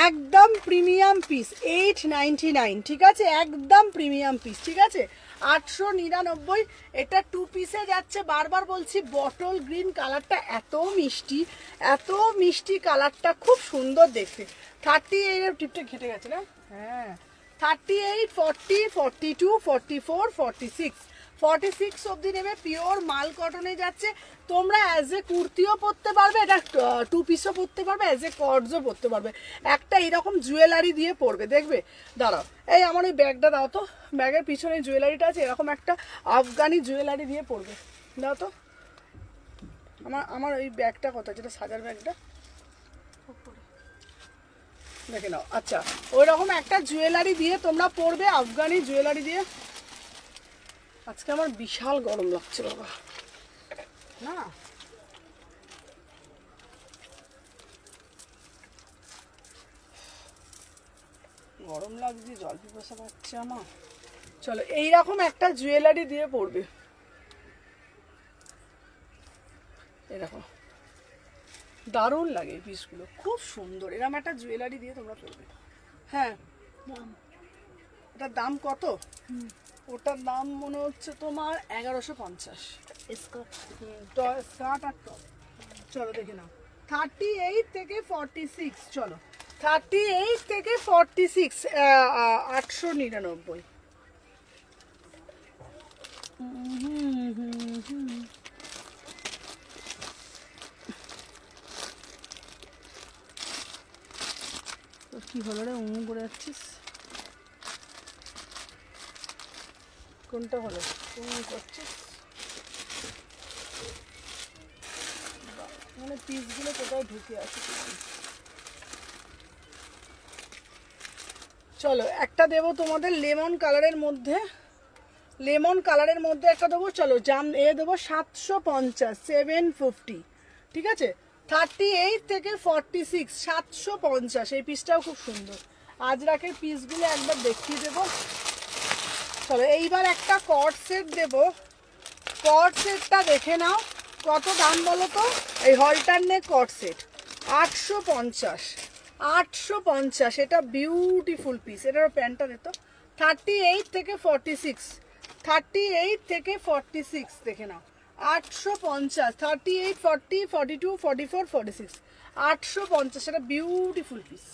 একদম প্রিমিয়াম পিস। 899, ঠিক আছে, একদম প্রিমিয়াম পিস, ঠিক আছে। 899, এটা 2 পিসে যাচ্ছে। বারবার বলছি বটল গ্রিন কালারটা এত মিষ্টি, এত মিষ্টি কালারটা, খুব সুন্দর দেখতে। 38 টিপটা ঘেটে গেছে না, হ্যাঁ। 38, 40, 42, 44, 46, 46 অবধি নেবে। পিওর মাল কটনে যাচ্ছে। তোমরা অ্যাজ এ কুর্তিও পরতে পারবে, এটা 2 পিসও পরতে পারবে, অ্যাজ এ কর্ডসও পরতে পারবে। একটা এরকম জুয়েলারি দিয়ে পরবে, দেখবে। দাঁড়াও, এই আমার ওই ব্যাগটা দাও তো, ব্যাগের পিছনে জুয়েলারিটা আছে, এরকম একটা আফগানি জুয়েলারি দিয়ে পরবে। দাও তো আমার ওই ব্যাগটা কোথায়, যেটা সাজার ব্যাগটা, দেখে নাও। আচ্ছা, ওই রকম একটা জুয়েলারি দিয়ে তোমরা পরবে, আফগানি জুয়েলারি দিয়ে। আজকে আমার বিশাল গরম লাগছে বাবা, না গরম লাগছে, জল পিপাসা পাচ্ছে আমার। চলো এইরকম একটা জুয়েলারি দিয়ে পরবে, এরকম দারুণ লাগে এই পিসগুলো, খুব সুন্দর। এরকম একটা জুয়েলারি দিয়ে তোমরা পরবে। হ্যাঁ, এটার দাম কত? ওটার দাম মনে হচ্ছে তোমার 1150। স্কার্ট আর টপ। চলো দেখে নাও, 38 থেকে 46। চলো 38 থেকে 46, 899। কি হলো রে, করে যাচ্ছিস, কোনটা হলো করছিস? মানে পিসগুলো কোথায় ঢুকে আছে। চলো একটা দেবো তোমাদের লেমন কালারের মধ্যে, লেমন কালারের মধ্যে একটা দেবো। চলো দেবো 750, 750, ঠিক আছে। 38 থেকে 46, 750। এই পিসটাও খুব সুন্দর। আজরাকের পিসগুলো একবার দেখিয়ে দেবো। চলো এইবার একটা কট সেট দেবো। কট সেটটা দেখে নাও কত দাম বলো তো। এই হলটারনেক কট সেট 850, 850। এটা বিউটিফুল পিস। এটার প্যান্টটা দিত 38 থেকে 46, 38 থেকে 46 দেখে নাও। 850, 38, 40, 42, 44, 46, 850। এটা বিউটিফুল পিস,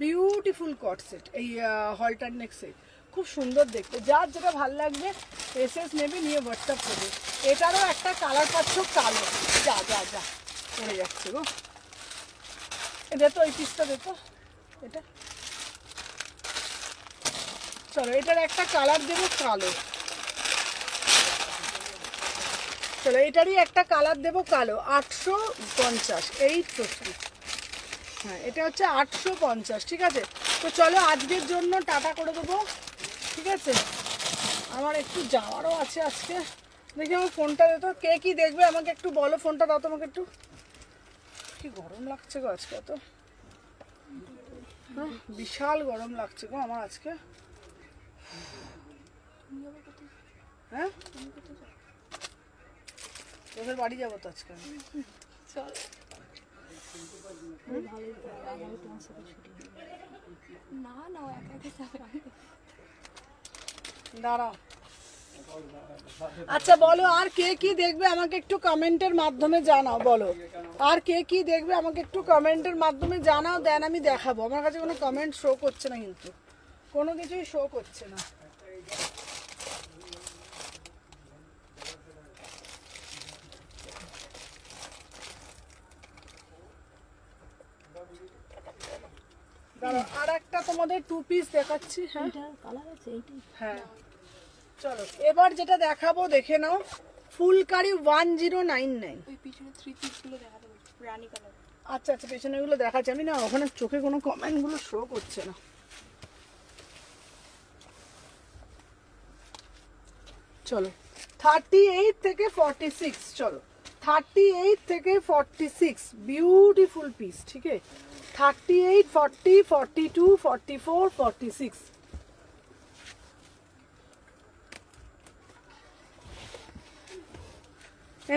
বিউটিফুল কট সেট। এই হলটারনেক সেট খুব সুন্দর দেখতে। যার যেটা ভালো লাগবে এসএস নেবে, নিয়ে হোয়াটসঅ্যাপ করবে। এটারও একটা কালার পাচ্ছ কালো। যা যা যা পড়ে যাচ্ছে গো। এটা তো ওই পিসটা দেখো, এটা। চলো এটার একটা কালার দেবো কালো। চলো এটারই একটা কালার দেবো কালো। 850, 850। হ্যাঁ, এটা হচ্ছে 850, ঠিক আছে। তো চলো আজকের জন্য টাটা করে দেবো, ঠিক আছে। আমার একটু যাওয়ারও আছে আজকে। দেখি আমার ফোনটা দে তো, কে কি দেখবে আমাকে একটু বলো। ফোনটা দাও তো আমাকে একটু। কি গরম লাগছে গো আজকে, তো বিশাল গরম লাগছে গো আমার আজকে। হ্যাঁ, তোদের বাড়ি যাবো তো আজকে। দাঁড়াও। আচ্ছা বলো, আর কে কি দেখবে আমাকে একটু কমেন্টের মাধ্যমে জানাও। বলো আর কে কি দেখবে আমাকে একটু কমেন্টের মাধ্যমে জানাও, দেন আমি দেখাবো। আমার কাছে কোনো কমেন্ট শো করছে না, কিন্তু কোনো কিছুই শো করছে না। কারণ আর একটা তোমাদের 2 পিস দেখাচ্ছি। হ্যাঁ এটা কালার আছে এইটাই। হ্যাঁ চলো এবার যেটা দেখাবো দেখে নাও, ফুলকারি 1099। ওই পিছনে 3 পিসগুলো দেখাতে বলছি, রানী কালার। আচ্ছা আচ্ছা পেছনেগুলো দেখাচ্ছি আমি, না ওখানে চোখে কোনো কমেন্টগুলো শো করছে না। চলো 38 থেকে 46, চলো 38 থেকে 46 বিউটিফুল পিস, ঠিক আছে 38 40 42 44 46।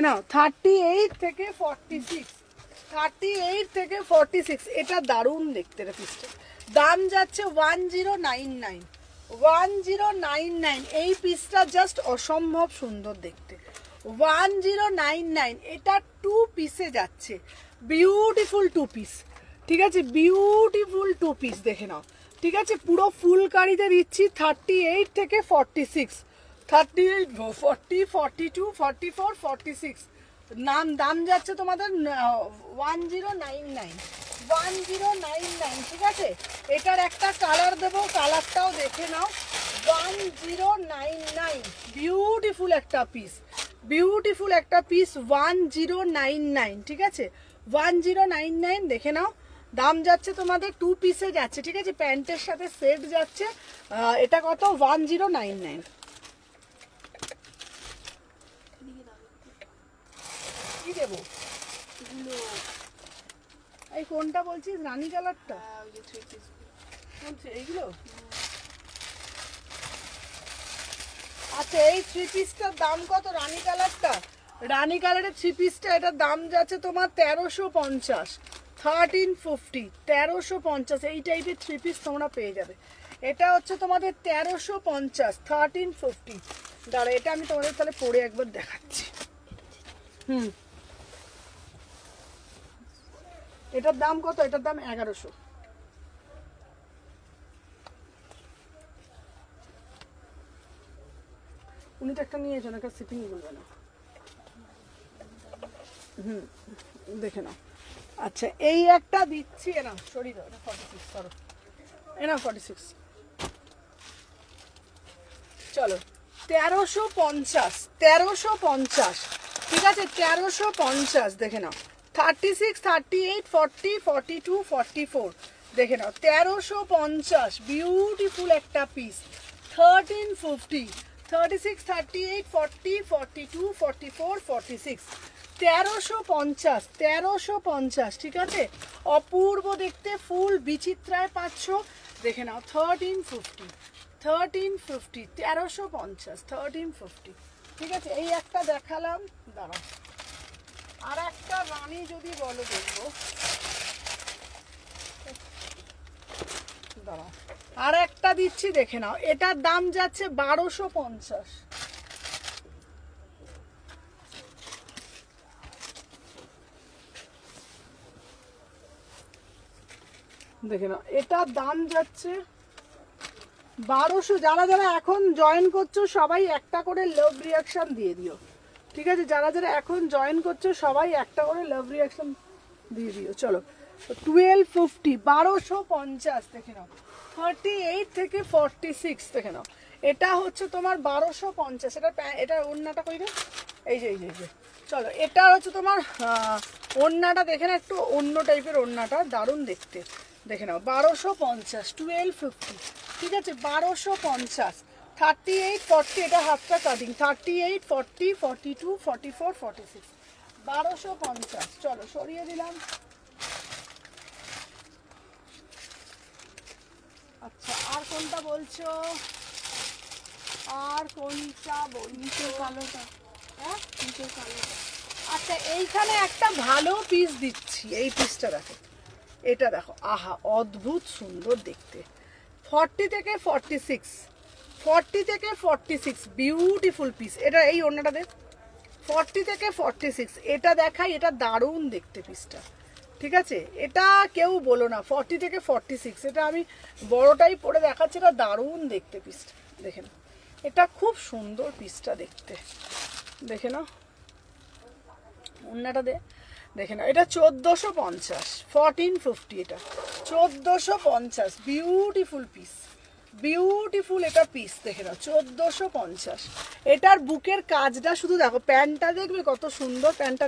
নাও 38 থেকে 46, 38 থেকে 46, এটা দারুণ দেখতে রে পিসটা। দাম যাচ্ছে 1099, 1099। এই পিসটা জাস্ট অসম্ভব সুন্দর দেখতে, 1099। এটা 2 পিসে যাচ্ছে, বিউটিফুল 2 পিস, ঠিক আছে বিউটিফুল 2 পিস দেখে নাও, ঠিক আছে পুরো ফুলকারিতে দিচ্ছি 38 থেকে 46, 38 40 42 44 46। দাম যাচ্ছে তোমাদের 1099, 1099, ঠিক আছে। এটার একটা কালার দেবো, কালারটাও দেখে নাও, 1099, বিউটিফুল একটা পিস, বিউটিফুল একটা পিস 1099, ঠিক আছে 1099 দেখে নাও। দাম যাচ্ছে তোমাদের 2 পিসে যাচ্ছে, ঠিক আছে প্যান্টের সাথে সেট যাচ্ছে। এটা কত 1099। কি দেবো এই কোনটা বলছিস, রানী কালারটা? এইগুলো আচ্ছা এই 3 পিসটার দাম কত? রানী কালারটা, রানী কালারের 3 পিসটা এটার দাম যাচ্ছে তোমার 1350, 1350, 1350। এই টাইপের 3 পিস তোমরা পেয়ে যাবে। এটা হচ্ছে তোমাদের 1350, 1350। দাঁড়া এটা আমি তোমাদের তাহলে পরে একবার দেখাচ্ছি। এটার দাম কত? এটার দাম 1100। উনি তো একটা নিয়েছেন, একটা সিপিং বলবে না। দেখে নাও। আচ্ছা এই একটা দিচ্ছি, এনা সরি দাও, এটা 46, সরো এনা 46। চলো 1350, 1350, ঠিক আছে 1350 দেখে নাও। 36 38 40 42 44 দেখে নাও 1350, বিউটিফুল একটা পিস 1350, 36 38 40 42 44 46, 1350, 1350, ঠিক আছে অপূর্ব দেখতে ফুল বিচিত্রায় পাচ্ছ দেখে নাও 1350, 1350, 1350, 1350, ঠিক আছে। এই একটা দেখালাম, দাঁড়াও আর একটা রানী যদি বলো দেখবো, দাঁড়াও আর একটা দিচ্ছি দেখে নাও। এটার দাম যাচ্ছে 1250, দেখে নাও এটার দাম যাচ্ছে 1200। যারা যারা এখন জয়েন করছো সবাই একটা করে লাভ রিয়াকশন দিয়ে দিও, ঠিক আছে যারা যারা এখন জয়েন করছো সবাই একটা করে লাভ রিয়াকশন দিয়ে দিও। চলো 1250, 1250 দেখে নাও। 38 থেকে 46 দেখে নাও। এটা হচ্ছে তোমার 1250। এটা ওড়নাটা কই রে, এই যে এই যে এই যে। চলো এটা হচ্ছে তোমার ওড়নাটা দেখে না, একটু অন্য টাইপের ওড়নাটা, দারুণ দেখতে দেখে নাও 1250, 1250, ঠিক আছে 1250। 38 40 এটা হাফটা কাটিং, 38 40 42 44 46, 1250। চলো সরিয়ে দিলাম। আচ্ছা আর কোনটা বলছো, আর কোনটা বলছো? কালোটা, হ্যাঁ নিচের কালোটা। আচ্ছা এইখানে একটা ভালো পিস দিচ্ছি, এই পিসটা দেখো, এটা দেখো আহা অদ্ভুত সুন্দর দেখতে। 40 থেকে 46, 40 থেকে 46 বিউটিফুল পিস। এটা এই ওড়নাটা দেখ, 40 থেকে 46 এটা দেখাই, এটা দারুণ দেখতে পিসটা, ঠিক আছে এটা কেউ বলো না। 40 থেকে 46 এটা আমি বড়টাই পরে দেখাচ্ছি, এটা দারুণ দেখতে পিসটা দেখে নাও, এটা খুব সুন্দর পিসটা দেখতে দেখে নাও। ওড়নাটা দেখে নাও, এটা 1450, 1450, এটা 1450, বিউটিফুল পিস, বিউটিফুল এটা পিস দেখে নাও 1450। এটার বুকের কাজটা শুধু দেখো, প্যান্টটা দেখবে কত সুন্দর, প্যান্টটা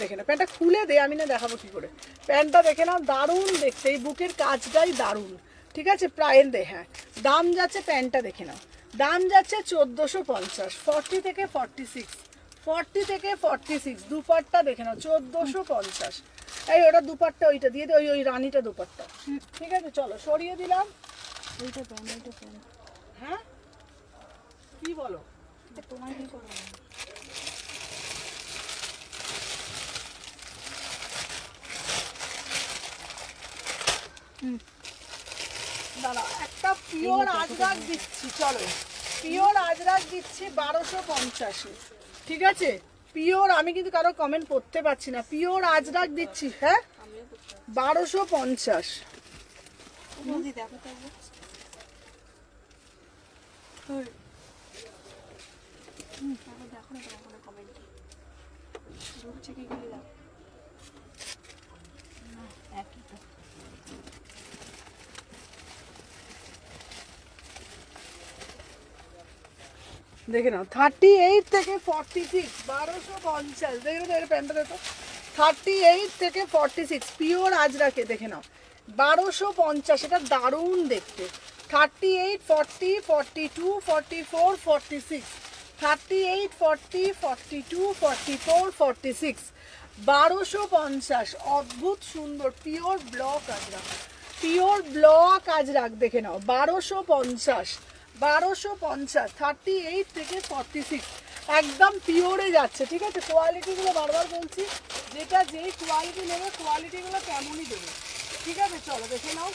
দেখে নাও, প্যান্টটা খুলে দে, আমি না দেখাবো কি করে, প্যান্টটা দেখে নাও দারুণ দেখতে, এই বুকের কাজটাই দারুণ, ঠিক আছে। প্রায় হ্যাঁ দাম যাচ্ছে, প্যান্টটা দেখে নাও, দাম যাচ্ছে 1450, 40 থেকে 46, 40 থেকে 46, দুপাট্টা দেখে নাও 1450। এই ওটা দুপাট্টা, ওইটা দিয়ে দে, ওই রানীটা দুপাট্টা, ঠিক আছে। চলো সরিয়ে দিলাম। ওইটা প্যান, ওইটা প্যান। হ্যাঁ কি বলো, এটা তোমার কি করবো? দাঁড়া একটা পিওর আজরাক দিচ্ছি, চলো পিওর আজরাক দিচ্ছি 1250, ঠিক আছে। পিওর, আমি কিন্তু কারো কমেন্ট পড়তে পারছি না, পিওর আজরাক দিচ্ছি, হ্যাঁ 1250। বৌদি দেখো তো একবার। দেখো দেখো না তোমার কোনো কমেন্ট ঢুকছে কি গেলে দাও। একই তো। দেখে নাও 38 থেকে 46, 1250, দেখে নাও, এর প্যান্টটা দেখো 38 থেকে 46 পিওর আজরাকে, দেখে নাও 1250, এটা দারুণ দেখতে। 38, 40, 42, 44, 46, 38, 40, 42, 44, 46, 1250, অদ্ভুত সুন্দর pure block Ajrak, pure block Ajrak দেখে নাও 1250, 1250, 38 থেকে 46, একদম পিওরে যাচ্ছে, ঠিক আছে। কোয়ালিটিগুলো বারবার বলছি, যেটা যেই কোয়ালিটি নেবে কোয়ালিটিগুলো তেমনই দেবে, ঠিক আছে। চলো দেখে নাও।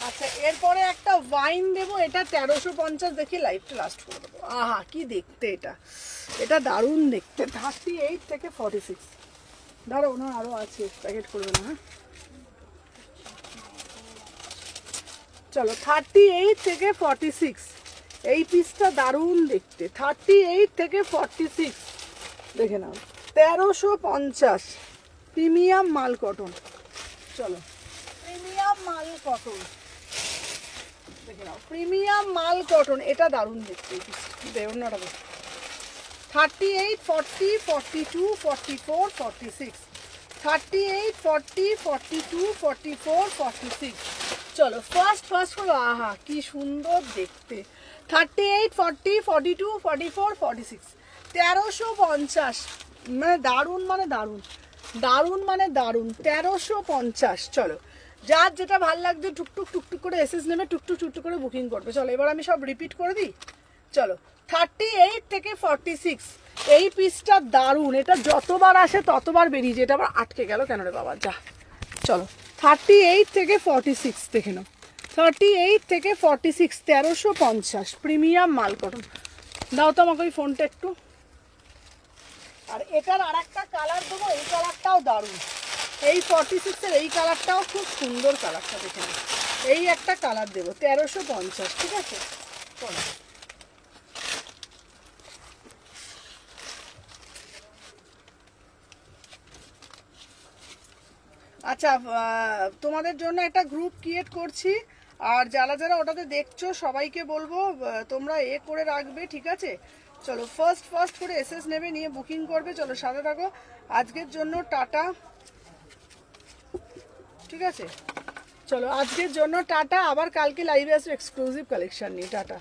আচ্ছা এরপরে একটা ওয়াইন দেবো, এটা 1350, দেখি লাইভটা লাস্ট করে দেবো। আহা কি দেখতে এটা, এটা দারুণ দেখতে। 38 থেকে 46, ধরো ওনার আরও আছে, প্যাকেট করবে না, হ্যাঁ চলো 38 থেকে 46, এই পিসটা দারুণ দেখতে। 38 থেকে 46 দেখে নাও 1350, প্রিমিয়াম মাল কটন, চলো প্রিমিয়াম মাল কটন দেখে নাও, প্রিমিয়াম মাল কটন, এটা দারুণ দেখতে। দেওনাটা 38, 40, 42, 44, 46, 38, 40, 42, 44, 46, চলো ফার্স্ট করো। আহা কি সুন্দর দেখতে। 38, 40, 42, 44, 46, 1350, মানে দারুণ, মানে দারুণ, দারুণ মানে দারুণ, 1350। চলো যার যেটা ভাল লাগছে টুকটুক টুকটুক করে এসএস নেবে, টুকটুক টুকটুক করে বুকিং করবে। চলো এবার আমি সব রিপিট করে দিই। চলো 38 থেকে 46, এই পিসটা দারুণ, এটা যতবার আসে ততবার বেরিয়ে যায়, এটা আবার আটকে গেল কেন রে বাবা, যা। চলো 38 থেকে 46 দেখে নাও, 38 থেকে 46, 1350, প্রিমিয়াম মাল কটন। দাও তো আমাকে ওই ফোনটা একটু। আর এটার আর একটা কালার দেবো, এই কালারটাও দারুণ, এই 46-এর এই কালারটাও খুব সুন্দর, কালারটা দেখে নাও, এই একটা কালার দেবো 1350, ঠিক আছে। চলো আচ্ছা তোমাদের জন্য একটা গ্রুপ ক্রিয়েট করছি, আর যারা যারা ওটাতে দেখছো সবাইকে বলবো তোমরা করে রাখবে, ঠিক আছে। চলো ফার্স্ট করে এসএস নেবে, নিয়ে বুকিং করবে। চলো সাথে থাকো। আজকের জন্য টাটা, ঠিক আছে। চলো আজকের জন্য টাটা, আবার কালকে লাইভে আসবে এক্সক্লুসিভ কালেকশন নিয়ে। টাটা।